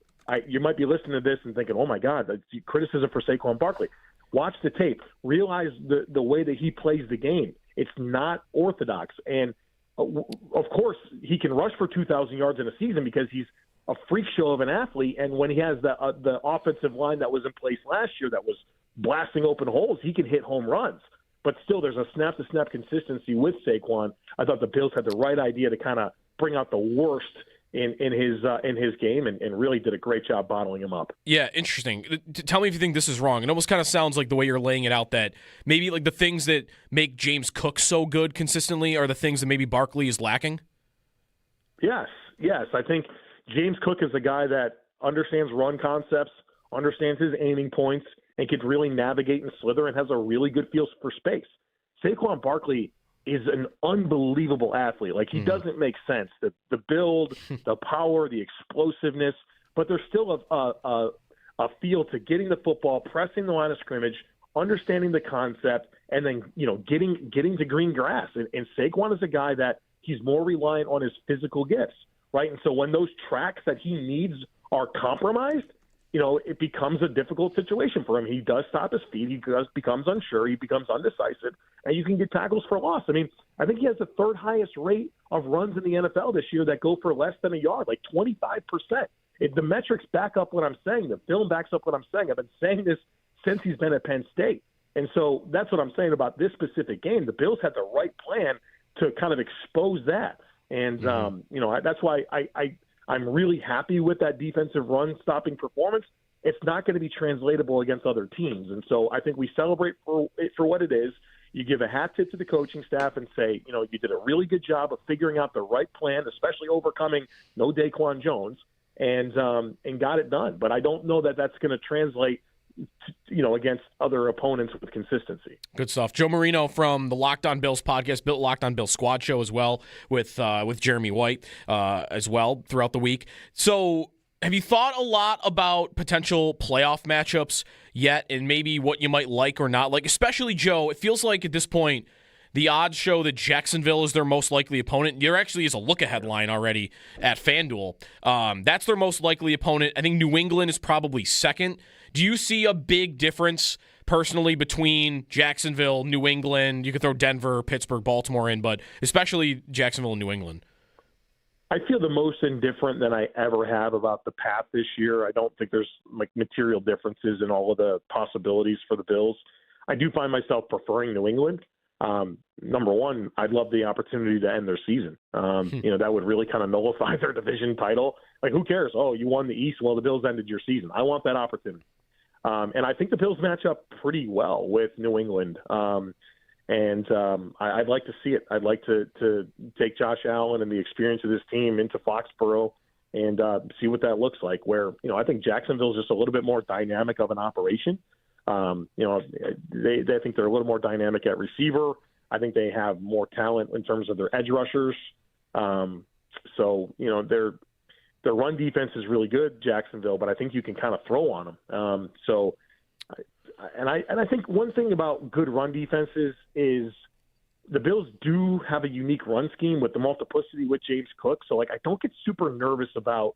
you might be listening to this and thinking, oh, my God, that's criticism for Saquon Barkley. Watch the tape. Realize the way that he plays the game. It's not orthodox. And, of course, he can rush for 2,000 yards in a season because he's a freak show of an athlete. And when he has the offensive line that was in place last year that was blasting open holes, he can hit home runs. But still, there's a snap-to-snap consistency with Saquon. I thought the Bills had the right idea to kind of bring out the worst in his game and really did a great job bottling him up. Yeah, interesting. Tell me if you think this is wrong. It almost kind of sounds like the way you're laying it out that maybe like the things that make James Cook so good consistently are the things that maybe Barkley is lacking? Yes. I think James Cook is a guy that understands run concepts, understands his aiming points, and could really navigate and slither and has a really good feel for space. Saquon Barkley is an unbelievable athlete. Like, he doesn't make sense. The build, the power, the explosiveness, but there's still a feel to getting the football, pressing the line of scrimmage, understanding the concept, and then, getting to green grass. And Saquon is a guy that he's more reliant on his physical gifts, right? And so when those tracks that he needs are compromised, it becomes a difficult situation for him. He does stop his feet. He becomes unsure. He becomes undecisive, and you can get tackles for loss. I mean, I think he has the third highest rate of runs in the NFL this year that go for less than a yard, like 25%. The metrics back up what I'm saying. The film backs up what I'm saying. I've been saying this since he's been at Penn State. And so that's what I'm saying about this specific game. The Bills had the right plan to kind of expose that. And, that's why I'm really happy with that defensive run-stopping performance. It's not going to be translatable against other teams. And so I think we celebrate for what it is. You give a hat tip to the coaching staff and say, you did a really good job of figuring out the right plan, especially overcoming no Daquan Jones, and got it done. But I don't know that that's going to translate against other opponents with consistency. Good stuff. Joe Marino from the Locked On Bills podcast, built Locked On Bills squad show as well with Jeremy White as well throughout the week. So have you thought a lot about potential playoff matchups yet and maybe what you might like or not like? Especially, Joe, it feels like at this point The odds show that Jacksonville is their most likely opponent. There actually is a look-ahead line already at FanDuel. That's their most likely opponent. I think New England is probably second. Do you see a big difference personally between Jacksonville, New England? You could throw Denver, Pittsburgh, Baltimore in, but especially Jacksonville and New England. I feel the most indifferent than I ever have about the path this year. I don't think there's material differences in all of the possibilities for the Bills. I do find myself preferring New England. Number one, I'd love the opportunity to end their season. That would really kind of nullify their division title. Like, who cares? Oh, you won the East. Well, the Bills ended your season. I want that opportunity. And I think the Bills match up pretty well with New England. I'd like to see it. I'd like to take Josh Allen and the experience of this team into Foxborough and see what that looks like, where, I think Jacksonville's just a little bit more dynamic of an operation. They think they're a little more dynamic at receiver. I think they have more talent in terms of their edge rushers. Their run defense is really good, Jacksonville, but I think you can kind of throw on them. I think one thing about good run defenses is the Bills do have a unique run scheme with the multiplicity with James Cook. So, I don't get super nervous about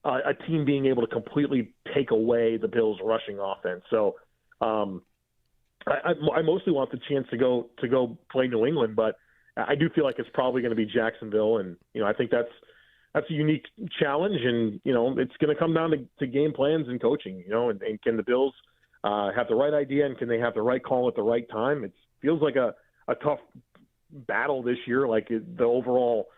a team being able to completely take away the Bills' rushing offense. So, I mostly want the chance to go play New England, but I do feel like it's probably going to be Jacksonville, and I think that's a unique challenge, and it's going to come down to game plans and coaching. And can the Bills have the right idea, and can they have the right call at the right time? It feels like a tough battle this year. The overall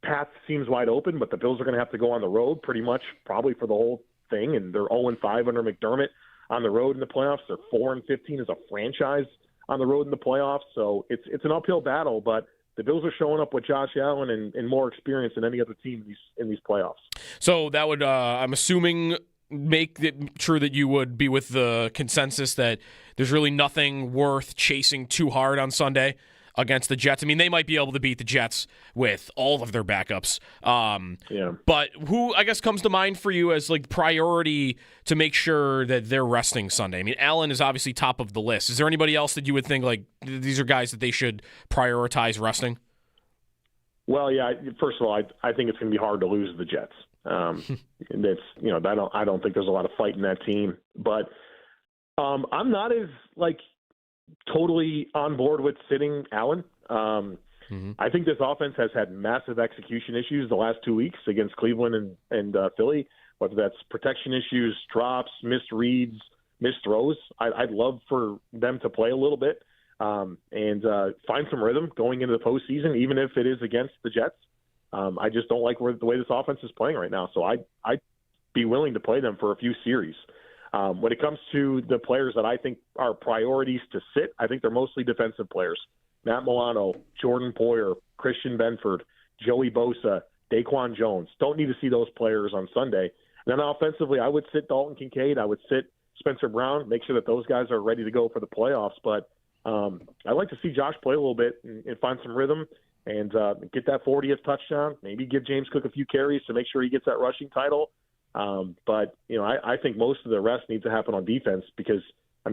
path seems wide open, but the Bills are going to have to go on the road pretty much probably for the whole thing, and they're 0-5 under McDermott on the road in the playoffs. They're 4-15 as a franchise on the road in the playoffs. So it's an uphill battle, but the Bills are showing up with Josh Allen and more experience than any other team in these playoffs. So that would, I'm assuming, make it sure that you would be with the consensus that there's really nothing worth chasing too hard on Sunday against the Jets. I mean, they might be able to beat the Jets with all of their backups. But who, I guess, comes to mind for you as priority to make sure that they're resting Sunday? I mean, Allen is obviously top of the list. Is there anybody else that you would think these are guys that they should prioritize resting? Well, yeah. First of all, I think it's going to be hard to lose the Jets. I don't think there's a lot of fight in that team, but I'm not as totally on board with sitting Allen. I think this offense has had massive execution issues the last 2 weeks against Cleveland and Philly, whether that's protection issues, drops, missed reads, missed throws. I'd love for them to play a little bit and find some rhythm going into the postseason, even if it is against the Jets. I just don't like the way this offense is playing right now. So I'd be willing to play them for a few series. When it comes to the players that I think are priorities to sit, I think they're mostly defensive players. Matt Milano, Jordan Poyer, Christian Benford, Joey Bosa, Daquan Jones. Don't need to see those players on Sunday. And then offensively, I would sit Dalton Kincaid. I would sit Spencer Brown, make sure that those guys are ready to go for the playoffs. But I'd like to see Josh play a little bit and find some rhythm and get that 40th touchdown, maybe give James Cook a few carries to make sure he gets that rushing title. But I think most of the rest needs to happen on defense because, how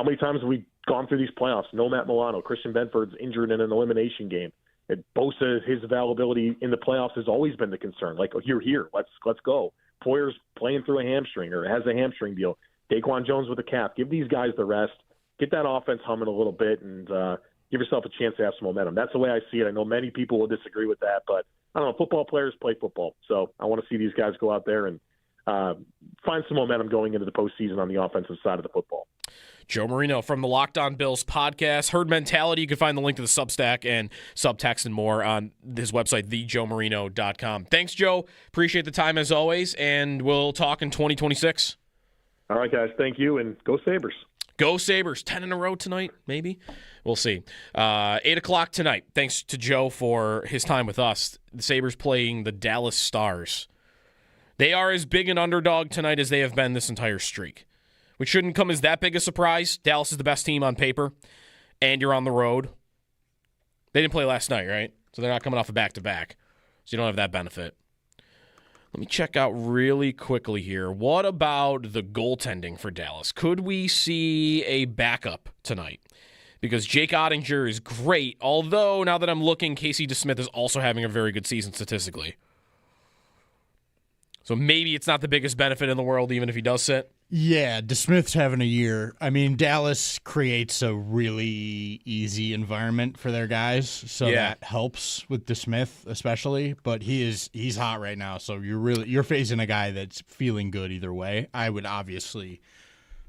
many times have we gone through these playoffs? No Matt Milano, Christian Benford's injured in an elimination game. And Bosa, his availability in the playoffs has always been the concern. You're here, let's go. Poyer's playing through a hamstring or has a hamstring deal. Daquan Jones with a calf. Give these guys the rest. Get that offense humming a little bit and give yourself a chance to have some momentum. That's the way I see it. I know many people will disagree with that, but I don't know. Football players play football. So I want to see these guys go out there and find some momentum going into the postseason on the offensive side of the football. Joe Marino from the Locked On Bills podcast. Herd Mentality. You can find the link to the Substack and subtext and more on his website, thejoemarino.com. Thanks, Joe. Appreciate the time as always, and we'll talk in 2026. All right, guys. Thank you, and go Sabres. Go Sabres. 10 in a row tonight, maybe? We'll see. 8 o'clock tonight. Thanks to Joe for his time with us. The Sabres playing the Dallas Stars. They are as big an underdog tonight as they have been this entire streak, which shouldn't come as that big a surprise. Dallas is the best team on paper, and you're on the road. They didn't play last night, right? So they're not coming off a back-to-back, so you don't have that benefit. Let me check out really quickly here. What about the goaltending for Dallas? Could we see a backup tonight? because Jake Ottinger is great, although now that I'm looking, Casey DeSmith is also having a very good season statistically. So maybe it's not the biggest benefit in the world, even if he does sit. Yeah, DeSmith's having a year. I mean, Dallas creates a really easy environment for their guys, so that helps with DeSmith especially. But he's hot right now, so you're facing a guy that's feeling good either way. I would obviously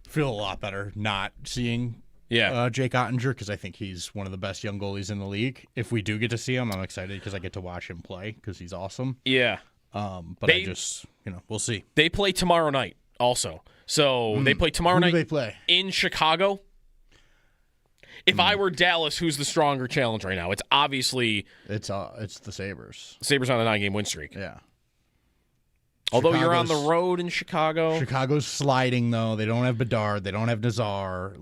feel a lot better not seeing Jake Ottinger, because I think he's one of the best young goalies in the league. If we do get to see him, I'm excited because I get to watch him play because he's awesome. Yeah. But I just, we'll see. They play tomorrow night also. So they play tomorrow night they play? In Chicago. If I were Dallas, who's the stronger challenge right now? It's obviously... It's the Sabres. Sabres on a 9-game win streak. Yeah. Although you're on the road in Chicago. Chicago's sliding, though. They don't have Bedard. They don't have Nazar.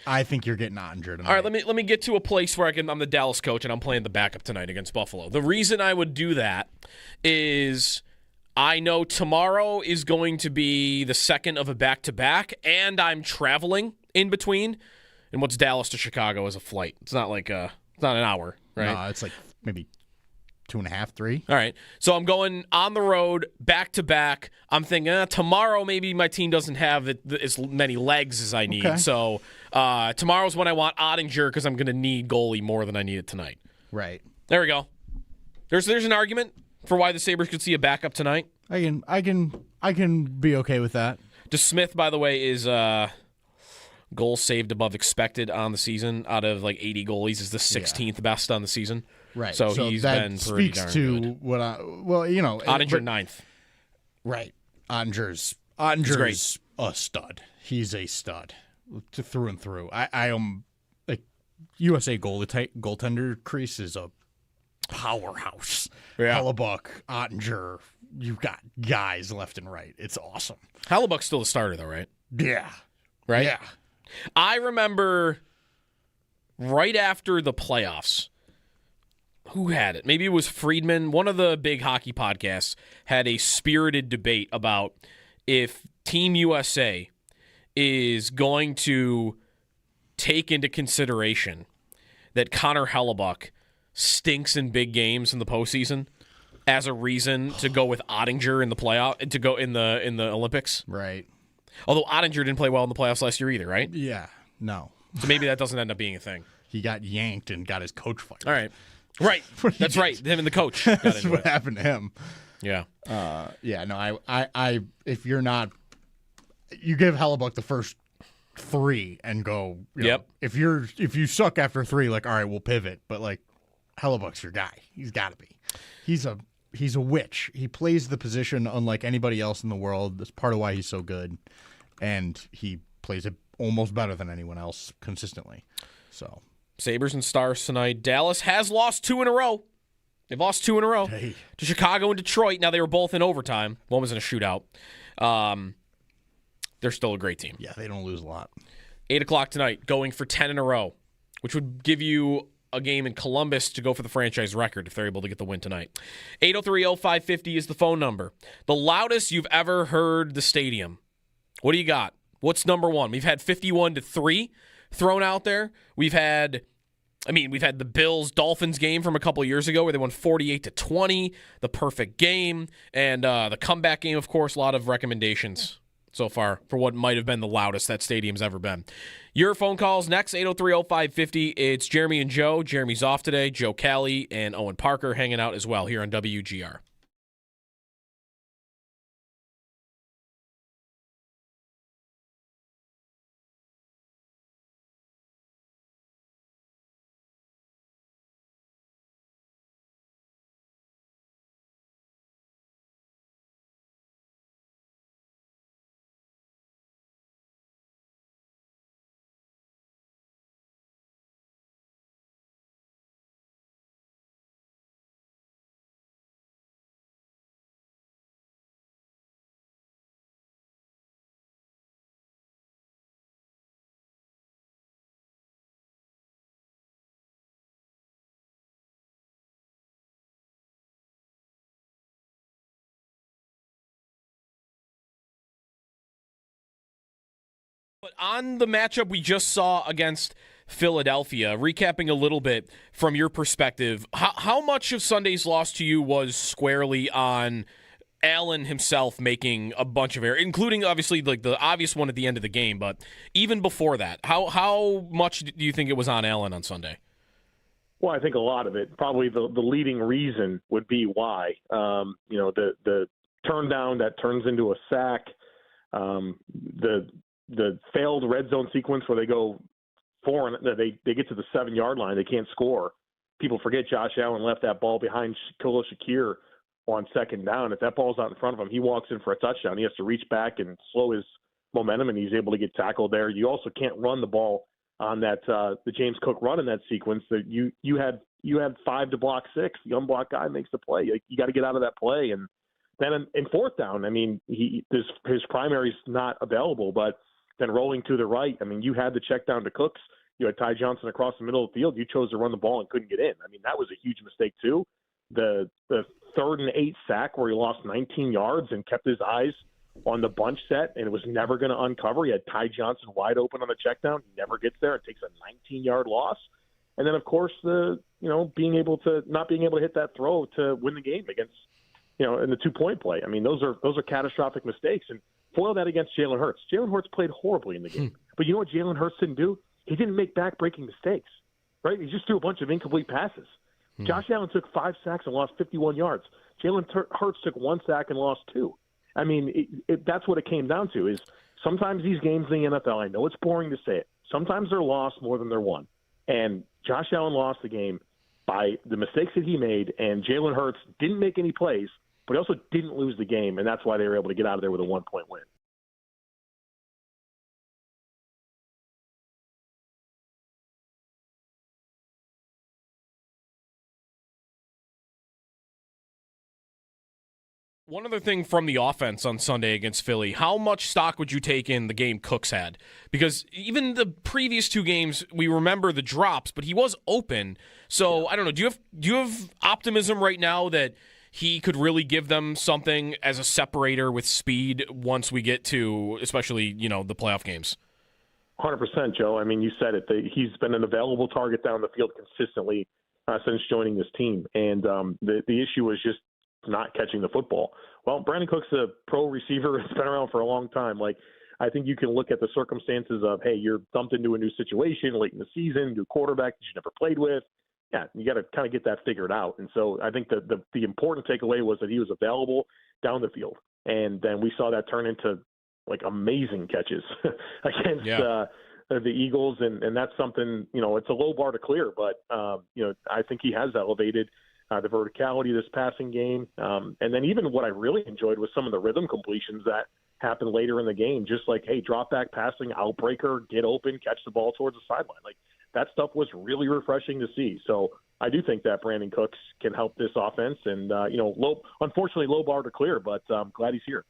I think you're getting Ottinger tonight. All right, let me get to a place where I'm the Dallas coach and I'm playing the backup tonight against Buffalo. The reason I would do that is I know tomorrow is going to be the second of a back-to-back, and I'm traveling in between. And what's Dallas to Chicago is a flight. It's not it's not an hour, right? No, it's like maybe 2.5, 3. All right. So I'm going on the road, back-to-back. I'm thinking tomorrow maybe my team doesn't have as many legs as I need. Okay. So tomorrow's when I want Ottinger because I'm going to need goalie more than I need it tonight. Right. There we go. There's an argument for why the Sabres could see a backup tonight. I can be okay with that. DeSmith, by the way, is goals saved above expected on the season. Out of 80 goalies, is the 16th best on the season. Right. So he's been pretty darn speaks to good. what Ottinger 9th. Right. Ottinger's a stud. He's a stud through and through. I am USA goaltender crease is a powerhouse. Yeah. Hellebuck, Ottinger, you've got guys left and right. It's awesome. Hellebuck's still the starter, though, right? Yeah. Right? Yeah. I remember right after the playoffs, who had it? Maybe it was Friedman. One of the big hockey podcasts had a spirited debate about if Team USA is going to take into consideration that Connor Hellebuck stinks in big games in the postseason as a reason to go with Ottinger in the playoff, to go in the Olympics. Right. Although Ottinger didn't play well in the playoffs last year either, right? Yeah. No. So maybe that doesn't end up being a thing. He got yanked and got his coach fired. All right. Right. That's right. Him and the coach. That's what happened to him. Yeah. Yeah. No. I. If you're not, you give Hellebuck the first 3 and go. Yep. Know, if you suck after 3, all right, we'll pivot. But Hellebuck's your guy. He's got to be. He's a witch. He plays the position unlike anybody else in the world. That's part of why he's so good, and he plays it almost better than anyone else consistently. So. Sabres and Stars tonight. Dallas has lost 2 in a row. They've lost 2 in a row to Chicago and Detroit. Now, they were both in overtime. One was in a shootout. They're still a great team. Yeah, they don't lose a lot. 8 o'clock tonight, going for 10 in a row, which would give you a game in Columbus to go for the franchise record if they're able to get the win tonight. 803-0550 is the phone number. The loudest you've ever heard the stadium. What do you got? What's number one? We've had 51-3 thrown out there. We've had the Bills-Dolphins game from a couple years ago where they won 48-20, the perfect game, and the comeback game, of course. A lot of recommendations so far for what might have been the loudest that stadium's ever been. Your phone calls next, 803-0550. It's Jeremy and Joe. Jeremy's off today. Joe Callie and Owen Parker hanging out as well here on WGR. But on the matchup we just saw against Philadelphia. Recapping a little bit from your perspective, how much of Sunday's loss to you was squarely on Allen himself making a bunch of errors, including obviously like the obvious one at the end of the game, but even before that, how much do you think it was on Allen on Sunday? Well, I think a lot of it, probably the leading reason would be why. The turn down that turns into a sack, the failed red zone sequence where they go four and they get to the 7-yard line, they can't score. People forget Josh Allen left that ball behind Khalil Shakir on second down. If that ball's out in front of him, he walks in for a touchdown. He has to reach back and slow his momentum, and he's able to get tackled there. You also can't run the ball on that the James Cook run in that sequence. That you had 5 to block 6. The unblocked guy makes the play. You got to get out of that play. And then in fourth down, I mean, his primary's not available, but then rolling to the right, I mean, you had the check down to Cooks. You had Ty Johnson across the middle of the field. You chose to run the ball and couldn't get in. I mean, that was a huge mistake too. The 3rd and 8 sack where he lost 19 yards and kept his eyes on the bunch set and it was never going to uncover. He had Ty Johnson wide open on the check down. He never gets there. It takes a 19-yard loss. And then, of course, not being able to hit that throw to win the game against, in the 2-point play. I mean, those are catastrophic mistakes. And foil that against Jalen Hurts. Jalen Hurts played horribly in the game. But you know what Jalen Hurts didn't do? He didn't make back-breaking mistakes, right? He just threw a bunch of incomplete passes. Josh Allen took 5 sacks and lost 51 yards. Jalen Hurts took 1 sack and lost 2. I mean, that's what it came down to is sometimes these games in the NFL, I know it's boring to say it, sometimes they're lost more than they're won. And Josh Allen lost the game by the mistakes that he made, and Jalen Hurts didn't make any plays, but he also didn't lose the game, and that's why they were able to get out of there with a 1-point win. One other thing from the offense on Sunday against Philly, how much stock would you take in the game Cooks had? Because even the previous 2 games, we remember the drops, but he was open. So I don't know. Do you have optimism right now that he could really give them something as a separator with speed once we get to, especially the playoff games? 100%, Joe. I mean, you said it. He's been an available target down the field consistently since joining this team, and the issue was just not catching the football. Well, Brandon Cook's a pro receiver. It's been around for a long time. Like, I think you can look at the circumstances of, hey, you're dumped into a new situation late in the season, new quarterback that you never played with. Yeah, you got to kind of get that figured out. And so I think that the important takeaway was that he was available down the field. And then we saw that turn into, like, amazing catches against the Eagles. And that's something, it's a low bar to clear. But, I think he has elevated the verticality of this passing game. And then even what I really enjoyed was some of the rhythm completions that happened later in the game, just like, hey, drop back passing, outbreaker, get open, catch the ball towards the sideline. Like, that stuff was really refreshing to see. So I do think that Brandon Cooks can help this offense. And, unfortunately, low bar to clear, but I'm glad he's here.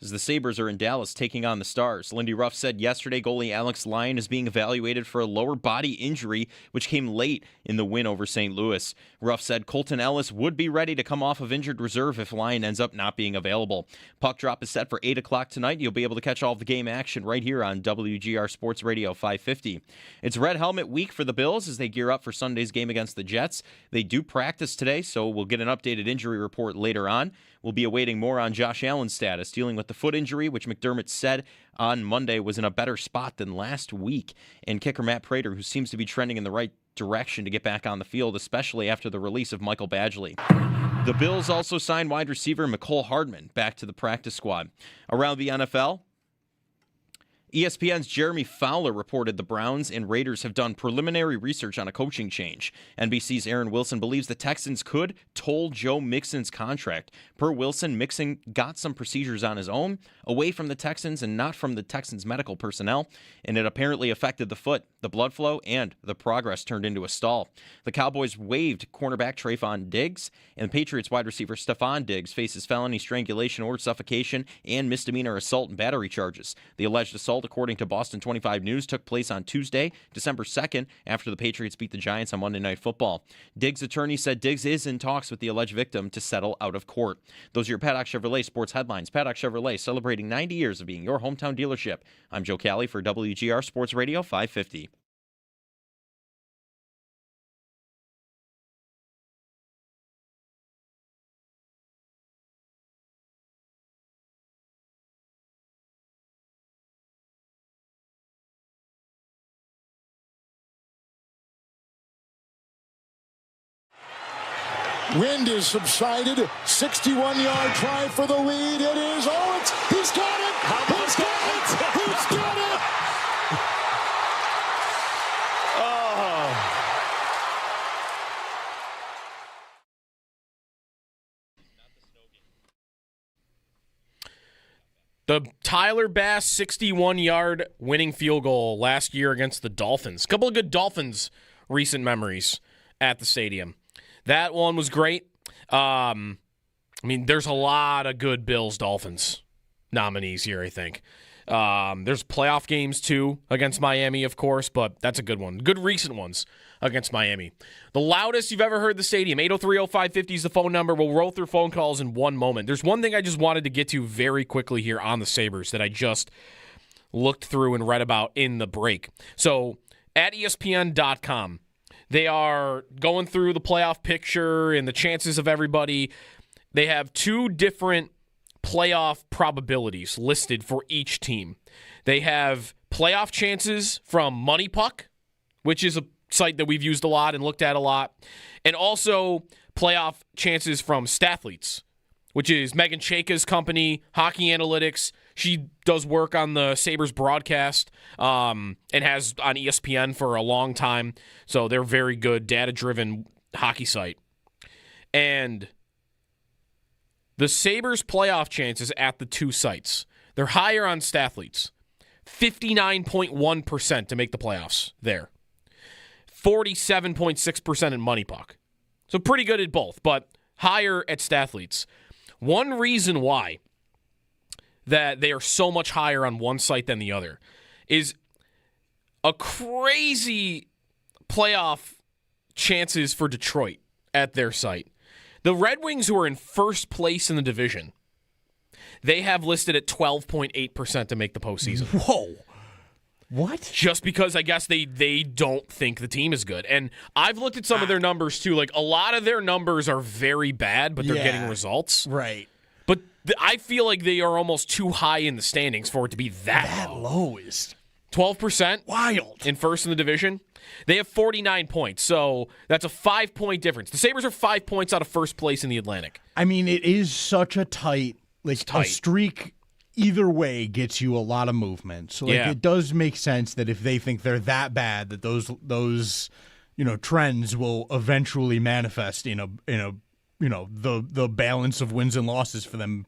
as the Sabres are in Dallas taking on the Stars. Lindy Ruff said yesterday goalie Alex Lyon is being evaluated for a lower body injury, which came late in the win over St. Louis. Ruff said Colton Ellis would be ready to come off of injured reserve if Lyon ends up not being available. Puck drop is set for 8 o'clock tonight. You'll be able to catch all of the game action right here on WGR Sports Radio 550. It's Red Helmet Week for the Bills as they gear up for Sunday's game against the Jets. They do practice today, so we'll get an updated injury report later on. We'll be awaiting more on Josh Allen's status, dealing with the foot injury, which McDermott said on Monday was in a better spot than last week. And kicker Matt Prater, who seems to be trending in the right direction to get back on the field, especially after the release of Michael Badgley. The Bills also signed wide receiver Mecole Hardman back to the practice squad. Around the NFL, ESPN's Jeremy Fowler reported the Browns and Raiders have done preliminary research on a coaching change. NBC's Aaron Wilson believes the Texans could toll Joe Mixon's contract. Per Wilson, Mixon got some procedures on his own, away from the Texans and not from the Texans' medical personnel, and it apparently affected the foot, the blood flow, and the progress turned into a stall. The Cowboys waived cornerback Trayvon Diggs, and the Patriots wide receiver Stephon Diggs faces felony strangulation or suffocation and misdemeanor assault and battery charges. The alleged assault, according to Boston 25 News, took place on Tuesday, December 2nd, after the Patriots beat the Giants on Monday Night Football. Diggs' attorney said Diggs is in talks with the alleged victim to settle out of court. Those are your Paddock Chevrolet sports headlines. Paddock Chevrolet, celebrating 90 years of being your hometown dealership. I'm Joe Cali for WGR Sports Radio 550. Wind is subsided. 61-yard try for the lead. It is. Oh, he's got it. He's got it. He's got it. Oh. The Tyler Bass 61-yard winning field goal last year against the Dolphins. A couple of good Dolphins recent memories at the stadium. That one was great. There's a lot of good Bills-Dolphins nominees here, I think. There's playoff games, too, against Miami, of course, but that's a good one. Good recent ones against Miami. The loudest you've ever heard the stadium, 803-0550 is the phone number. We'll roll through phone calls in one moment. There's one thing I just wanted to get to very quickly here on the Sabres that I just looked through and read about in the break. So, at ESPN.com, they are going through the playoff picture and the chances of everybody. They have two different playoff probabilities listed for each team. They have playoff chances from Money Puck, which is a site that we've used a lot and looked at a lot, and also playoff chances from Stathletes, which is Megan Chayka's company, Hockey Analytics. She does work on the Sabres broadcast and has on ESPN for a long time. So they're very good, data-driven hockey site. And the Sabres playoff chances at the two sites, they're higher on Stathletes. 59.1% to make the playoffs there. 47.6% in Money Puck. So pretty good at both, but higher at Stathletes. One reason why that they are so much higher on one site than the other is a crazy playoff chances for Detroit at their site. The Red Wings, who are in first place in the division, they have listed at 12.8% to make the postseason. Whoa. What? Just because I guess they don't think the team is good. And I've looked at some of their numbers too. Like, a lot of their numbers are very bad, but they're getting results. Right. But I feel like they are almost too high in the standings for it to be that low. Is 12%. Wild. In first in the division. They have 49 points, so that's a 5-point difference. The Sabres are 5 points out of first place in the Atlantic. I mean, it is such a tight, a streak either way gets you a lot of movement. So it does make sense that if they think they're that bad, that those trends will eventually manifest in the balance of wins and losses for them,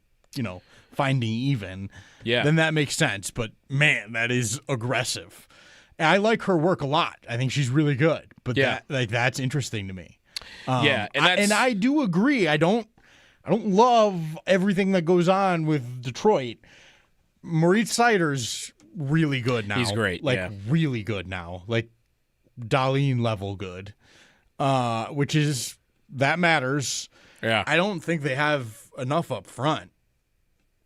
finding even. Yeah. Then that makes sense. But man, that is aggressive. I like her work a lot. I think she's really good. But that's interesting to me. And I do agree. I don't I don't love everything that goes on with Detroit. Moritz Seider's really good now. He's great, really good now. Like Dahlin level good, which is that matters. Yeah, I don't think they have enough up front,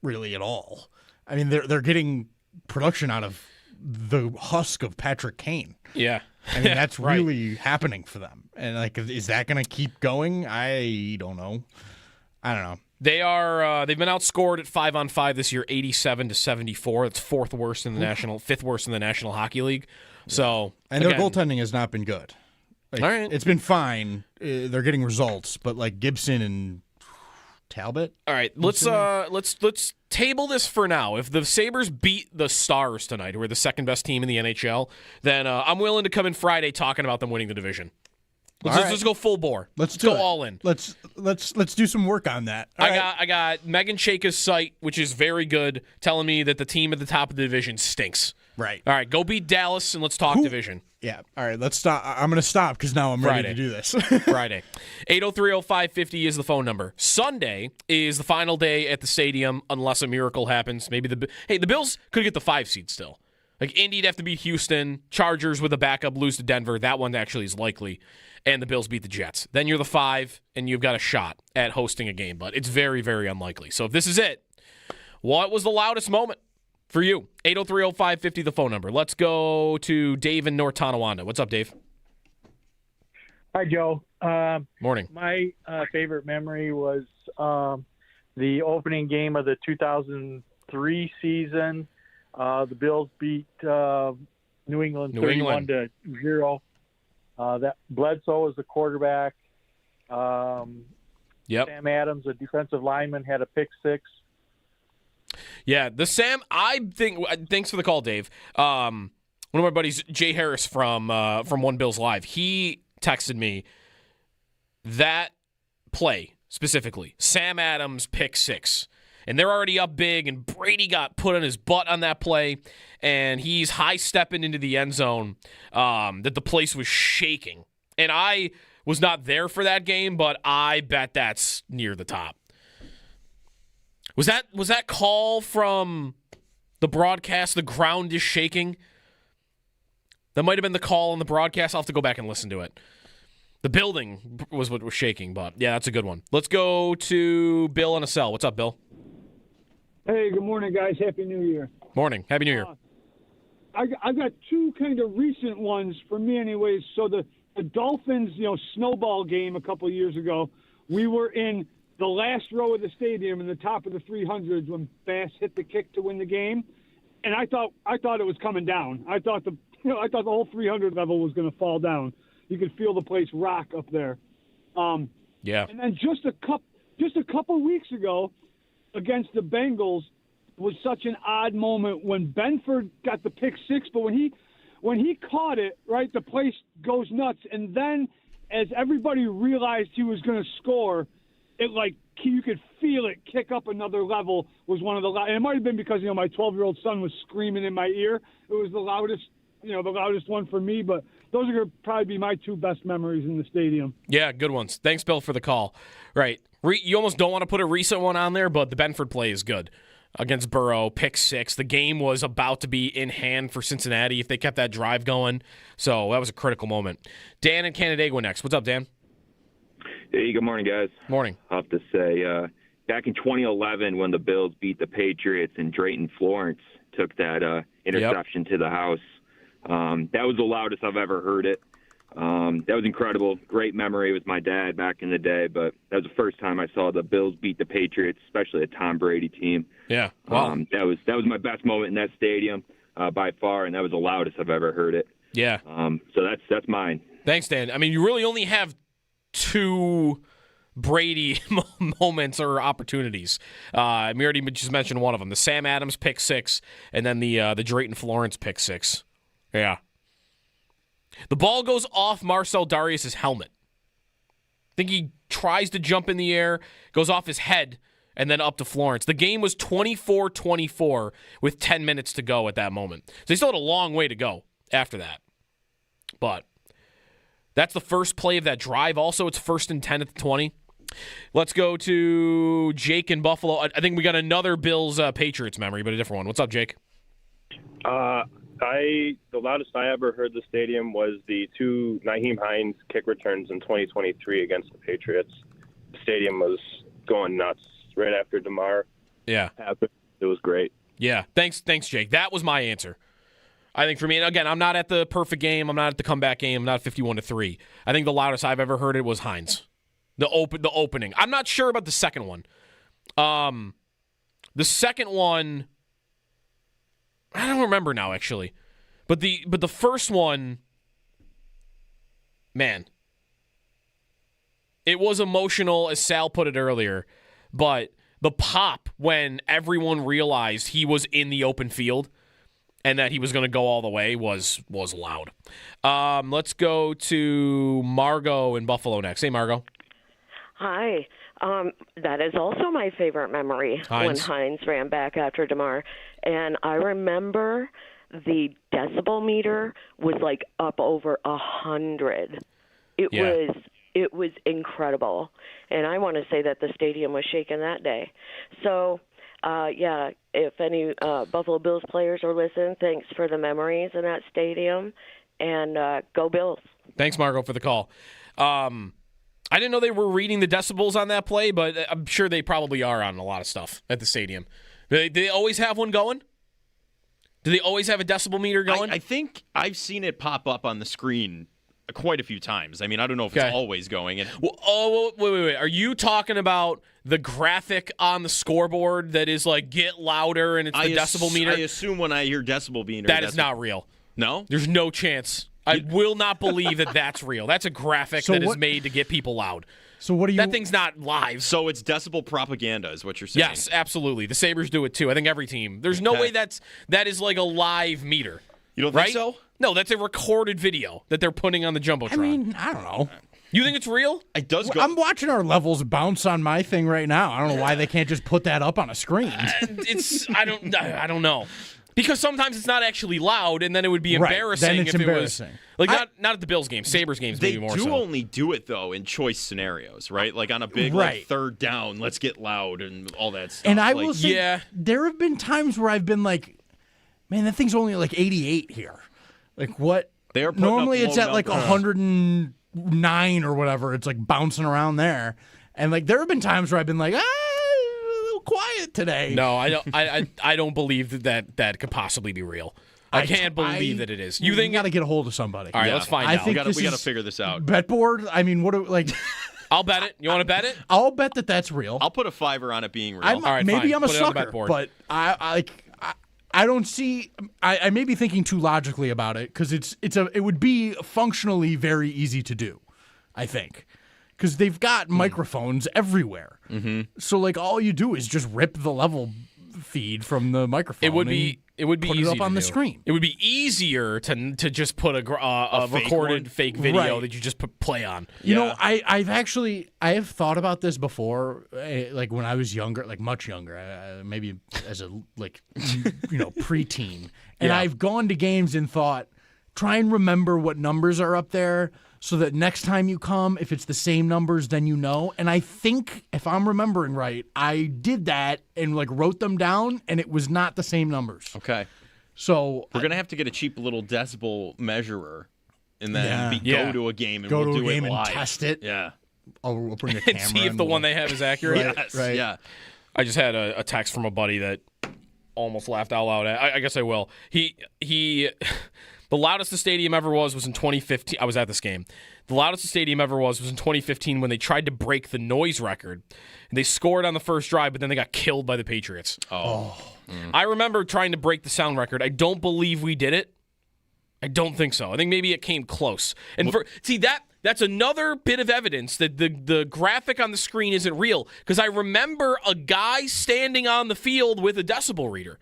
really at all. I mean, they're getting production out of the husk of Patrick Kane. Yeah, I mean that's right. really happening for them. And like, is that going to keep going? I don't know. They are. They've been outscored at 5-on-5 this year, 87-74. That's fifth worst in the National Hockey League. So, and their goaltending has not been good. Like, all right, it's been fine. They're getting results, but like Gibson and Talbot. All right, let's table this for now. If the Sabres beat the Stars tonight, who are the second best team in the NHL, then I'm willing to come in Friday talking about them winning the division. Let's go full bore. Let's go all in. Let's do some work on that. I got Megan Chayka's site, which is very good, telling me that the team at the top of the division stinks. Right. All right, go beat Dallas and let's talk division. Yeah. All right, let's stop. I'm going to stop because now I'm ready to do this. Friday. 803-0550 is the phone number. Sunday is the final day at the stadium unless a miracle happens. Maybe the Bills could get the 5 seed still. Like Indy'd have to beat Houston. Chargers with a backup lose to Denver. That one actually is likely. And the Bills beat the Jets. Then you're the 5, and you've got a shot at hosting a game. But it's very, very unlikely. So if this is it, what was the loudest moment for you? 803-0550, the phone number. Let's go to Dave in North Tonawanda. What's up, Dave? Hi, Joe. Morning. My favorite memory was the opening game of the 2003 season. The Bills beat New England 31-0. That Bledsoe was the quarterback. Sam Adams, a defensive lineman, had a pick 6. Yeah, thanks for the call, Dave. One of my buddies, Jay Harris from One Bills Live, he texted me that play specifically, Sam Adams pick 6. And they're already up big, and Brady got put on his butt on that play, and he's high-stepping into the end zone that the place was shaking. And I was not there for that game, but I bet that's near the top. Was that call from the broadcast, the ground is shaking? That might have been the call on the broadcast. I'll have to go back and listen to it. The building was what was shaking, but yeah, that's a good one. Let's go to Bill on a cell. What's up, Bill? Hey, good morning, guys. Happy New Year. Morning. Happy New Year. I got 2 kind of recent ones for me anyways. So the Dolphins, snowball game a couple of years ago, we were in the last row of the stadium in the top of the 300s when Bass hit the kick to win the game. And I thought it was coming down. I thought the whole 300 level was going to fall down. You could feel the place rock up there. Yeah. And then just a couple weeks ago, against the Bengals was such an odd moment when Benford got the pick 6, but when he caught it, right, the place goes nuts. And then as everybody realized he was going to score, it you could feel it kick up another level. Was one of the and it might have been because my 12-year-old son was screaming in my ear. It was the loudest one for me, but those are going to probably be my 2 best memories in the stadium. Yeah, good ones. Thanks, Bill, for the call. Right. You almost don't want to put a recent one on there, but the Benford play is good. Against Burrow, pick 6. The game was about to be in hand for Cincinnati if they kept that drive going. So that was a critical moment. Dan in Canandaigua next. What's up, Dan? Hey, good morning, guys. Morning. I have to say, back in 2011 when the Bills beat the Patriots and Drayton Florence took that interception to the house, that was the loudest I've ever heard it. That was incredible. Great memory with my dad back in the day, but that was the first time I saw the Bills beat the Patriots, especially a Tom Brady team. Yeah. Wow. That was my best moment in that stadium by far, and that was the loudest I've ever heard it. Yeah. So that's mine. Thanks, Dan. I mean, you really only have 2 Brady moments or opportunities. We already just mentioned one of them, the Sam Adams pick 6, and then the Drayton Florence pick 6. Yeah. The ball goes off Marcel Darius' helmet. I think he tries to jump in the air, goes off his head, and then up to Florence. The game was 24-24 with 10 minutes to go at that moment. So they still had a long way to go after that. But that's the first play of that drive. Also, it's 1st and 10 at the 20. Let's go to Jake in Buffalo. I think we got another Bills Patriots memory, but a different one. What's up, Jake? The loudest I ever heard the stadium was the 2 Nyheim Hines kick returns in 2023 against the Patriots. The stadium was going nuts right after DeMar happened. It was great. Yeah, thanks, Jake. That was my answer. I think for me, and again, I'm not at the perfect game. I'm not at the comeback game. I'm not 51-3. I think the loudest I've ever heard it was Hines. The opening. I'm not sure about the second one. The second one, I don't remember now actually, but the first one, man, it was emotional as Sal put it earlier, but the pop when everyone realized he was in the open field and that he was going to go all the way was loud. Let's go to Margot in Buffalo next. Hey, Margot. Hi. That is also my favorite memory, when Hines ran back after DeMar. And I remember the decibel meter was like up over 100. It was incredible. And I want to say that the stadium was shaking that day. So, if any Buffalo Bills players are listening, thanks for the memories in that stadium. And go Bills. Thanks, Margot, for the call. I didn't know they were reading the decibels on that play, but I'm sure they probably are on a lot of stuff at the stadium. Do they always have one going? Do they always have a decibel meter going? I think I've seen it pop up on the screen quite a few times. I mean, I don't know if it's always going. Wait. Are you talking about the graphic on the scoreboard that is like, get louder, and it's the decibel meter? I assume when I hear decibel meter, that is not real. No? There's no chance. I will not believe that that's real. That's a graphic that is made to get people loud. So what do you? That thing's not live. So it's decibel propaganda, is what you're saying? Yes, absolutely. The Sabres do it too. I think every team. There's no way that is like a live meter. You don't think so? No, that's a recorded video that they're putting on the jumbotron. I mean, I don't know. You think it's real? It does go. I'm watching our levels bounce on my thing right now. I don't know why they can't just put that up on a screen. I don't know. Because sometimes it's not actually loud, and then it would be embarrassing then it's if embarrassing. it was not at the Bills game, Sabres games maybe more so. They do only do it though in choice scenarios, right? Like on a big like, third down, let's get loud and all that stuff. And I will say, there have been times where I've been like, man, that thing's only like 88 here. Like what? They are normally it's at like 109 or whatever. It's like bouncing around there, and like there have been times where I've been like, quiet today. No, I don't believe that could possibly be real. I can't believe that it is. You think got to get a hold of somebody? All right, let's find out. We got to figure this out. Bet board. I mean, what? I'll bet it. You want to bet it? I'll bet that's real. I'll put a $5 on it being real. All right, maybe fine. I'm a Put it on the sucker, bet board. but I don't see. I may be thinking too logically about it because it would be functionally very easy to do. I think. Because they've got microphones everywhere. Mm-hmm. So, like, all you do is just rip the level feed from the microphone. It would be put easy it up on the screen. It would be easier to just put a recorded fake video that you just play on. You know, I have thought about this before, like when I was younger, like much younger, maybe as a preteen, and I've gone to games and thought, try and remember what numbers are up there. So that next time you come, if it's the same numbers, then you know. And I think, if I'm remembering right, I did that and like wrote them down, and it was not the same numbers. Okay. So we're gonna have to get a cheap little decibel measurer, and then go to a game and go we'll to do a game it live. and test it. Yeah. We'll bring a camera and see if the one they have is accurate. Yes. Right. Yeah. I just had a text from a buddy that almost laughed out loud. I guess I will. He. The loudest the stadium ever was in 2015. I was at this game. The loudest the stadium ever was in 2015 when they tried to break the noise record. And they scored on the first drive, but then they got killed by the Patriots. I remember trying to break the sound record. I don't believe we did it. I don't think so. I think maybe it came close. And that's another bit of evidence that the graphic on the screen isn't real. Because I remember a guy standing on the field with a decibel reader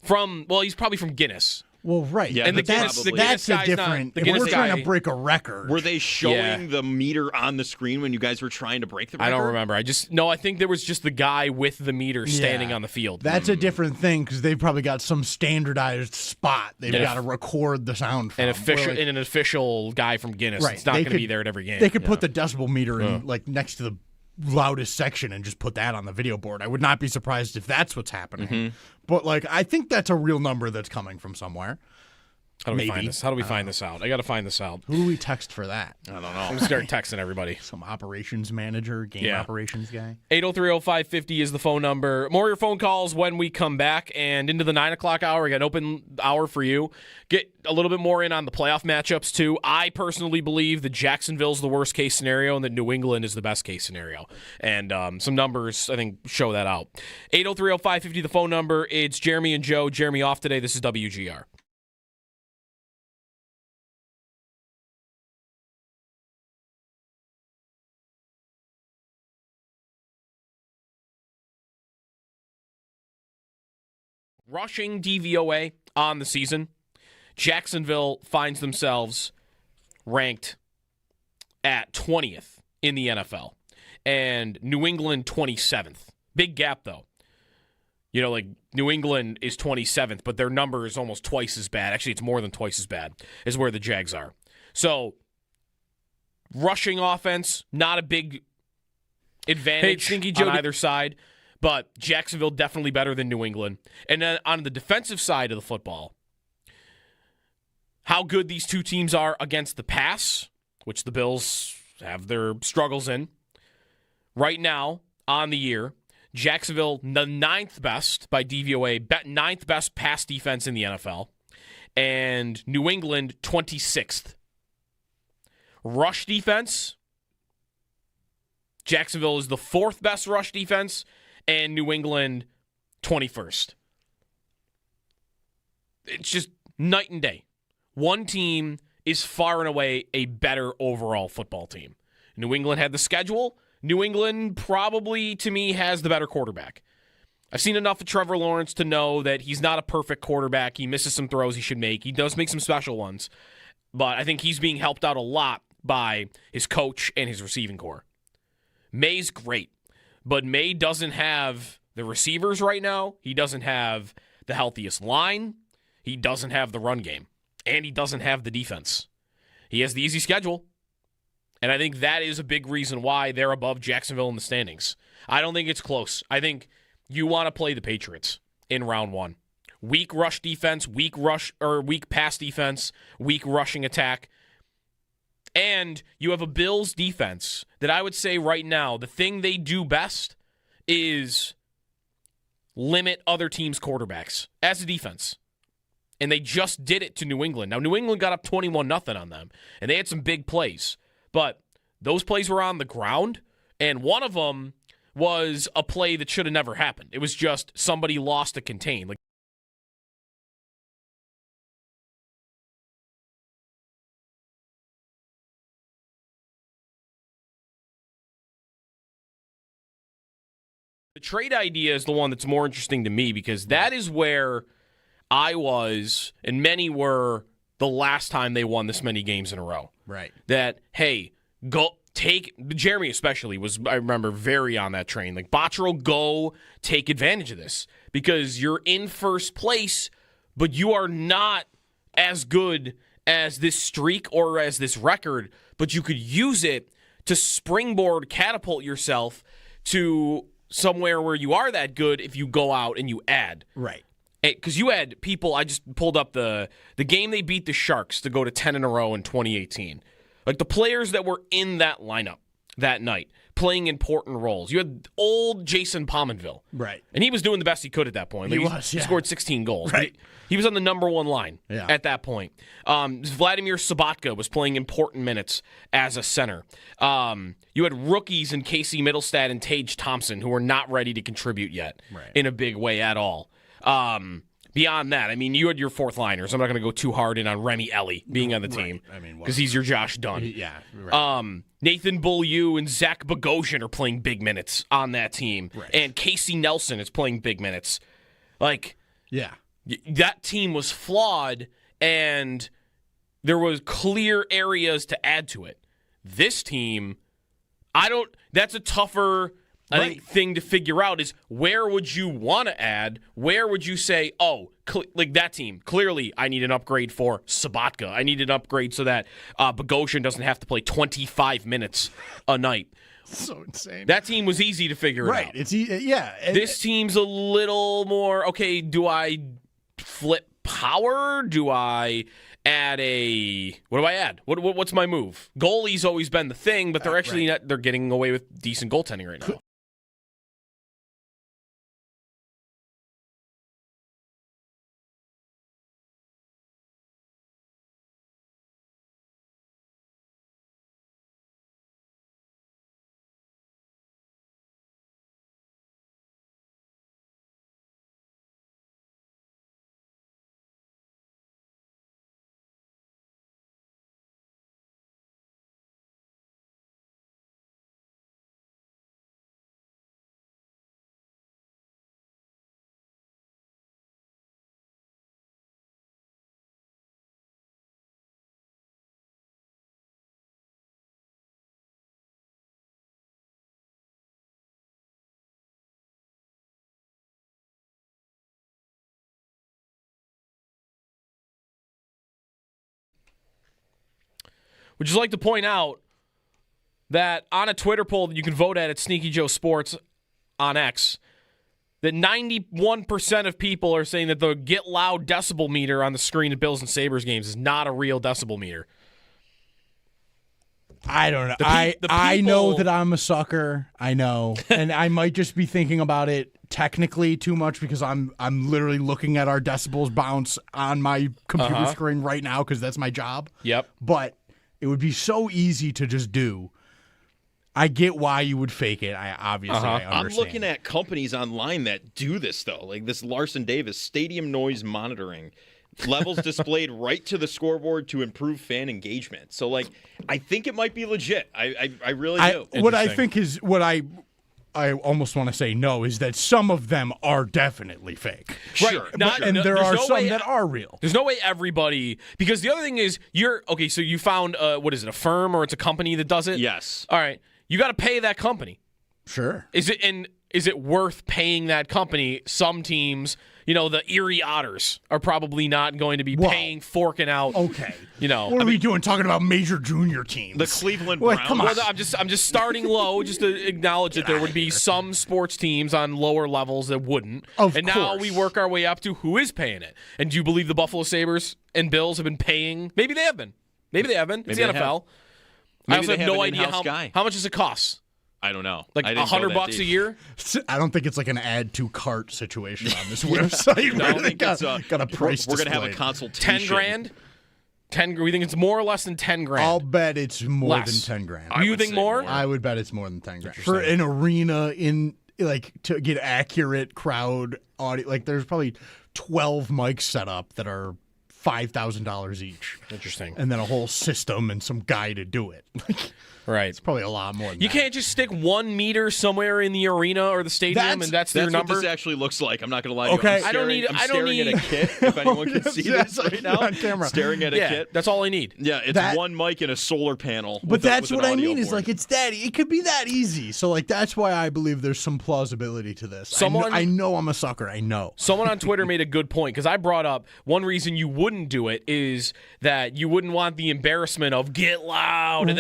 he's probably from Guinness. Well, right. Yeah, and that's a different. If we're trying to break a record, were they showing the meter on the screen when you guys were trying to break the record? I don't remember. I think there was just the guy with the meter standing on the field. That's a different thing because they've probably got some standardized spot they've got to record the sound from. And an official guy from Guinness. Right. It's not going to be there at every game. They could put the decibel meter in, like next to the Loudest section and just put that on the video board. I would not be surprised if that's what's happening. But like, I think that's a real number that's coming from somewhere. How do we find this? How do we find this out? I got to find this out. Who do we text for that? I don't know. I'm going to start texting everybody. Some operations manager, game operations guy. 803-0550 is the phone number. More of your phone calls when we come back. And into the 9 o'clock hour, we got an open hour for you. Get a little bit more in on the playoff matchups, too. I personally believe that Jacksonville's the worst case scenario and that New England is the best case scenario. And some numbers, I think, show that out. 803-0550, the phone number. It's Jeremy and Joe. Jeremy off today. This is WGR. Rushing DVOA on the season, Jacksonville finds themselves ranked at 20th in the NFL, and New England 27th. Big gap, though. You know, like, New England is 27th, but their number is almost twice as bad. Actually, it's more than twice as bad as where the Jags are. So, rushing offense, not a big advantage on either side. But Jacksonville definitely better than New England. And then on the defensive side of the football, how good these two teams are against the pass, which the Bills have their struggles in. Right now, on the year, Jacksonville, the 9th best by DVOA, 9th best pass defense in the NFL. And New England, 26th. Rush defense, Jacksonville is the 4th best rush defense, and New England 21st. It's just night and day. One team is far and away a better overall football team. New England had the schedule. New England probably, to me, has the better quarterback. I've seen enough of Trevor Lawrence to know that he's not a perfect quarterback. He misses some throws he should make. He does make some special ones. But I think he's being helped out a lot by his coach and his receiving core. May's great. But May doesn't have the receivers right now. He doesn't have the healthiest line. He doesn't have the run game. And he doesn't have the defense. He has the easy schedule. And I think that is a big reason why they're above Jacksonville in the standings. I don't think it's close. I think you want to play the Patriots in round one. Weak rush defense, weak pass defense, weak rushing attack. And you have a Bills defense that I would say right now, the thing they do best is limit other teams' quarterbacks as a defense. And they just did it to New England. Now, New England got up 21-0 on them, and they had some big plays. But those plays were on the ground, and one of them was a play that should have never happened. It was just somebody lost to contain. Like, the trade idea is the one that's more interesting to me because that is where I was, and many were the last time they won this many games in a row. Right. That, hey, go take, Jeremy especially was, I remember, very on that train. Like, Botterill, go take advantage of this because you're in first place, but you are not as good as this streak or as this record, but you could use it to springboard, catapult yourself to somewhere where you are that good if you go out and you add. Right. Because you had people, I just pulled up the game they beat the Sharks to go to 10 in a row in 2018. Like, the players that were in that lineup that night playing important roles. You had old Jason Pominville. Right. And he was doing the best he could at that point. Like, he scored 16 goals. Right. He was on the number one line at that point. Vladimir Sobotka was playing important minutes as a center. You had rookies in Casey Middlestad and Tage Thompson who were not ready to contribute yet in a big way at all. Beyond that, I mean, you had your fourth liners. I'm not going to go too hard in on Remy Ellie being on the team because he's your Josh Dunn. Yeah, right. Nathan Beaulieu and Zach Bogosian are playing big minutes on that team. Right. And Casey Nelson is playing big minutes. Like, yeah, that team was flawed, and there was clear areas to add to it. This team, that's a tougher I think thing to figure out is where would you want to add? Where would you say, like that team, clearly I need an upgrade for Sobotka. I need an upgrade so that Bogosian doesn't have to play 25 minutes a night. So insane. That team was easy to figure Right. out. It's yeah. This team's a little more, okay, do I flip power? Do I add what do I add? What's my move? Goalie's always been the thing, but they're actually not, they're getting away with decent goaltending right now. Would you like to point out that on a Twitter poll that you can vote at Sneaky Joe Sports on X, that 91% of people are saying that the Get Loud decibel meter on the screen at Bills and Sabres games is not a real decibel meter? I don't know. I know that I'm a sucker. I know. And I might just be thinking about it technically too much because I'm literally looking at our decibels bounce on my computer screen right now because that's my job. Yep. But it would be so easy to just do. I get why you would fake it. I understand. I'm looking at companies online that do this, though. Like this Larson Davis stadium noise monitoring. Levels displayed right to the scoreboard to improve fan engagement. So, like, I think it might be legit. I really do. What I think is what I almost want to say no is that some of them are definitely fake. Right. And there are some that are real. There's no way everybody, because the other thing is so you found, what is it, a firm or it's a company that does it? Yes. All right. You got to pay that company. Sure. Is it worth paying that company? Some teams, the Erie Otters are probably not going to be forking out. Okay. What are we doing? Talking about major junior teams. The Cleveland Browns. Come on. Well, I'm just starting low, just to acknowledge that there would be some sports teams on lower levels that wouldn't. And now we work our way up to who is paying it. And do you believe the Buffalo Sabres and Bills have been paying? Maybe they have been. It's the NFL. I also have no idea how much does it cost. I don't know. Like $100 a year? I don't think it's like an add to cart situation on this website. No, I think it's got a price. We're going to have a consultation. $10,000? We think it's more or less than $10,000? I'll bet it's more than $10,000. You think more? I would bet it's more than $10,000 for an arena to get accurate crowd audio. Like there's probably 12 mics set up that are $5,000 each. Interesting. And then a whole system and some guy to do it. Right. It's probably a lot more than You that. can't just stick 1 meter somewhere in the arena or the stadium and that's their number. What this actually looks like. I'm not going to lie to Okay. you. I'm staring at a kit, if anyone can see this right now. On camera. Staring at a kit. That's all I need. Yeah, it's one mic and a solar panel. But that's what I mean is board. like it's that it could be that easy. So like that's why I believe there's some plausibility to this. I know I'm a sucker. I know. Someone on Twitter made a good point because I brought up one reason you wouldn't do it is that you wouldn't want the embarrassment of get loud and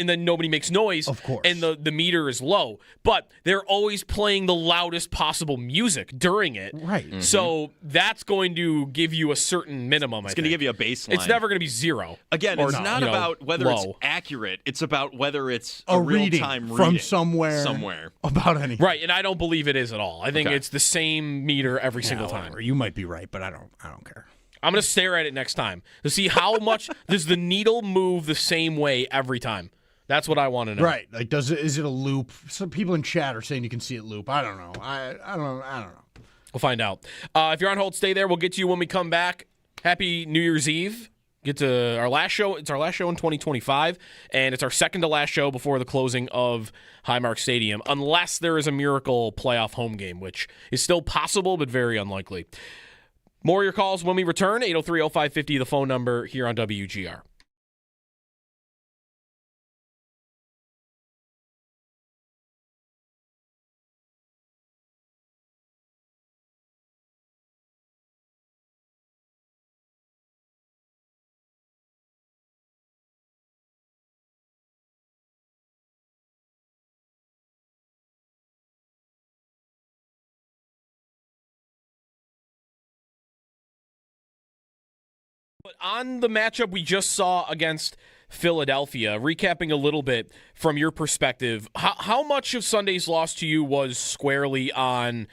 then nobody makes noise. Of course. And the meter is low. But they're always playing the loudest possible music during it. Right. Mm-hmm. So that's going to give you a certain minimum. It's going to give you a baseline. It's never going to be zero. Again, it's not about whether it's accurate. It's about whether it's a real-time reading from somewhere about anything. Right, and I don't believe it is at all. I think it's the same meter every single time. You might be right, but I don't care. I'm going to stare at it next time to see how much does the needle move the same way every time. That's what I want to know. Right. Like, is it a loop? Some people in chat are saying you can see it loop. I don't know. I don't know. We'll find out. If you're on hold, stay there. We'll get to you when we come back. Happy New Year's Eve. Get to our last show. It's our last show in 2025, and it's our second to last show before the closing of Highmark Stadium, unless there is a miracle playoff home game, which is still possible but very unlikely. More of your calls when we return. 803-0550, the phone number here on WGR. But on the matchup we just saw against Philadelphia, recapping a little bit from your perspective, how much of Sunday's loss to you was squarely on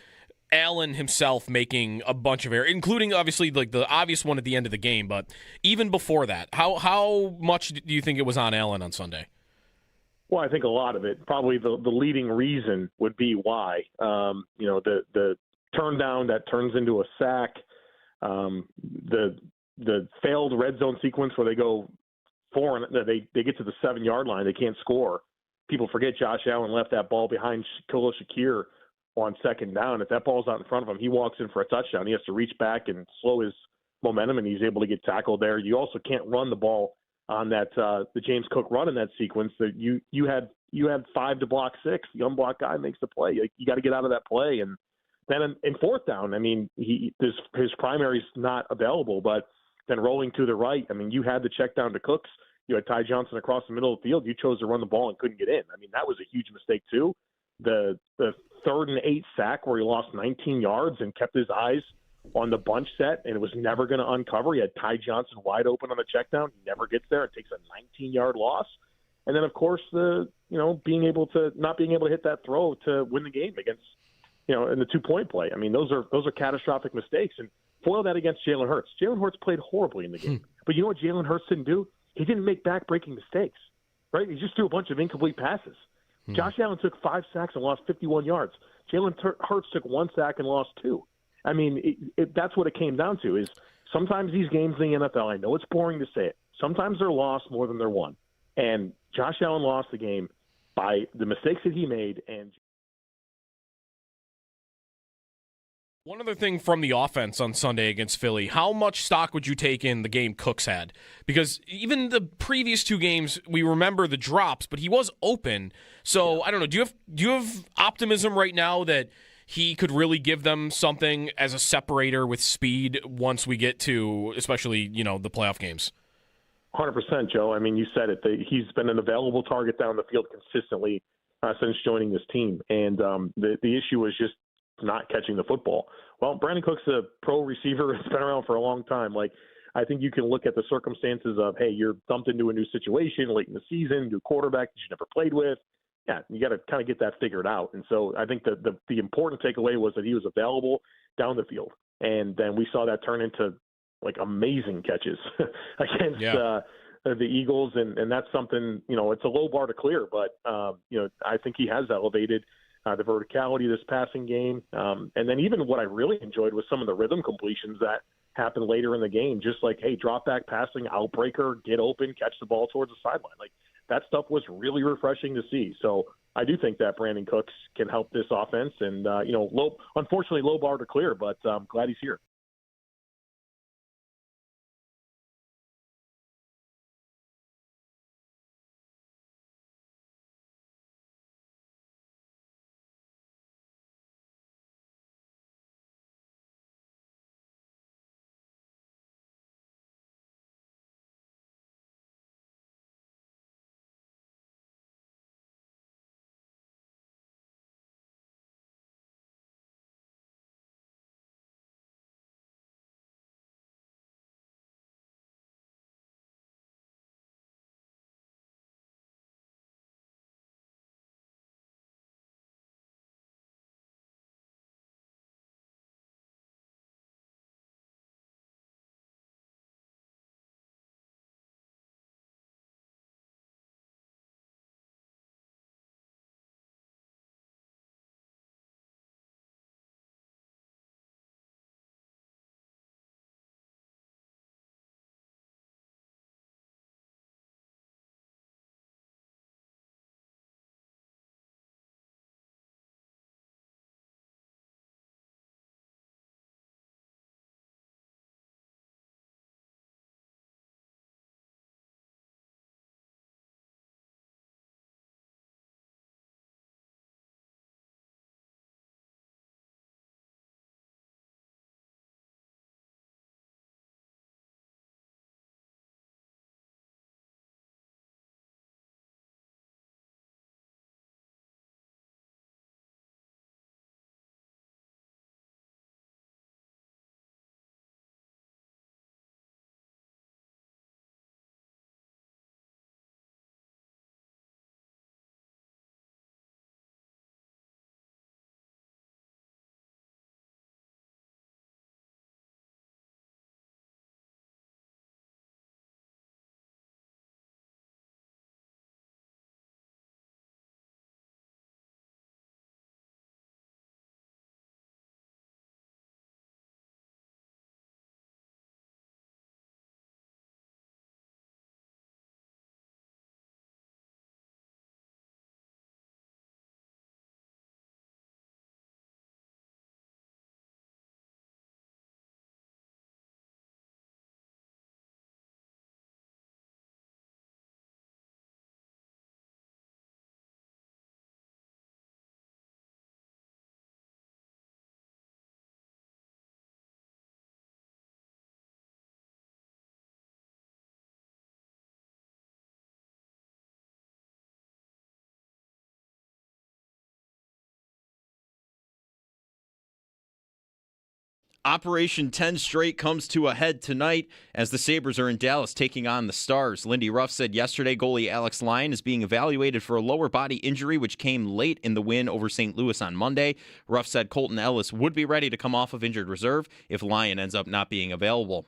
Allen himself making a bunch of errors, including obviously like the obvious one at the end of the game, but even before that, how much do you think it was on Allen on Sunday? Well, I think a lot of it, probably the leading reason would be why. The turn down that turns into a sack, the failed red zone sequence where they go four and they get to the 7-yard line, they can't score. People forget Josh Allen left that ball behind Khalil Shakir on second down. If that ball's out in front of him, he walks in for a touchdown. He has to reach back and slow his momentum, and he's able to get tackled there. You also can't run the ball on that the James Cook run in that sequence. That you had 5 to block 6. The unblocked guy makes the play. You got to get out of that play. And then in fourth down, I mean, his primary's not available, but then rolling to the right, I mean, you had the check down to Cooks. You had Ty Johnson across the middle of the field. You chose to run the ball and couldn't get in. I mean, that was a huge mistake too. The 3rd and 8 sack where he lost 19 yards and kept his eyes on the bunch set and it was never going to uncover. He had Ty Johnson wide open on the check down. He never gets there. It takes a 19-yard loss. And then, of course, not being able to hit that throw to win the game against, in the 2-point play. I mean, those are catastrophic mistakes. And foil that against Jalen Hurts. Jalen Hurts played horribly in the game. But you know what Jalen Hurts didn't do? He didn't make back-breaking mistakes, right? He just threw a bunch of incomplete passes. Josh Allen took 5 sacks and lost 51 yards. Jalen Hurts took 1 sack and lost 2. I mean, that's what it came down to is sometimes these games in the NFL, I know it's boring to say it, sometimes they're lost more than they're won. And Josh Allen lost the game by the mistakes that he made. And one other thing from the offense on Sunday against Philly, how much stock would you take in the game Cooks had? Because even the previous 2 games, we remember the drops, but he was open. So I don't know. Do you have optimism right now that he could really give them something as a separator with speed once we get to, especially, the playoff games? 100%, Joe. I mean, you said it. He's been an available target down the field consistently since joining this team. And the issue is just not catching the football. Well, Brandon Cook's a pro receiver. It's been around for a long time. I think you can look at the circumstances of, hey, you're dumped into a new situation late in the season, new quarterback that you never played with. Yeah, you got to kind of get that figured out. And so I think the important takeaway was that he was available down the field. And then we saw that turn into amazing catches against the Eagles. And that's something, it's a low bar to clear, but I think he has elevated the verticality of this passing game. And then even what I really enjoyed was some of the rhythm completions that happened later in the game, just hey, drop back passing, outbreaker, get open, catch the ball towards the sideline. That stuff was really refreshing to see. So I do think that Brandon Cooks can help this offense. And, unfortunately, low bar to clear, but I'm glad he's here. Operation 10 Straight comes to a head tonight as the Sabres are in Dallas taking on the Stars. Lindy Ruff said yesterday goalie Alex Lyon is being evaluated for a lower body injury, which came late in the win over St. Louis on Monday. Ruff said Colton Ellis would be ready to come off of injured reserve if Lyon ends up not being available.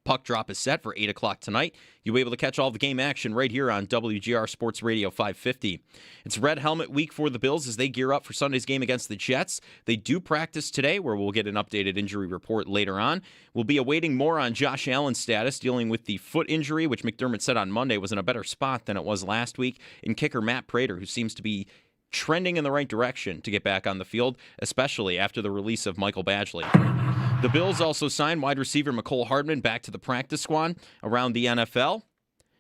Puck drop is set for 8 o'clock tonight. You'll be able to catch all the game action right here on WGR Sports Radio 550. It's Red Helmet Week for the Bills as they gear up for Sunday's game against the Jets. They do practice today, where we'll get an updated injury report later on. We'll be awaiting more on Josh Allen's status, dealing with the foot injury, which McDermott said on Monday was in a better spot than it was last week, and kicker Matt Prater, who seems to be trending in the right direction to get back on the field, especially after the release of Michael Badgley. The Bills also signed wide receiver Mecole Hardman back to the practice squad. Around the NFL,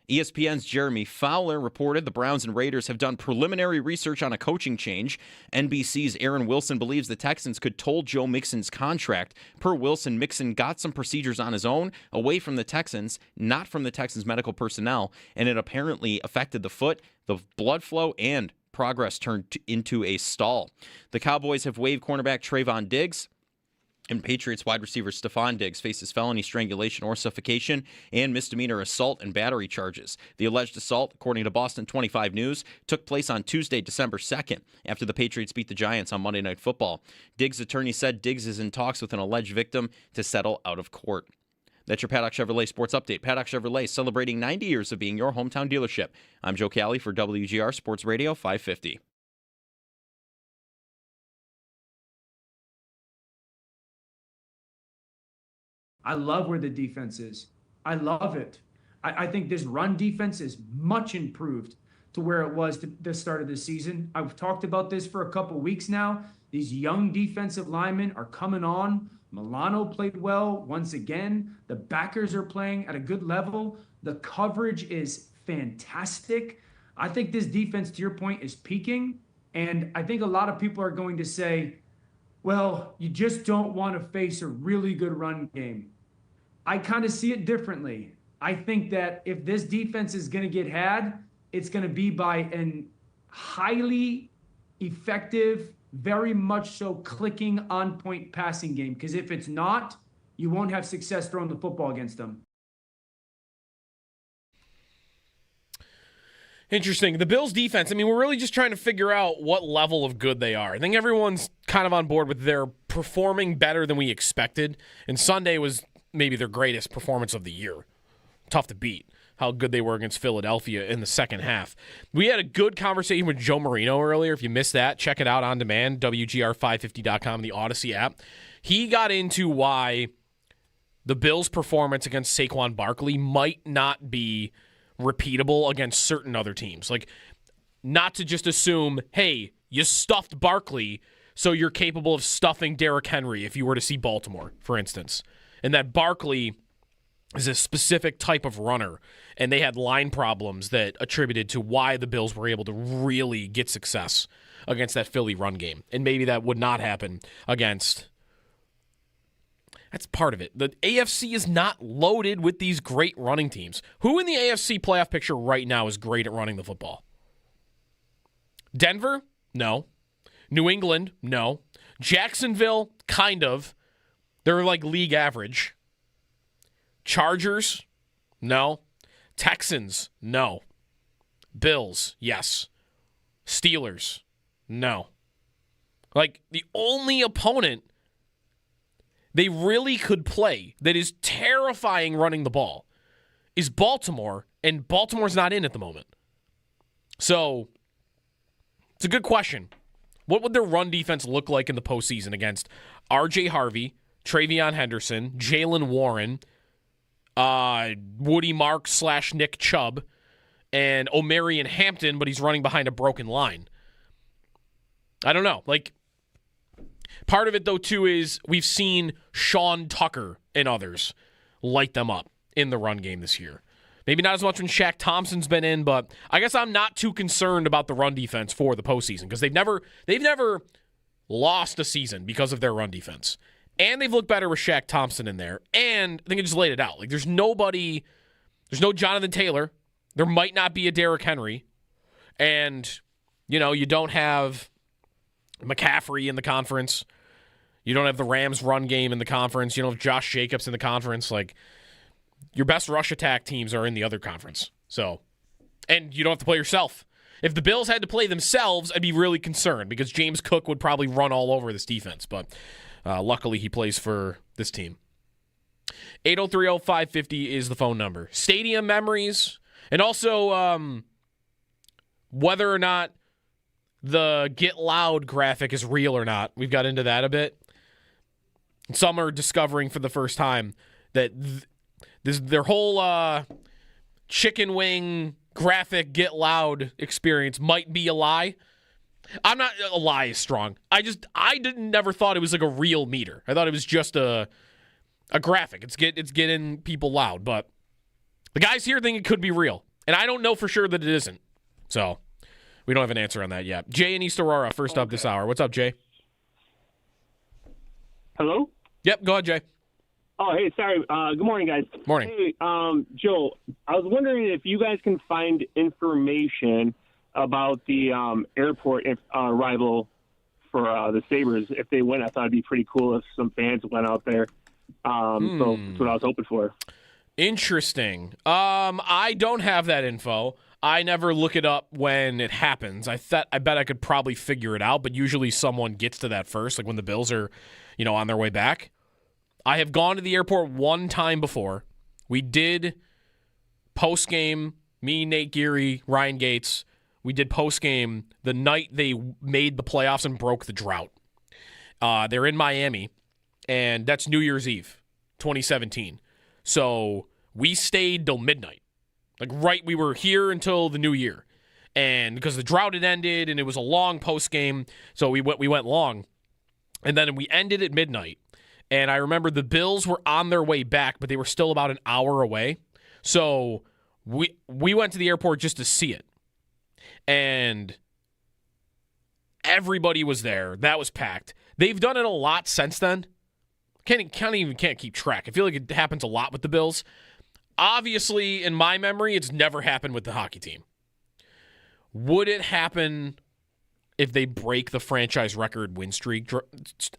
ESPN's Jeremy Fowler reported the Browns and Raiders have done preliminary research on a coaching change. NBC's Aaron Wilson believes the Texans could toll Joe Mixon's contract. Per Wilson, Mixon got some procedures on his own, away from the Texans, not from the Texans' medical personnel, and it apparently affected the foot, the blood flow, and progress turned into a stall. The Cowboys have waived cornerback Trayvon Diggs, and Patriots wide receiver Stephon Diggs faces felony strangulation or suffocation and misdemeanor assault and battery charges. The alleged assault, according to Boston 25 News, took place on Tuesday, December 2nd, after the Patriots beat the Giants on Monday Night Football. Diggs' attorney said Diggs is in talks with an alleged victim to settle out of court. That's your Paddock Chevrolet Sports Update. Paddock Chevrolet celebrating 90 years of being your hometown dealership. I'm Joe Cali for WGR Sports Radio 550. I love where the defense is. I love it. I think this run defense is much improved to where it was to the start of the season. I've talked about this for a couple weeks now. These young defensive linemen are coming on. Milano played well once again. The backers are playing at a good level. The coverage is fantastic. I think this defense, to your point, is peaking. And I think a lot of people are going to say, well, you just don't want to face a really good run game. I kind of see it differently. I think that if this defense is going to get had, it's going to be by an highly effective, very much so clicking on-point passing game. Because if it's not, you won't have success throwing the football against them. Interesting. The Bills' defense, I mean, we're really just trying to figure out what level of good they are. I think everyone's kind of on board with their performing better than we expected. And Sunday was maybe their greatest performance of the year. Tough to beat how good they were against Philadelphia in the second half. We had a good conversation with Joe Marino earlier. If you missed that, check it out on demand, WGR550.com, the Odyssey app. He got into why the Bills' performance against Saquon Barkley might not be repeatable against certain other teams. Like, not to just assume, hey, you stuffed Barkley, so you're capable of stuffing Derrick Henry if you were to see Baltimore, for instance. And that Barkley is a specific type of runner, and they had line problems that attributed to why the Bills were able to really get success against that Philly run game. And maybe that would not happen against... That's part of it. The AFC is not loaded with these great running teams. Who in the AFC playoff picture right now is great at running the football? Denver? No. New England? No. Jacksonville? Kind of. They're like league average. Chargers? No. Texans? No. Bills? Yes. Steelers? No. Like, the only opponent they really could play that is terrifying running the ball is Baltimore, and Baltimore's not in at the moment. So, it's a good question. What would their run defense look like in the postseason against R.J. Harvey, Travion Henderson, Jalen Warren, Woody Mark / Nick Chubb, and Omarion Hampton, but he's running behind a broken line? I don't know. Like, part of it, though, too, is we've seen Sean Tucker and others light them up in the run game this year. Maybe not as much when Shaq Thompson's been in, but I guess I'm not too concerned about the run defense for the postseason because they've never lost a season because of their run defense. And they've looked better with Shaq Thompson in there. And I think I just laid it out. Like, there's no Jonathan Taylor. There might not be a Derrick Henry. And, you don't have McCaffrey in the conference. You don't have the Rams run game in the conference. You don't have Josh Jacobs in the conference. Like, your best rush attack teams are in the other conference. So, and you don't have to play yourself. If the Bills had to play themselves, I'd be really concerned because James Cook would probably run all over this defense. But luckily, he plays for this team. 803-0550 is the phone number. Stadium memories, and also whether or not the Get Loud graphic is real or not. We've got into that a bit. Some are discovering for the first time that their whole chicken wing graphic Get Loud experience might be a lie. I'm not, a lie is strong. I never thought it was like a real meter. I thought it was just a graphic. It's getting people loud, but the guys here think it could be real, and I don't know for sure that it isn't. So we don't have an answer on that yet. Jay in East Aurora, first up this hour. What's up, Jay? Hello? Yep, go ahead, Jay. Oh, hey, sorry. Good morning, guys. Morning. Hey, Joe, I was wondering if you guys can find information about the airport arrival for the Sabres. If they win, I thought it'd be pretty cool if some fans went out there. So that's what I was hoping for. Interesting. I don't have that info. I never look it up when it happens. I bet I could probably figure it out, but usually someone gets to that first, like when the Bills are, on their way back. I have gone to the airport one time before. We did post-game, me, Nate Geary, Ryan Gates, we did post-game the night they made the playoffs and broke the drought. They're in Miami, and that's New Year's Eve, 2017. So we stayed till midnight. We were here until the new year. And because the drought had ended and it was a long post-game, so we went long. And then we ended at midnight. And I remember the Bills were on their way back, but they were still about an hour away. So we went to the airport just to see it. And everybody was there. That was packed. They've done it a lot since then. Can't keep track. I feel like it happens a lot with the Bills. Obviously, in my memory, it's never happened with the hockey team. Would it happen if they break the franchise record win streak?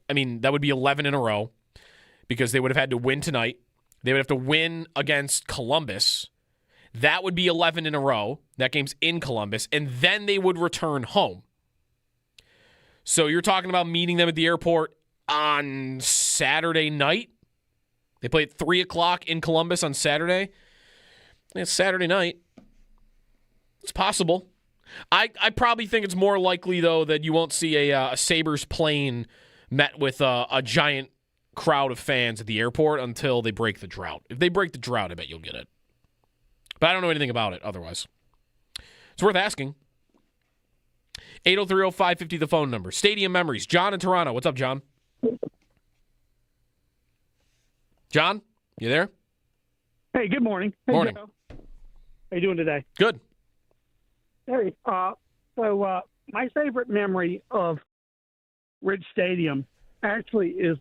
I mean, that would be 11 in a row because they would have had to win tonight. They would have to win against Columbus. That would be 11 in a row. That game's in Columbus. And then they would return home. So you're talking about meeting them at the airport on Saturday night? They play at 3 o'clock in Columbus on Saturday. It's Saturday night. It's possible. I probably think it's more likely, though, that you won't see a Sabres plane met with a giant crowd of fans at the airport until they break the drought. If they break the drought, I bet you'll get it. But I don't know anything about it otherwise. It's worth asking. 803-0550, the phone number. Stadium memories. John in Toronto. What's up, John? John, you there? Hey, good morning. Hey, morning. Joe. How you doing today? Good. Hey, so my favorite memory of Ridge Stadium actually is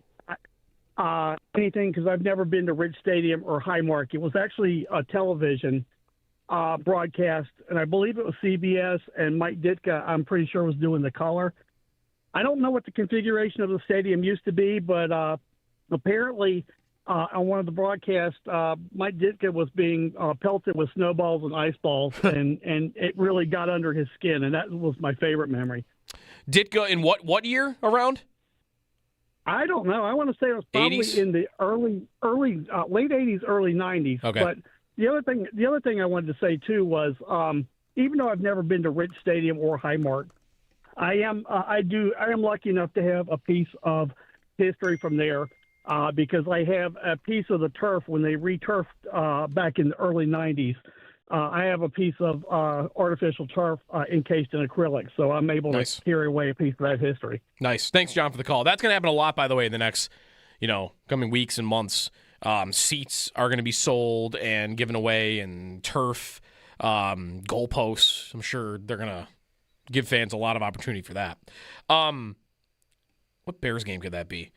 anything because I've never been to Ridge Stadium or Highmark. It was actually a television broadcast, and I believe it was CBS, and Mike Ditka, I'm pretty sure, was doing the color. I don't know what the configuration of the stadium used to be, but apparently on one of the broadcasts, Mike Ditka was being pelted with snowballs and ice balls, and it really got under his skin, and that was my favorite memory. Ditka in what year around? I don't know. I want to say it was probably 80s? in the late 80s, early 90s. Okay. But the other thing I wanted to say too was, even though I've never been to Ridge Stadium or Highmark, I am lucky enough to have a piece of history from there. Because I have a piece of the turf when they re-turfed back in the early 90s. I have a piece of artificial turf encased in acrylic, so I'm able to carry away a piece of that history. Nice. Thanks, John, for the call. That's going to happen a lot, by the way, in the next, coming weeks and months. Seats are going to be sold and given away, and turf, goalposts. I'm sure they're going to give fans a lot of opportunity for that. What Bears game could that be?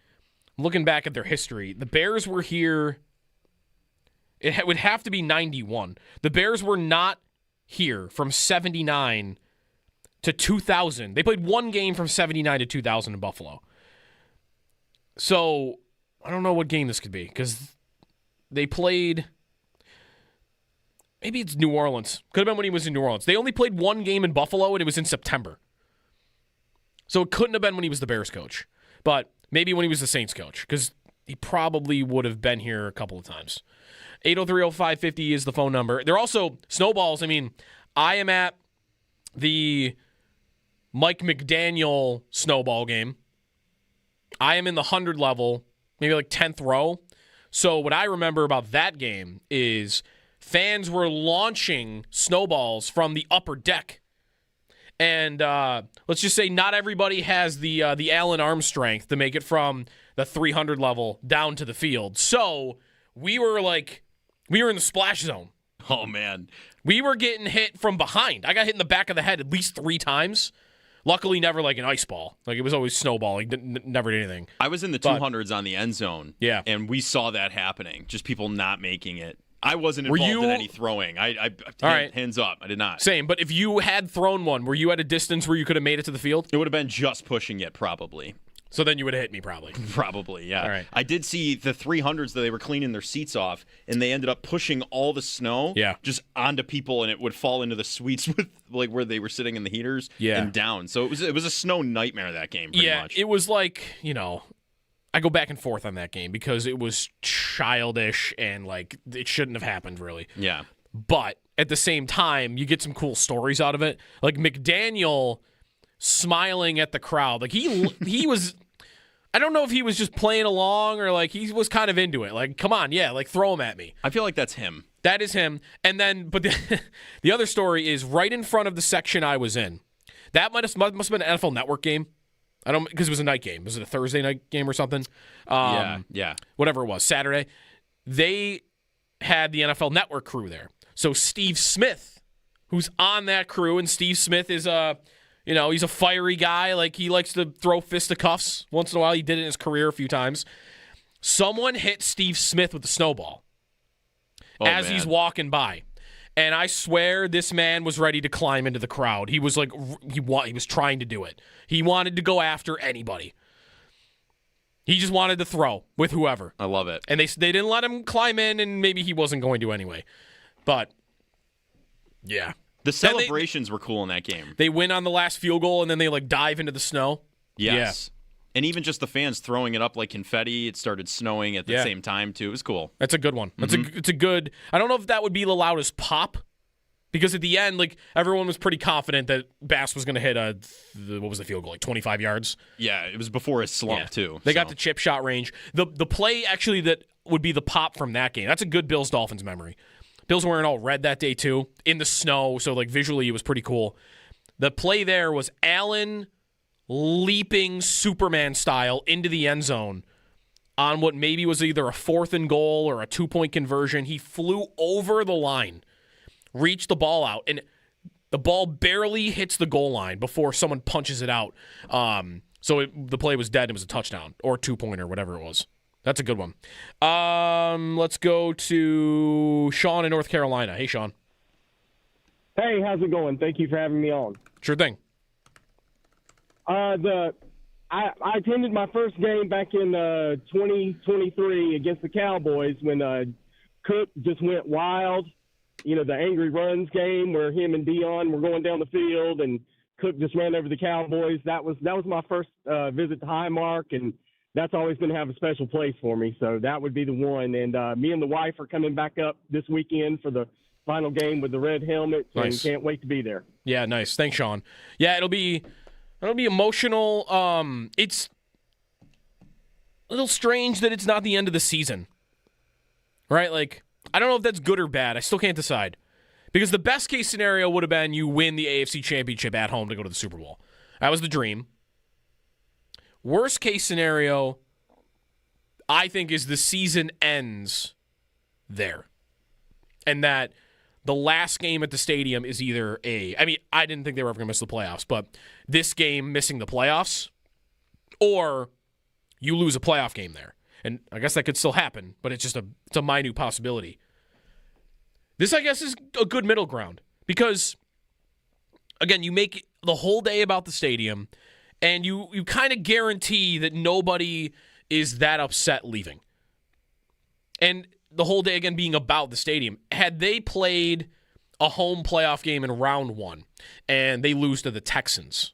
Looking back at their history, the Bears were here. It would have to be 91. The Bears were not here from 79 to 2000. They played one game from 79 to 2000 in Buffalo. So I don't know what game this could be because they played. Maybe it's New Orleans. Could have been when he was in New Orleans. They only played one game in Buffalo, and it was in September. So it couldn't have been when he was the Bears coach. But maybe when he was the Saints coach, because he probably would have been here a couple of times. 803-0550 is the phone number. They're also snowballs. I mean, I am at the Mike McDaniel snowball game. I am in the 100 level, maybe like 10th row. So what I remember about that game is fans were launching snowballs from the upper deck. And let's just say not everybody has the Allen arm strength to make it from the 300 level down to the field. So we were in the splash zone. Oh, man. We were getting hit from behind. I got hit in the back of the head at least 3 times. Luckily, never like an ice ball. Like, it was always snowballing. Never did anything. I was in the 200s on the end zone. Yeah. And we saw that happening. Just people not making it. I wasn't involved in any throwing. Hands up. I did not. Same, but if you had thrown one, were you at a distance where you could have made it to the field? It would have been just pushing it, probably. So then you would have hit me, probably. Probably, yeah. All right. I did see the 300s that they were cleaning their seats off, and they ended up pushing all the snow just onto people, and it would fall into the suites with like where they were sitting in the heaters and down. So it was a snow nightmare, that game, pretty much. It was like, I go back and forth on that game because it was childish and like it shouldn't have happened, really. Yeah. But at the same time, you get some cool stories out of it. Like McDaniel smiling at the crowd. Like he was, I don't know if he was just playing along or like he was kind of into it. Like, come on, like throw him at me. I feel like that's him. That is him. And then, but the other story is right in front of the section I was in. That must have been an NFL Network game. Because it was a night game. Was it a Thursday night game or something? Yeah. Whatever it was, Saturday. They had the NFL Network crew there. So Steve Smith, who's on that crew, and Steve Smith is he's a fiery guy. Like, he likes to throw fisticuffs once in a while. He did it in his career a few times. Someone hit Steve Smith with a snowball as he's walking by. And I swear this man was ready to climb into the crowd. He was like, he was trying to do it. He wanted to go after anybody. He just wanted to throw with whoever. I love it. And they didn't let him climb in, and maybe he wasn't going to anyway. But, yeah. The celebrations were cool in that game. They win on the last field goal, and then they like dive into the snow. Yes. Yeah. And even just the fans throwing it up like confetti. It started snowing at the same time, too. It was cool. That's a good one. It's a good... I don't know if that would be the loudest pop, because at the end, like, everyone was pretty confident that Bass was going to hit what was the field goal, like 25 yards? Yeah, it was before his slump, too. They got the chip shot range. The play, actually, that would be the pop from that game. That's a good Bills-Dolphins memory. Bills wearing all red that day, too, in the snow, so, like, visually it was pretty cool. The play there was Allen leaping Superman style into the end zone on what maybe was either a 4th and goal or a 2-point conversion. He flew over the line, reached the ball out, and the ball barely hits the goal line before someone punches it out. So the play was dead. It was a touchdown or 2-pointer, whatever it was. That's a good one. Let's go to Sean in North Carolina. Hey, Sean. Hey, how's it going? Thank you for having me on. Sure thing. I attended my first game back in 2023 against the Cowboys when Cook just went wild. The Angry Runs game where him and Dion were going down the field and Cook just ran over the Cowboys. That was my first visit to Highmark, and that's always going to have a special place for me. So that would be the one. And me and the wife are coming back up this weekend for the final game with the red helmets, and can't wait to be there. Yeah, nice. Thanks, Sean. Yeah, it'll be emotional. It's a little strange that it's not the end of the season, right? Like, I don't know if that's good or bad. I still can't decide. Because the best case scenario would have been you win the AFC Championship at home to go to the Super Bowl. That was the dream. Worst case scenario, I think, is the season ends there. And that the last game at the stadium is either I didn't think they were ever going to miss the playoffs, but this game missing the playoffs, or you lose a playoff game there. And I guess that could still happen, but it's a minute possibility. This, I guess, is a good middle ground because, again, you make the whole day about the stadium, and you kind of guarantee that nobody is that upset leaving. And the whole day, again, being about the stadium. Had they played a home playoff game in round 1 and they lose to the Texans,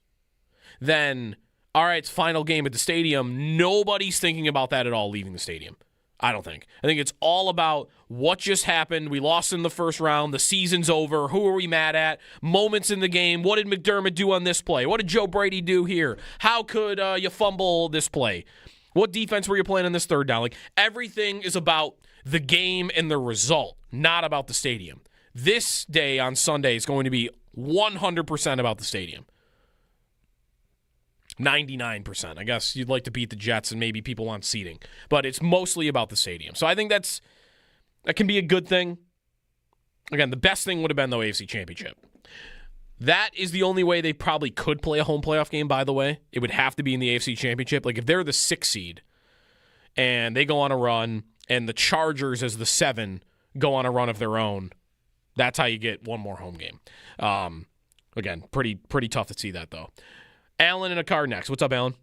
then, all right, it's final game at the stadium. Nobody's thinking about that at all leaving the stadium. I don't think. I think it's all about what just happened. We lost in the first round. The season's over. Who are we mad at? Moments in the game. What did McDermott do on this play? What did Joe Brady do here? How could you fumble this play? What defense were you playing on this third down? Like, everything is about the game and the result, not about the stadium. This day on Sunday is going to be 100% about the stadium. 99%. I guess you'd like to beat the Jets and maybe people want seating. But it's mostly about the stadium. So I think that can be a good thing. Again, the best thing would have been the AFC Championship. That is the only way they probably could play a home playoff game, by the way. It would have to be in the AFC Championship. Like, if they're the 6 seed and they go on a run and the Chargers as the 7 go on a run of their own, that's how you get one more home game. Again, pretty tough to see that, though. Alan in a car next. What's up, Alan?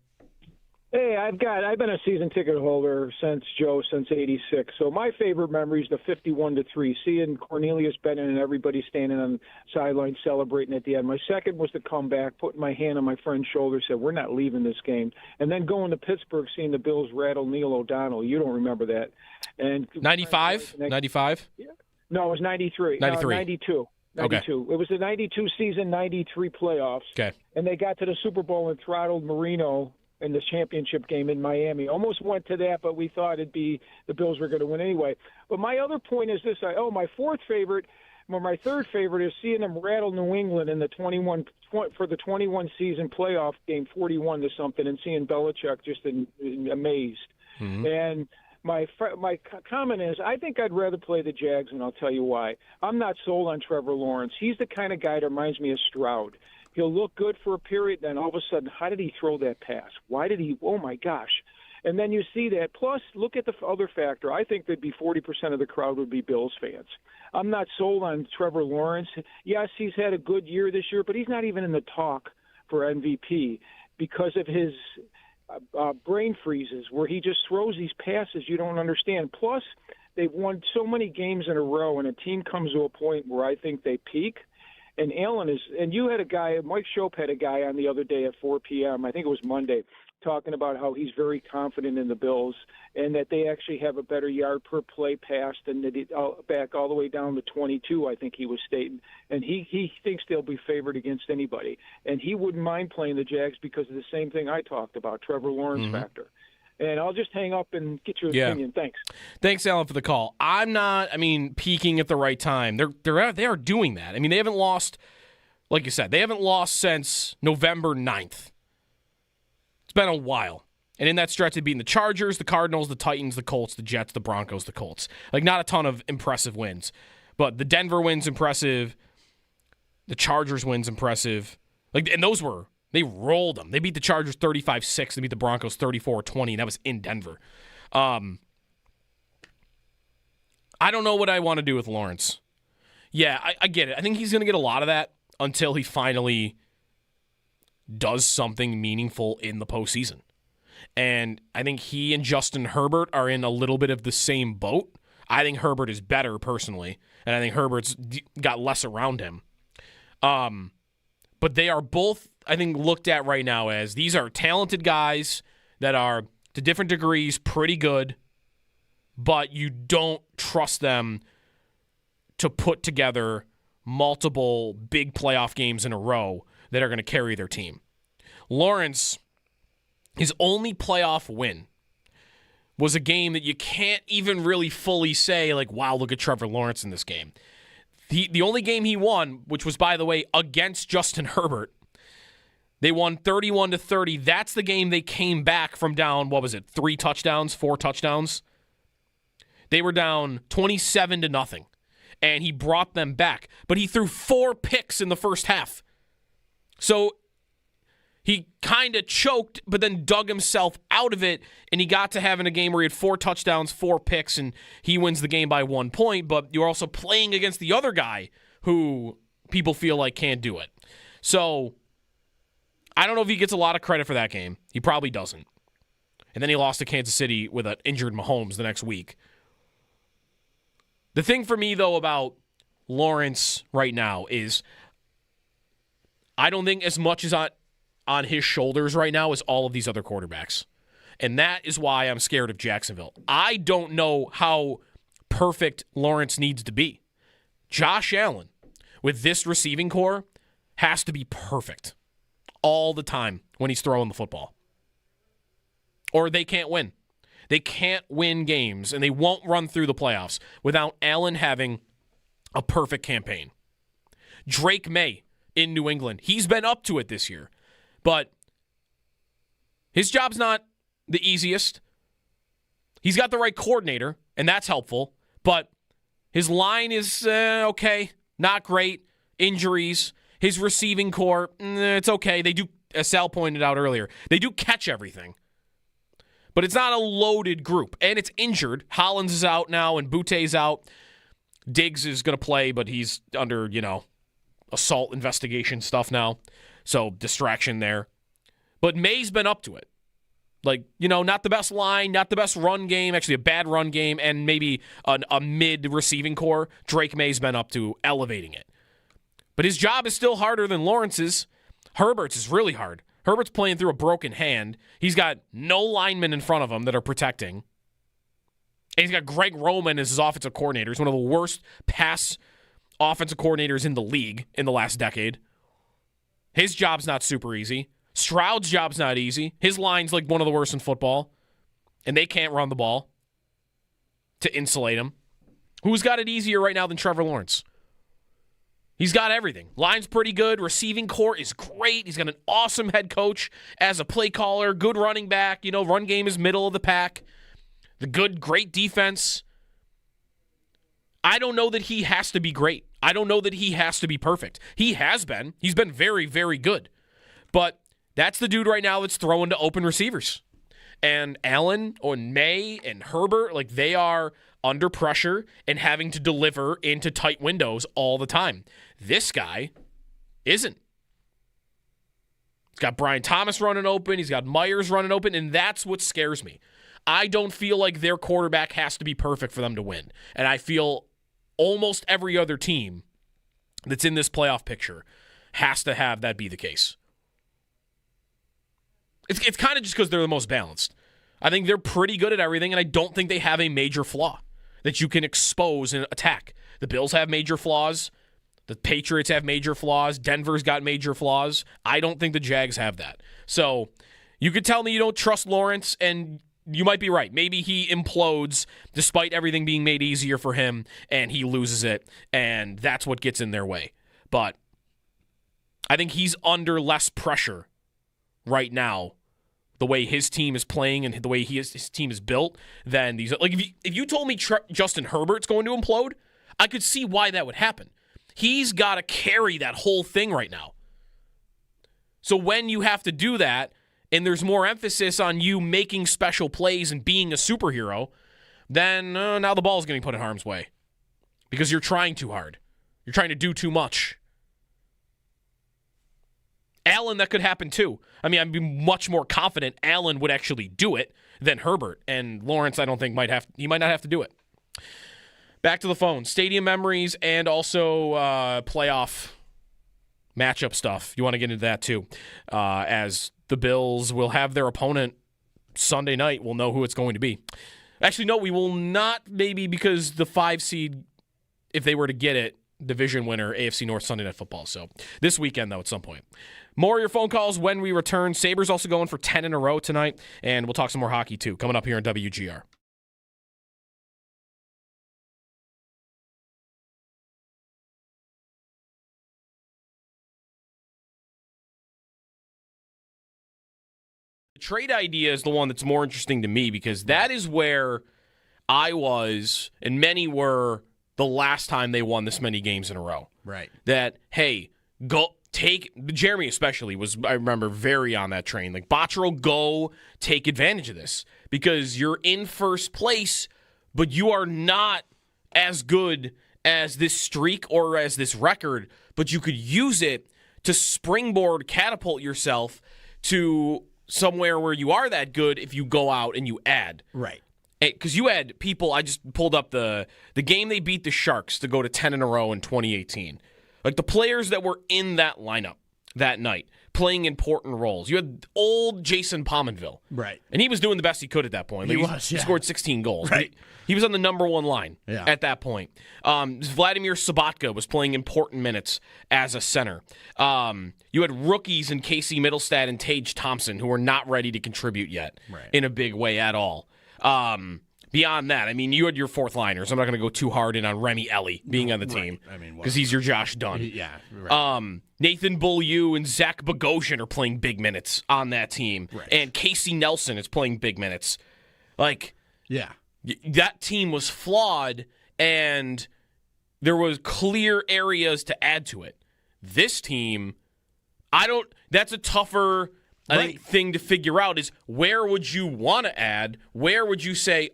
Hey, I've been a season ticket holder since '86. So my favorite memory is the 51-3, seeing Cornelius Bennett and everybody standing on the sideline celebrating at the end. My second was the comeback, putting my hand on my friend's shoulder, said, we're not leaving this game. And then going to Pittsburgh, seeing the Bills rattle Neil O'Donnell. You don't remember that. And 95? 95? Yeah. No, it was 93. 93. 92. 92. Okay. It was the 92 season, 93 playoffs. Okay. And they got to the Super Bowl and throttled Marino in the championship game in Miami. Almost went to that, but we thought it'd be the Bills were going to win anyway. But my other point is this. My third favorite is seeing them rattle New England in the 21 season playoff game, 41-something, and seeing Belichick just amazed. Mm-hmm. And my comment is, I think I'd rather play the Jags, and I'll tell you why. I'm not sold on Trevor Lawrence. He's the kind of guy that reminds me of Stroud. He'll look good for a period, then all of a sudden, how did he throw that pass? Why did he? Oh, my gosh. And then you see that. Plus, look at the other factor. I think that'd be 40% of the crowd would be Bills fans. I'm not sold on Trevor Lawrence. Yes, he's had a good year this year, but he's not even in the talk for MVP because of his brain freezes where he just throws these passes you don't understand. Plus, they've won so many games in a row, and a team comes to a point where I think they peak. And Allen is, and you had a guy, Mike Shope had a guy on the other day at 4 p.m., I think it was Monday, talking about how he's very confident in the Bills and that they actually have a better yard per play pass than they did back all the way down to 22, I think he was stating. And he thinks they'll be favored against anybody. And he wouldn't mind playing the Jags because of the same thing I talked about, Trevor Lawrence factor. And I'll just hang up and get your opinion. Thanks. Thanks, Alan, for the call. I'm not, peaking at the right time. They are doing that. They haven't lost, like you said, they haven't lost since November 9th. It's been a while. And in that stretch, they've beaten the Chargers, the Cardinals, the Titans, the Colts, the Jets, the Broncos, the Colts. Not a ton of impressive wins. But the Denver win's impressive. The Chargers win's impressive. And those were... They rolled them. They beat the Chargers 35-6. They beat the Broncos 34-20, and that was in Denver. I don't know what I want to do with Lawrence. Yeah, I get it. I think he's going to get a lot of that until he finally does something meaningful in the postseason. And I think he and Justin Herbert are in a little bit of the same boat. I think Herbert is better, personally, and I think Herbert's got less around him. But they are both, I think, looked at right now as these are talented guys that are, to different degrees, pretty good, but you don't trust them to put together multiple big playoff games in a row that are going to carry their team. Lawrence, his only playoff win was a game that you can't even really fully say, wow, look at Trevor Lawrence in this game. The only game he won, which was, by the way, against Justin Herbert, they won 31-30. That's the game they came back from down, 4 touchdowns? They were down 27-0, and he brought them back. But he threw 4 picks in the first half. So he kind of choked, but then dug himself out of it, and he got to having a game where he had 4 touchdowns, 4 picks, and he wins the game by 1 point, but you're also playing against the other guy who people feel like can't do it. So I don't know if he gets a lot of credit for that game. He probably doesn't. And then he lost to Kansas City with an injured Mahomes the next week. The thing for me, though, about Lawrence right now is I don't think as much is on his shoulders right now as all of these other quarterbacks. And that is why I'm scared of Jacksonville. I don't know how perfect Lawrence needs to be. Josh Allen, with this receiving core, has to be perfect all the time when he's throwing the football. Or they can't win. They can't win games, and they won't run through the playoffs without Allen having a perfect campaign. Drake May in New England, he's been up to it this year, but his job's not the easiest. He's got the right coordinator, and that's helpful, but his line is okay, not great. Injuries. His receiving core, it's okay. They do, as Sal pointed out earlier, they do catch everything. But it's not a loaded group, and it's injured. Hollins is out now, and Butte's out. Diggs is going to play, but he's under, assault investigation stuff now. So distraction there. But May's been up to it. Not the best line, not the best run game, actually a bad run game, and maybe a mid-receiving core. Drake May's been up to elevating it. But his job is still harder than Lawrence's. Herbert's is really hard. Herbert's playing through a broken hand. He's got no linemen in front of him that are protecting. And he's got Greg Roman as his offensive coordinator. He's one of the worst pass offensive coordinators in the league in the last decade. His job's not super easy. Stroud's job's not easy. His line's like one of the worst in football. And they can't run the ball to insulate him. Who's got it easier right now than Trevor Lawrence? He's got everything. Line's pretty good. Receiving core is great. He's got an awesome head coach as a play caller. Good running back. Run game is middle of the pack. Great defense. I don't know that he has to be great. I don't know that he has to be perfect. He has been. He's been very, very good. But that's the dude right now that's throwing to open receivers. And Allen or May and Herbert, they are under pressure and having to deliver into tight windows all the time. This guy isn't. He's got Brian Thomas running open. He's got Myers running open, and that's what scares me. I don't feel like their quarterback has to be perfect for them to win. And I feel almost every other team that's in this playoff picture has to have that be the case. It's kind of just because they're the most balanced. I think they're pretty good at everything, and I don't think they have a major flaw that you can expose and attack. The Bills have major flaws. The Patriots have major flaws. Denver's got major flaws. I don't think the Jags have that. So you could tell me you don't trust Lawrence, and you might be right. Maybe he implodes despite everything being made easier for him, and he loses it, and that's what gets in their way. But I think he's under less pressure right now, the way his team is playing and the way his team is built, than these. If you told me Justin Herbert's going to implode, I could see why that would happen. He's got to carry that whole thing right now. So when you have to do that, and there's more emphasis on you making special plays and being a superhero, then now the ball's getting put in harm's way because you're trying too hard. You're trying to do too much. Allen, that could happen too. I mean, I'd be much more confident Allen would actually do it than Herbert. And Lawrence, I don't think he might not have to do it. Back to the phone. Stadium memories and also playoff matchup stuff. You want to get into that too. As the Bills will have their opponent Sunday night. We'll know who it's going to be. Actually, no, we will not, maybe, because the 5 seed, if they were to get it, division winner, AFC North Sunday Night Football. So this weekend, though, at some point. More of your phone calls when we return. Sabres also going for 10 in a row tonight, and we'll talk some more hockey, too, coming up here on WGR. The trade idea is the one that's more interesting to me because that is where I was, and many were, the last time they won this many games in a row. Right. That, hey, go take, Jeremy especially was, I remember, very on that train. Like, Botterill, go take advantage of this because you're in first place, but you are not as good as this streak or as this record, but you could use it to springboard, catapult yourself to somewhere where you are that good if you go out and you add. Right. Because you had people, I just pulled up the game they beat the Sharks to go to 10 in a row in 2018. Like the players that were in that lineup that night playing important roles. You had old Jason Pominville. Right. And he was doing the best he could at that point. Like he scored 16 goals. Right. He was on the number one line at that point. Vladimir Sobotka was playing important minutes as a center. You had rookies in Casey Middlestad and Tage Thompson who were not ready to contribute yet in a big way at all. Beyond that, I mean, you had your fourth liners. I'm not going to go too hard in on Remy Ellie being on the team because he's your Josh Dunn. Nathan Beaulieu and Zach Bogosian are playing big minutes on that team, and Casey Nelson is playing big minutes. Like, that team was flawed, and there was clear areas to add to it. This team, that's a tougher I think thing to figure out is where would you want to add? Where would you say,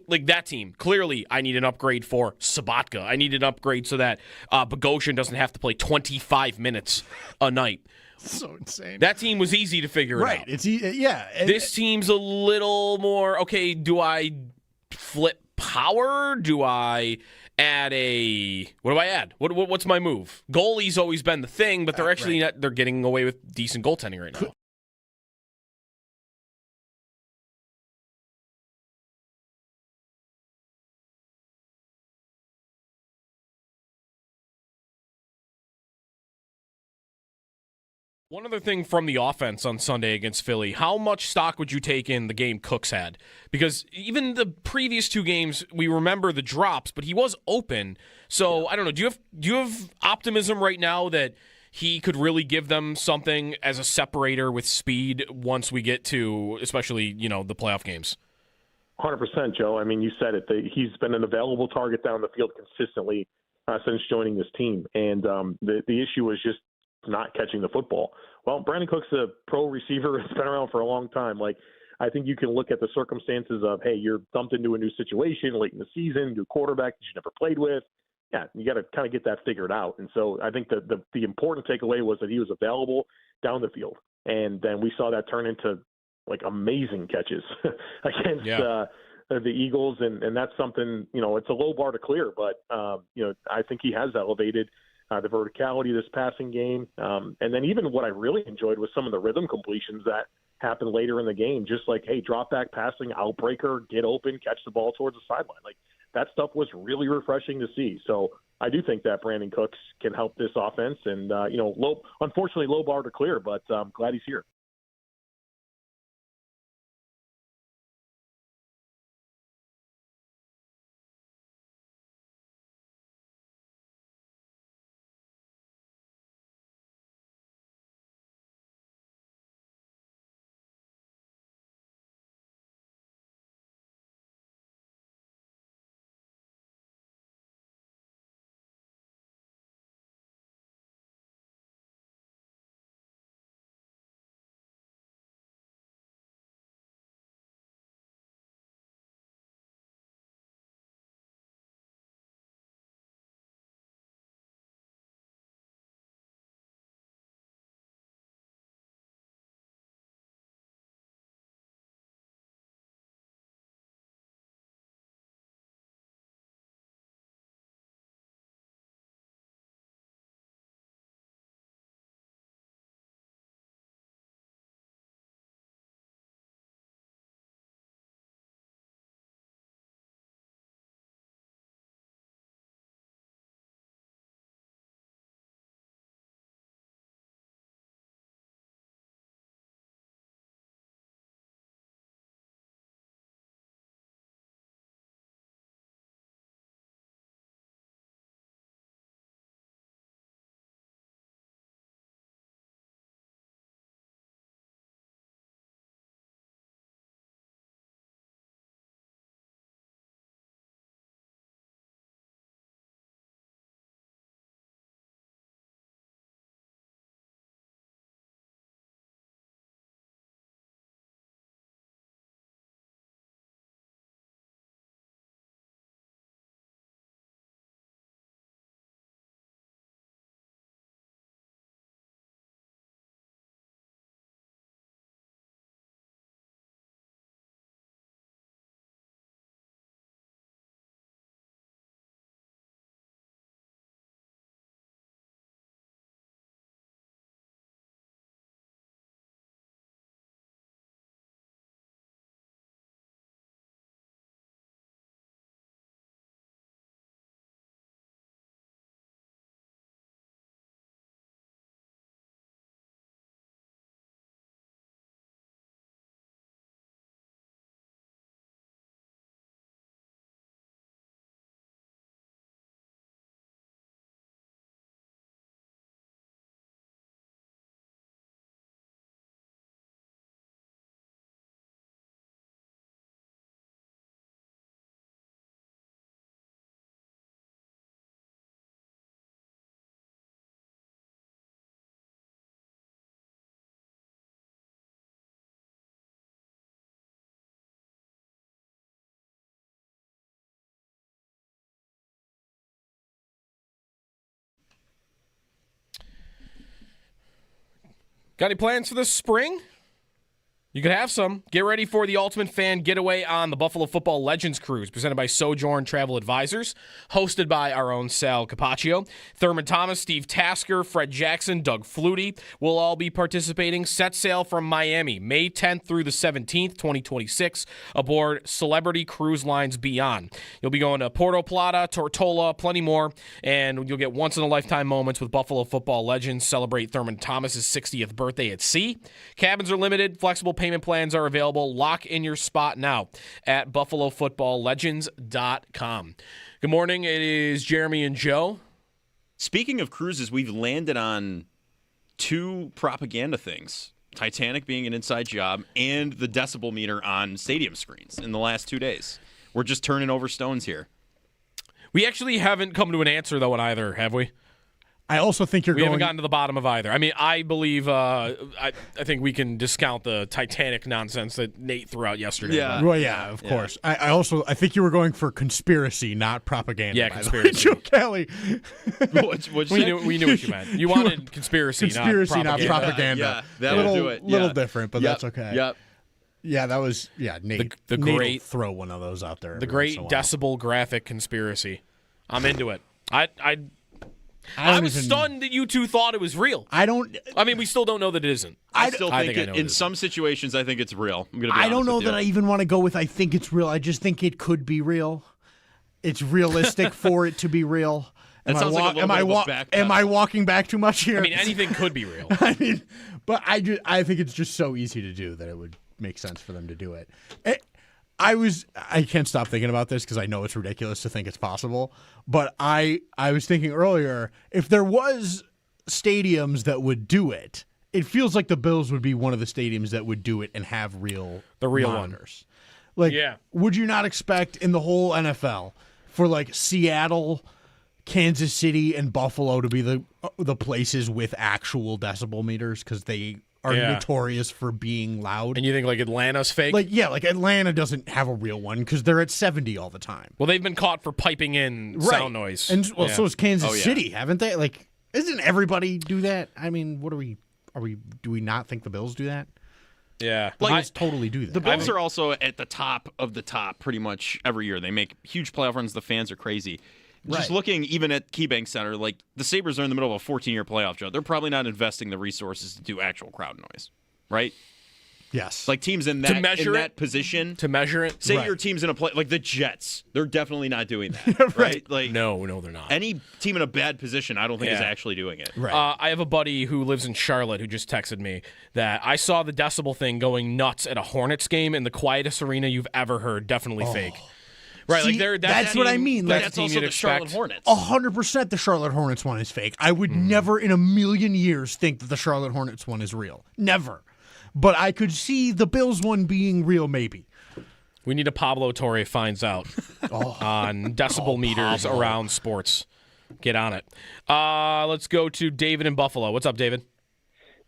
like that team, clearly I need an upgrade for Sobotka. I need an upgrade so that Bogosian doesn't have to play 25 minutes a night. So insane. That team was easy to figure out. It's this team's a little more, okay, do I flip power? Do I add what do I add? What's my move? Goalie's always been the thing, but they're actually not, they're getting away with decent goaltending right now. One other thing from the offense on Sunday against Philly, how much stock would you take in the game Cooks had? Because even the previous two games, we remember the drops, but he was open. So, I don't know, do you have optimism right now that he could really give them something as a separator with speed once we get to, especially, the playoff games? 100%, Joe. I mean, you said it. He's been an available target down the field consistently since joining this team. And the issue was just not catching the football. Well, Brandon Cook's a pro receiver. It's been around for a long time. Like, I think you can look at the circumstances of, hey, you're dumped into a new situation late in the season, new quarterback that you never played with. Yeah, you got to kind of get that figured out. And so I think the important takeaway was that he was available down the field. And then we saw that turn into, like, amazing catches against the Eagles. And that's something, it's a low bar to clear. But, I think he has elevated the verticality of this passing game. And then even what I really enjoyed was some of the rhythm completions that happened later in the game, just like, hey, drop back passing, outbreaker, get open, catch the ball towards the sideline. Like, that stuff was really refreshing to see. So I do think that Brandon Cooks can help this offense. And, unfortunately, low bar to clear, but I'm glad he's here. Got any plans for this spring? You could have some. Get ready for the Ultimate Fan Getaway on the Buffalo Football Legends Cruise, presented by Sojourn Travel Advisors, hosted by our own Sal Capaccio. Thurman Thomas, Steve Tasker, Fred Jackson, Doug Flutie will all be participating. Set sail from Miami, May 10th through the 17th, 2026, aboard Celebrity Cruise Lines Beyond. You'll be going to Puerto Plata, Tortola, plenty more, and you'll get once-in-a-lifetime moments with Buffalo Football Legends. Celebrate Thurman Thomas's 60th birthday at sea. Cabins are limited, flexible payment plans are available. Lock in your spot now at buffalofootballlegends.com. Good morning. It is Jeremy and Joe. Speaking of cruises, we've landed on 2 propaganda things. Titanic being an inside job and the decibel meter on stadium screens in the last 2 days. We're just turning over stones here. We actually haven't come to an answer, though, on either, have we? I also think we haven't gotten to the bottom of either. I mean, I believe I think we can discount the Titanic nonsense that Nate threw out yesterday. Yeah, well, yeah, of course. I think you were going for conspiracy, not propaganda. Yeah, conspiracy. Joe Kelly. We knew what you meant. You wanted conspiracy, not propaganda. Yeah, that'll do it. Little different, but that's okay. Yep. Yeah, that was Nate. The Nate great will throw one of those out there. The great decibel graphic conspiracy. I'm into it. I was stunned that you two thought it was real. I mean, we still don't know that it isn't. I still think in some situations, I think it's real. I'm gonna be I don't know honest with that you. I even want to go with I think it's real. I just think it could be real. It's realistic for it to be real. That sounds like a little bit of a backpedal. Am I walking back too much here? I mean, anything could be real. I think it's just so easy to do that it would make sense for them to do it. I can't stop thinking about this because I know it's ridiculous to think it's possible. But I was thinking earlier, if there was stadiums that would do it, it feels like the Bills would be one of the stadiums that would do it and have real monitors. Like, would you not expect in the whole NFL for like Seattle, Kansas City, and Buffalo to be the places with actual decibel meters because they are notorious for being loud? And you think like Atlanta's fake? Like Atlanta doesn't have a real one because they're at 70 all the time. Well, they've been caught for piping in sound noise. And so is Kansas City, haven't they? Like, isn't everybody do that? I mean, do we not think the Bills do that? Yeah. Bills totally do that. The Bills are also at the top of the top pretty much every year. They make huge playoff runs. The fans are crazy. Just looking even at KeyBank Center, like the Sabres are in the middle of a 14-year playoff drought. They're probably not investing the resources to do actual crowd noise, right? Yes. Like teams in that position. To measure it? Say your team's in a play, like the Jets. They're definitely not doing that, right? Like No, they're not. Any team in a bad position, I don't think is actually doing it. Right. I have a buddy who lives in Charlotte who just texted me that I saw the decibel thing going nuts at a Hornets game in the quietest arena you've ever heard. Definitely fake. Right, See, like that's what I mean. That's also the Charlotte Hornets. 100% the Charlotte Hornets one is fake. I would never in a million years think that the Charlotte Hornets one is real. Never. But I could see the Bills one being real, maybe. We need a Pablo Torre finds out on decibel meters around sports. Get on it. Let's go to David in Buffalo. What's up, David?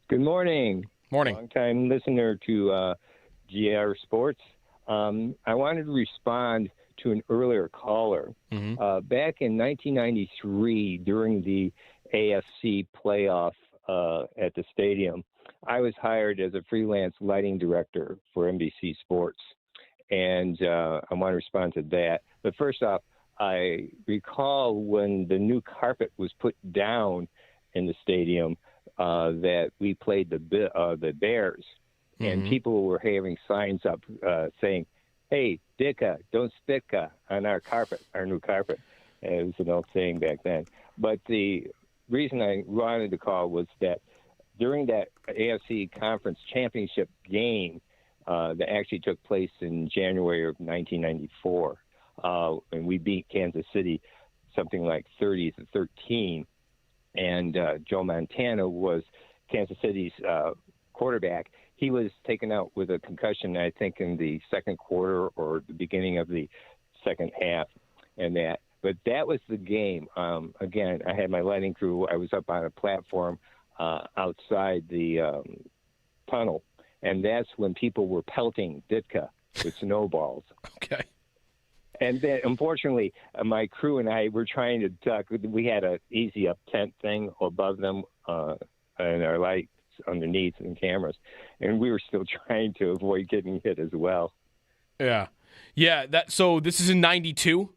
Good morning. Morning. Long-time listener to GR Sports. I wanted to respond to an earlier caller. Back in 1993, during the AFC playoff at the stadium, I was hired as a freelance lighting director for NBC Sports, and I want to respond to that. But first off, I recall when the new carpet was put down in the stadium that we played the Bears, and people were having signs up saying, "Hey, Dicka, don't spitka on our carpet, our new carpet." And it was an old saying back then. But the reason I wanted to call was that during that AFC Conference Championship game that actually took place in January of 1994, and we beat Kansas City something like 30-13, and Joe Montana was Kansas City's quarterback. He was taken out with a concussion, I think, in the second quarter or the beginning of the second half, and that. But that was the game. Again, I had my lighting crew. I was up on a platform outside the tunnel, and that's when people were pelting Ditka with snowballs. Okay. And then, unfortunately, my crew and I were trying to duck. We had an easy up tent thing above them, and our lights underneath and cameras, and we were still trying to avoid getting hit as well. Yeah. So this is in 92?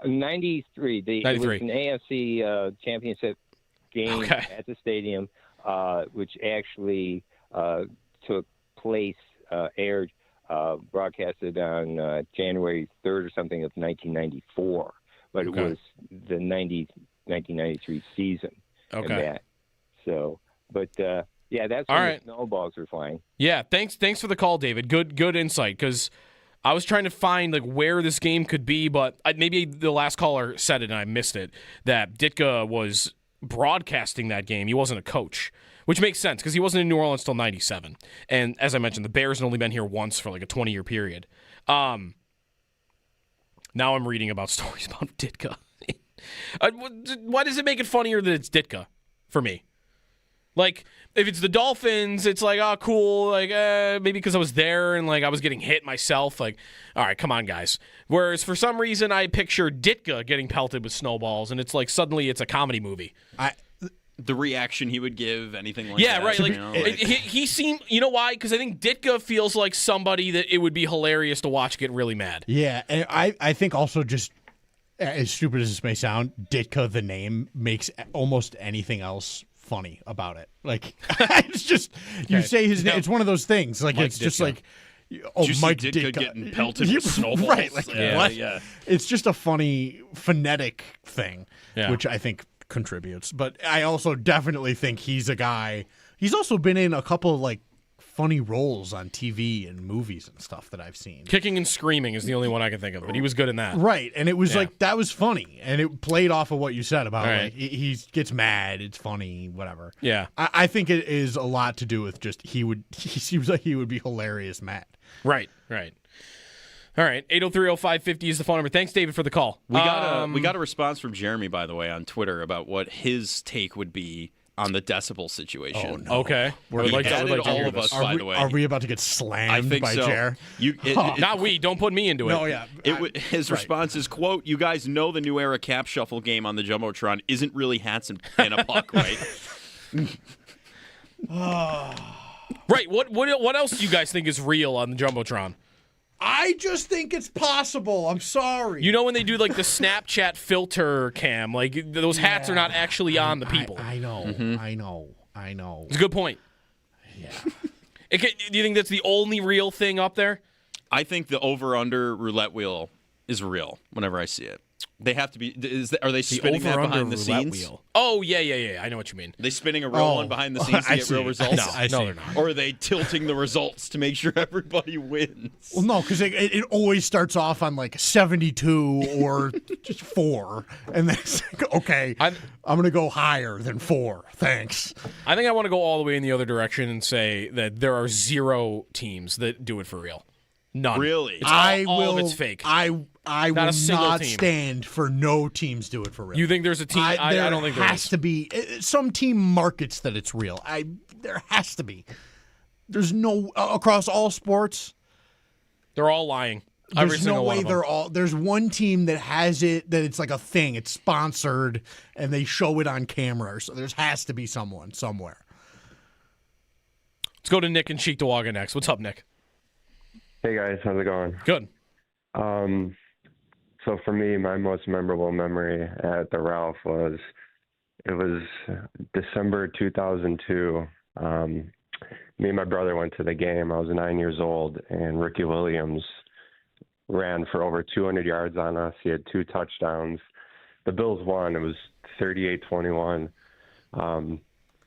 93. 93. It was an AFC championship game at the stadium, which actually took place, aired, broadcasted on January 3rd or something of 1994. But it was the 1993 season. Okay. So, but that's when the snowballs were flying. Yeah, thanks for the call, David. Good insight, because I was trying to find where this game could be, but maybe the last caller said it and I missed it, that Ditka was broadcasting that game. He wasn't a coach, which makes sense because he wasn't in New Orleans till 97. And as I mentioned, the Bears had only been here once for a 20-year period. Now I'm reading about stories about Ditka. Why does it make it funnier that it's Ditka for me? If it's the Dolphins, it's oh, cool. Maybe because I was there and I was getting hit myself. All right, come on, guys. Whereas for some reason, I picture Ditka getting pelted with snowballs, and it's suddenly it's a comedy movie. The reaction he would give, anything like that. Yeah, right. He seemed, you know why? Because I think Ditka feels like somebody that it would be hilarious to watch get really mad. Yeah, and I think also just, as stupid as this may sound, Ditka, the name, makes almost anything else funny about it. It's just, you say his name, it's one of those things. It's just Did Mike Ditka getting pelted with snowballs. Right, what? Yeah. It's just a funny phonetic thing, Yeah. which I think contributes. But I also definitely think he's a guy. He's also been in a couple of funny roles on TV and movies and stuff that I've seen. Kicking and Screaming is the only one I can think of, but he was good in that. Right, and it was that was funny, and it played off of what you said about he gets mad, it's funny, whatever. Yeah. I think it is a lot to do with just he seems like he would be hilarious mad. Right. All right, 803-0550 is the phone number. Thanks, David, for the call. We got a response from Jeremy, by the way, on Twitter about what his take would be on the decibel situation. Oh, no. Okay. He added all of us, by the way. Are we about to get slammed I think by so. Jer? Not we. Don't put me into it. No, yeah. His response is, quote, "You guys know the new era cap shuffle game on the Jumbotron isn't really hats and a puck, right?" Right. What else do you guys think is real on the Jumbotron? I just think it's possible. I'm sorry. You know when they do the Snapchat filter cam, those hats are not actually on the people. I know. Mm-hmm. I know. It's a good point. Yeah. Do you think that's the only real thing up there? I think the over-under roulette wheel is real whenever I see it. They have to be. Are they spinning that behind the scenes? Wheel. Oh, yeah. I know what you mean. Are they spinning a real one behind the scenes to get real results? No, they're not. Or are they tilting the results to make sure everybody wins? Well, no, because it always starts off on 72 or just 4. And then it's okay, I'm going to go higher than 4. Thanks. I think I want to go all the way in the other direction and say that there are 0 teams that do it for real. None. Really? All of it's fake. I will not team. stand for no teams do it for real. You think there's a team? I don't think there is. There has to be. Some team markets that it's real. There has to be. There's no across all sports. They're all lying. There's no way they're all. There's one team that has it, that it's like a thing. It's sponsored and they show it on camera. So there has to be someone somewhere. Let's go to Nick and Cheektowaga next. What's up, Nick? Hey guys, how's it going? Good. So for me, my most memorable memory at the Ralph was December 2002. Me and my brother went to the game. I was 9 years old, and Ricky Williams ran for over 200 yards on us. He had 2 touchdowns. The Bills won. It was 38-21.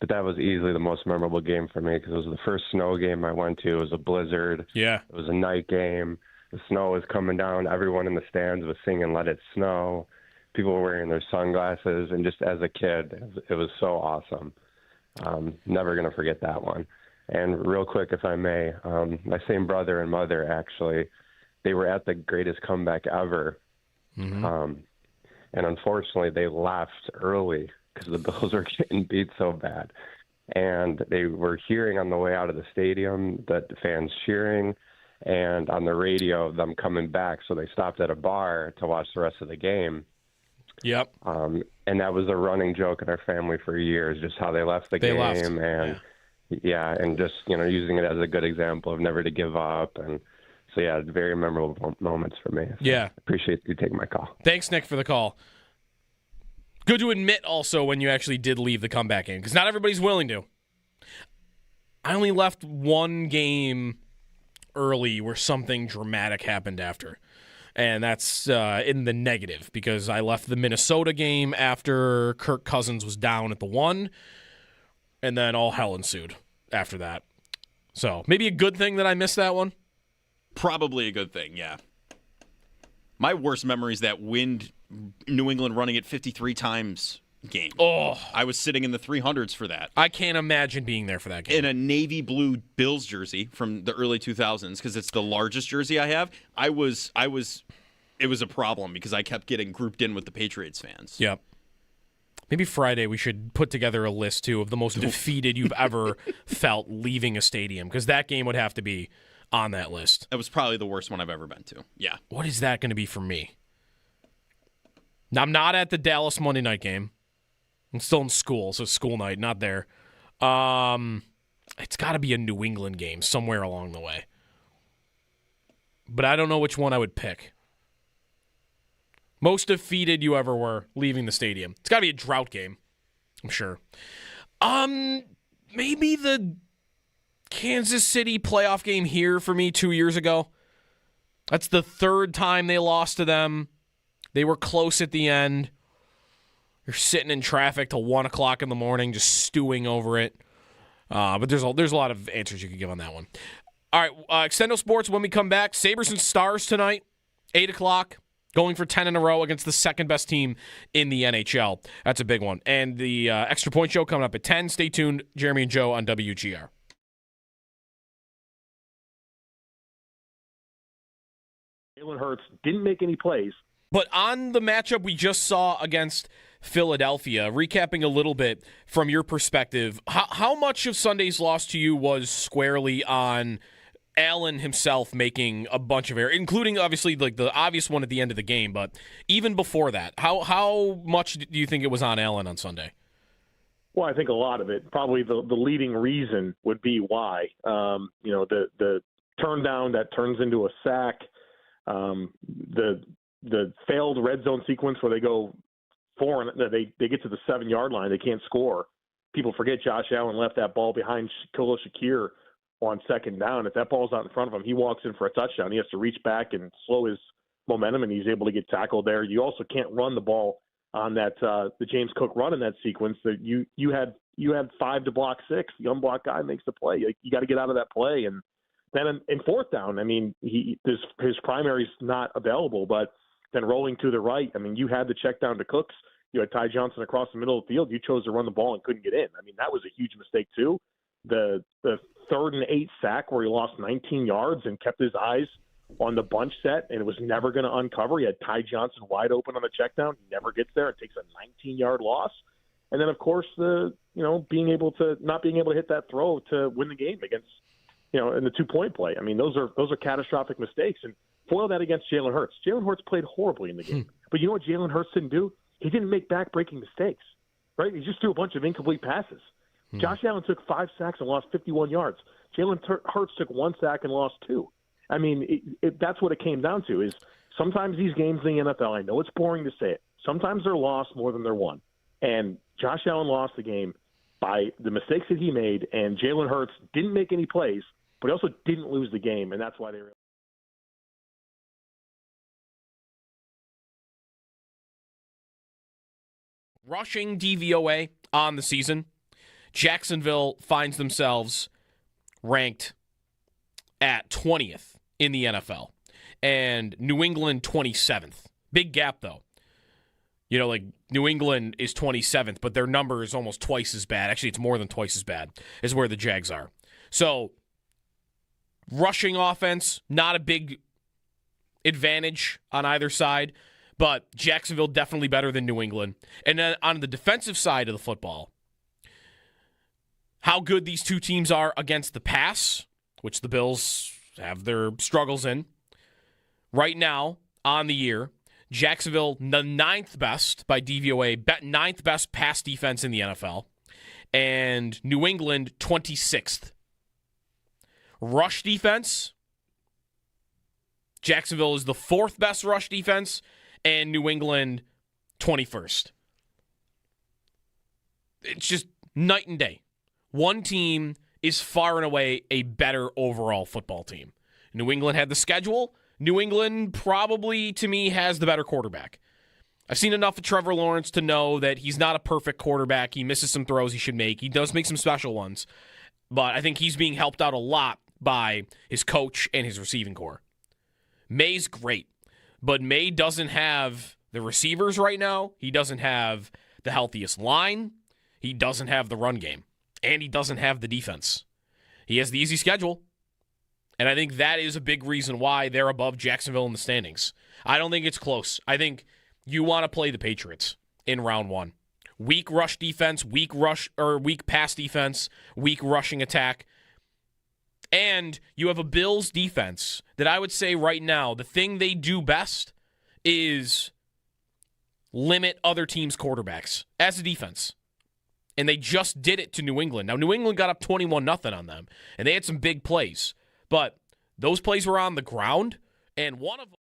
But that was easily the most memorable game for me because it was the first snow game I went to. It was a blizzard. Yeah. It was a night game. The snow was coming down. Everyone in the stands was singing "Let It Snow." People were wearing their sunglasses. And just as a kid, it was so awesome. Never going to forget that one. And real quick, if I may, my same brother and mother, actually, they were at the greatest comeback ever. Mm-hmm. And unfortunately, they left early because the Bills were getting beat so bad. And they were hearing on the way out of the stadium that the fans cheering, and on the radio them coming back. So they stopped at a bar to watch the rest of the game. Yep. And that was a running joke in our family for years, just how they left the game. And Yeah, and just, using it as a good example of never to give up. And so, yeah, very memorable moments for me. So yeah. Appreciate you taking my call. Thanks, Nick, for the call. Good to admit also when you actually did leave the comeback game, because not everybody's willing to. I only left one game early where something dramatic happened after. And that's in the negative, because I left the Minnesota game after Kirk Cousins was down at the 1, and then all hell ensued after that. So maybe a good thing that I missed that one? Probably a good thing, yeah. My worst memory is that wind New England running it 53 times game. Oh. I was sitting in the 300s for that. I can't imagine being there for that game. In a navy blue Bills jersey from the early 2000s, because it's the largest jersey I have. It was a problem because I kept getting grouped in with the Patriots fans. Yep. Maybe Friday we should put together a list, too, of the most defeated you've ever felt leaving a stadium, because that game would have to be on that list. That was probably the worst one I've ever been to. Yeah. What is that going to be for me? Now, I'm not at the Dallas Monday night game. I'm still in school, so school night, not there. It's got to be a New England game somewhere along the way. But I don't know which one I would pick. Most defeated you ever were leaving the stadium. It's got to be a drought game, I'm sure. Maybe the Kansas City playoff game here for me 2 years ago. That's the third time they lost to them. They were close at the end. You're sitting in traffic till 1 o'clock in the morning, just stewing over it. But there's a lot of answers you could give on that one. All right, Extendo Sports, when we come back, Sabres and Stars tonight, 8 o'clock, going for 10 in a row against the second-best team in the NHL. That's a big one. And the Extra Point Show coming up at 10. Stay tuned. Jeremy and Joe on WGR. Jalen Hurts didn't make any plays. But on the matchup we just saw against Philadelphia, recapping a little bit from your perspective, how much of Sunday's loss to you was squarely on Allen himself making a bunch of errors, including obviously like the obvious one at the end of the game, but even before that, how much do you think it was on Allen on Sunday? Well, I think a lot of it, probably the leading reason would be why. The turn down that turns into a sack, the failed red zone sequence where they go 4 and they get to the 7-yard line, they can't score. People forget Josh Allen left that ball behind Khalil Shakir on second down. If that ball's out in front of him, he walks in for a touchdown. He has to reach back and slow his momentum, and he's able to get tackled there. You also can't run the ball on that the James Cook run in that sequence. That you had 5 to block 6. The unblocked guy makes the play. You got to get out of that play. And then in fourth down, I mean, his primary's not available, but then rolling to the right, I mean, you had the check down to Cooks. You had Ty Johnson across the middle of the field. You chose to run the ball and couldn't get in. I mean, that was a huge mistake too. The 3rd and 8 sack where he lost 19 yards and kept his eyes on the bunch set and it was never going to uncover. He had Ty Johnson wide open on the check down. He never gets there. It takes a 19-yard loss. And then, of course, not being able to hit that throw to win the game against, in the 2-point play. I mean, those are catastrophic mistakes. And foil that against Jalen Hurts. Jalen Hurts played horribly in the game. But you know what Jalen Hurts didn't do? He didn't make back-breaking mistakes, right? He just threw a bunch of incomplete passes. Josh Allen took 5 sacks and lost 51 yards. Jalen Hurts took 1 sack and lost 2. I mean, that's what it came down to is sometimes these games in the NFL, I know it's boring to say it, sometimes they're lost more than they're won. And Josh Allen lost the game by the mistakes that he made, and Jalen Hurts didn't make any plays, but he also didn't lose the game, and that's why they were. Rushing DVOA on the season, Jacksonville finds themselves ranked at 20th in the NFL, and New England 27th. Big gap, though. New England is 27th, but their number is almost twice as bad. Actually, it's more than twice as bad as where the Jags are. So, rushing offense, not a big advantage on either side, but Jacksonville definitely better than New England. And then on the defensive side of the football, how good these two teams are against the pass, which the Bills have their struggles in. Right now, on the year, Jacksonville, the 9th best by DVOA, 9th best pass defense in the NFL. and New England 26th. Rush defense, Jacksonville is the 4th best rush defense, and New England 21st. It's just night and day. One team is far and away a better overall football team. New England had the schedule. New England probably, to me, has the better quarterback. I've seen enough of Trevor Lawrence to know that he's not a perfect quarterback. He misses some throws he should make. He does make some special ones. But I think he's being helped out a lot by his coach and his receiving corps. May's great, but May doesn't have the receivers right now. He doesn't have the healthiest line. He doesn't have the run game. And he doesn't have the defense. He has the easy schedule. And I think that is a big reason why they're above Jacksonville in the standings. I don't think it's close. I think you want to play the Patriots in round 1. Weak rush defense, weak pass defense, weak rushing attack. And you have a Bills defense that I would say right now, the thing they do best is limit other teams' quarterbacks as a defense. And they just did it to New England. Now, New England got up 21-0 on them, and they had some big plays. But those plays were on the ground, and one of them.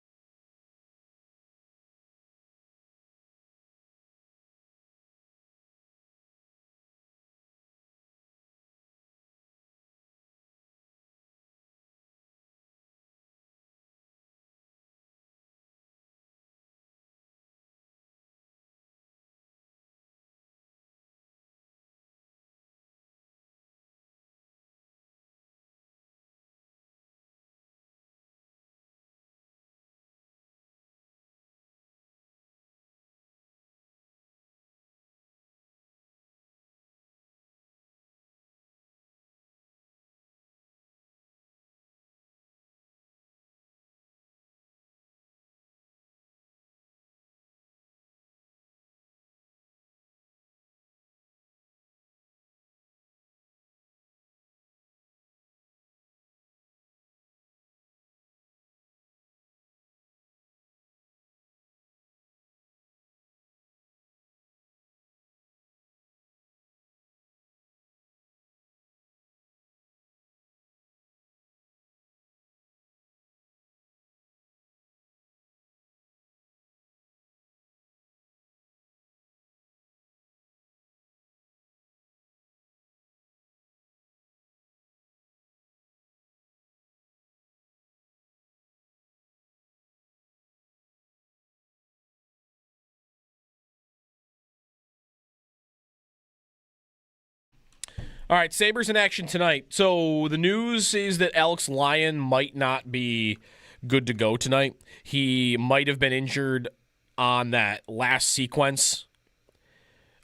All right, Sabres in action tonight. So the news is that Alex Lyon might not be good to go tonight. He might have been injured on that last sequence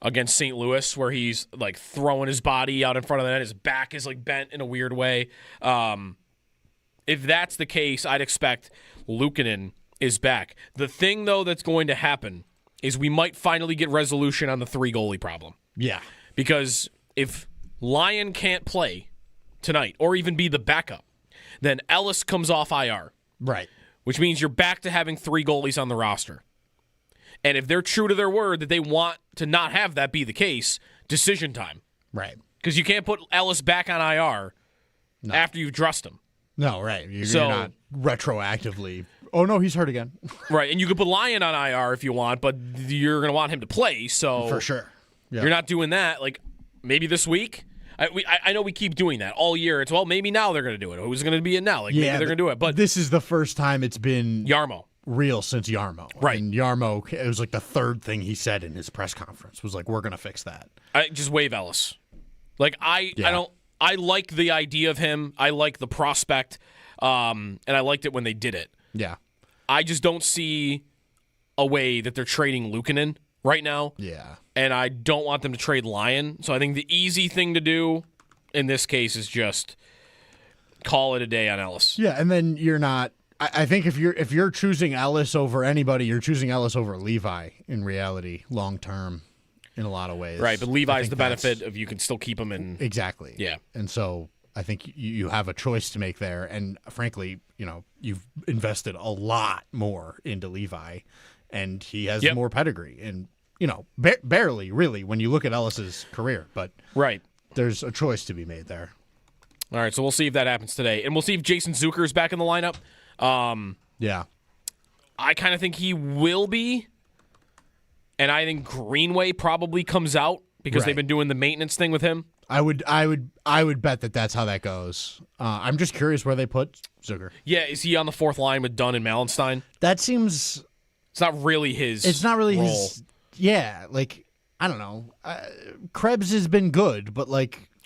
against St. Louis where he's like throwing his body out in front of the net. His back is like bent in a weird way. If that's the case, I'd expect Luukkonen is back. The thing, though, that's going to happen is we might finally get resolution on the 3 goalie problem. Yeah. Because if Lyon can't play tonight or even be the backup, then Ellis comes off IR. Right. Which means you're back to having 3 goalies on the roster. And if they're true to their word that they want to not have that be the case, decision time. Right. Because you can't put Ellis back on IR after you've dressed him. No, right. You're not retroactively, oh, no, he's hurt again. Right, and you could put Lyon on IR if you want, but you're going to want him to play, so. For sure. Yeah. You're not doing that. Like, maybe this week. I know we keep doing that all year. It's, well, maybe now they're going to do it. Who's going to be in now? Like, maybe they're going to do it. But this is the first time it's been Yarmo. Real since Yarmo. Right. And Yarmo, it was like the 3rd thing he said in his press conference was like, we're going to fix that. I just wave Ellis. Like, I like the idea of him. I like the prospect. And I liked it when they did it. Yeah. I just don't see a way that they're trading Luukkonen right now. Yeah. And I don't want them to trade Lyon. So I think the easy thing to do in this case is just call it a day on Ellis. Yeah, and then you're not. I think if you're choosing Ellis over anybody, you're choosing Ellis over Levi in reality, long term, in a lot of ways. Right, but Levi's the benefit of you can still keep him in. Exactly. Yeah. And so I think you have a choice to make there. And frankly, you've invested a lot more into Levi, and he has more pedigree. And barely, really, when you look at Ellis's career. But right, there's a choice to be made there. All right, so we'll see if that happens today. And we'll see if Jason Zucker is back in the lineup. Yeah. I kind of think he will be. And I think Greenway probably comes out because they've been doing the maintenance thing with him. I would bet that that's how that goes. I'm just curious where they put Zucker. Yeah, is he on the fourth line with Dunn and Malenstein? That seems. It's not really his. It's not really role. his. Yeah, I don't know. Krebs has been good, but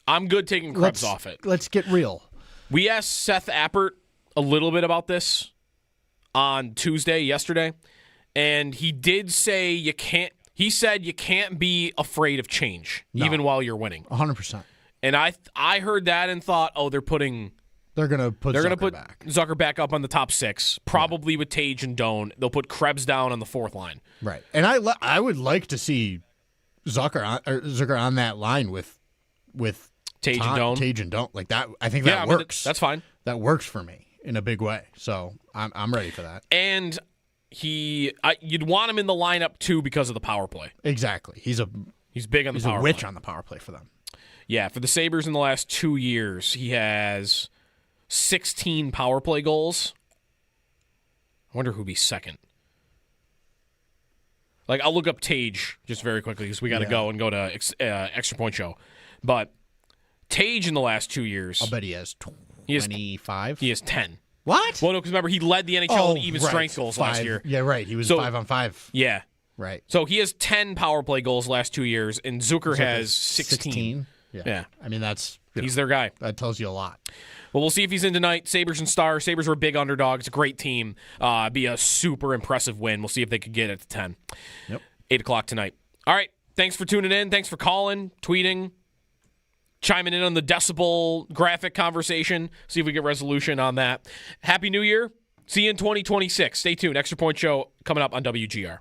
I'm good taking Krebs off it. Let's get real. We asked Seth Appert a little bit about this on yesterday, and he did say you can't. He said you can't be afraid of change, even while you're winning. 100%. And I heard that and thought, they're gonna put Zucker back up on the top six, probably with Tage and Doan. They'll put Krebs down on the fourth line. Right, and I would like to see Zucker on that line with Tage and Doan. Tage and Doan, like that. I think that works. That's fine. That works for me in a big way. So I'm ready for that. And you'd want him in the lineup too because of the power play. Exactly. He's big on the power play. He's a witch on the power play for them. Yeah, for the Sabres in the last 2 years, he has 16 power play goals. I wonder who'd be second. I'll look up Tage just very quickly because we got to go to Extra Point Show. But Tage in the last 2 years. I'll bet he has 25. He has 10. What? Well, no, because remember, he led the NHL in even strength goals last year. Yeah, right. He was 5 on 5. Yeah. Right. So he has 10 power play goals last 2 years, and Zucker has 16. Yeah. I mean, he's their guy. That tells you a lot. Well, we'll see if he's in tonight. Sabres and Stars. Sabres were big underdogs. A great team. Be a super impressive win. We'll see if they could get it to 10. Yep. 8 o'clock tonight. All right. Thanks for tuning in. Thanks for calling, tweeting, chiming in on the decibel graphic conversation. See if we get resolution on that. Happy New Year. See you in 2026. Stay tuned. Extra Point Show coming up on WGR.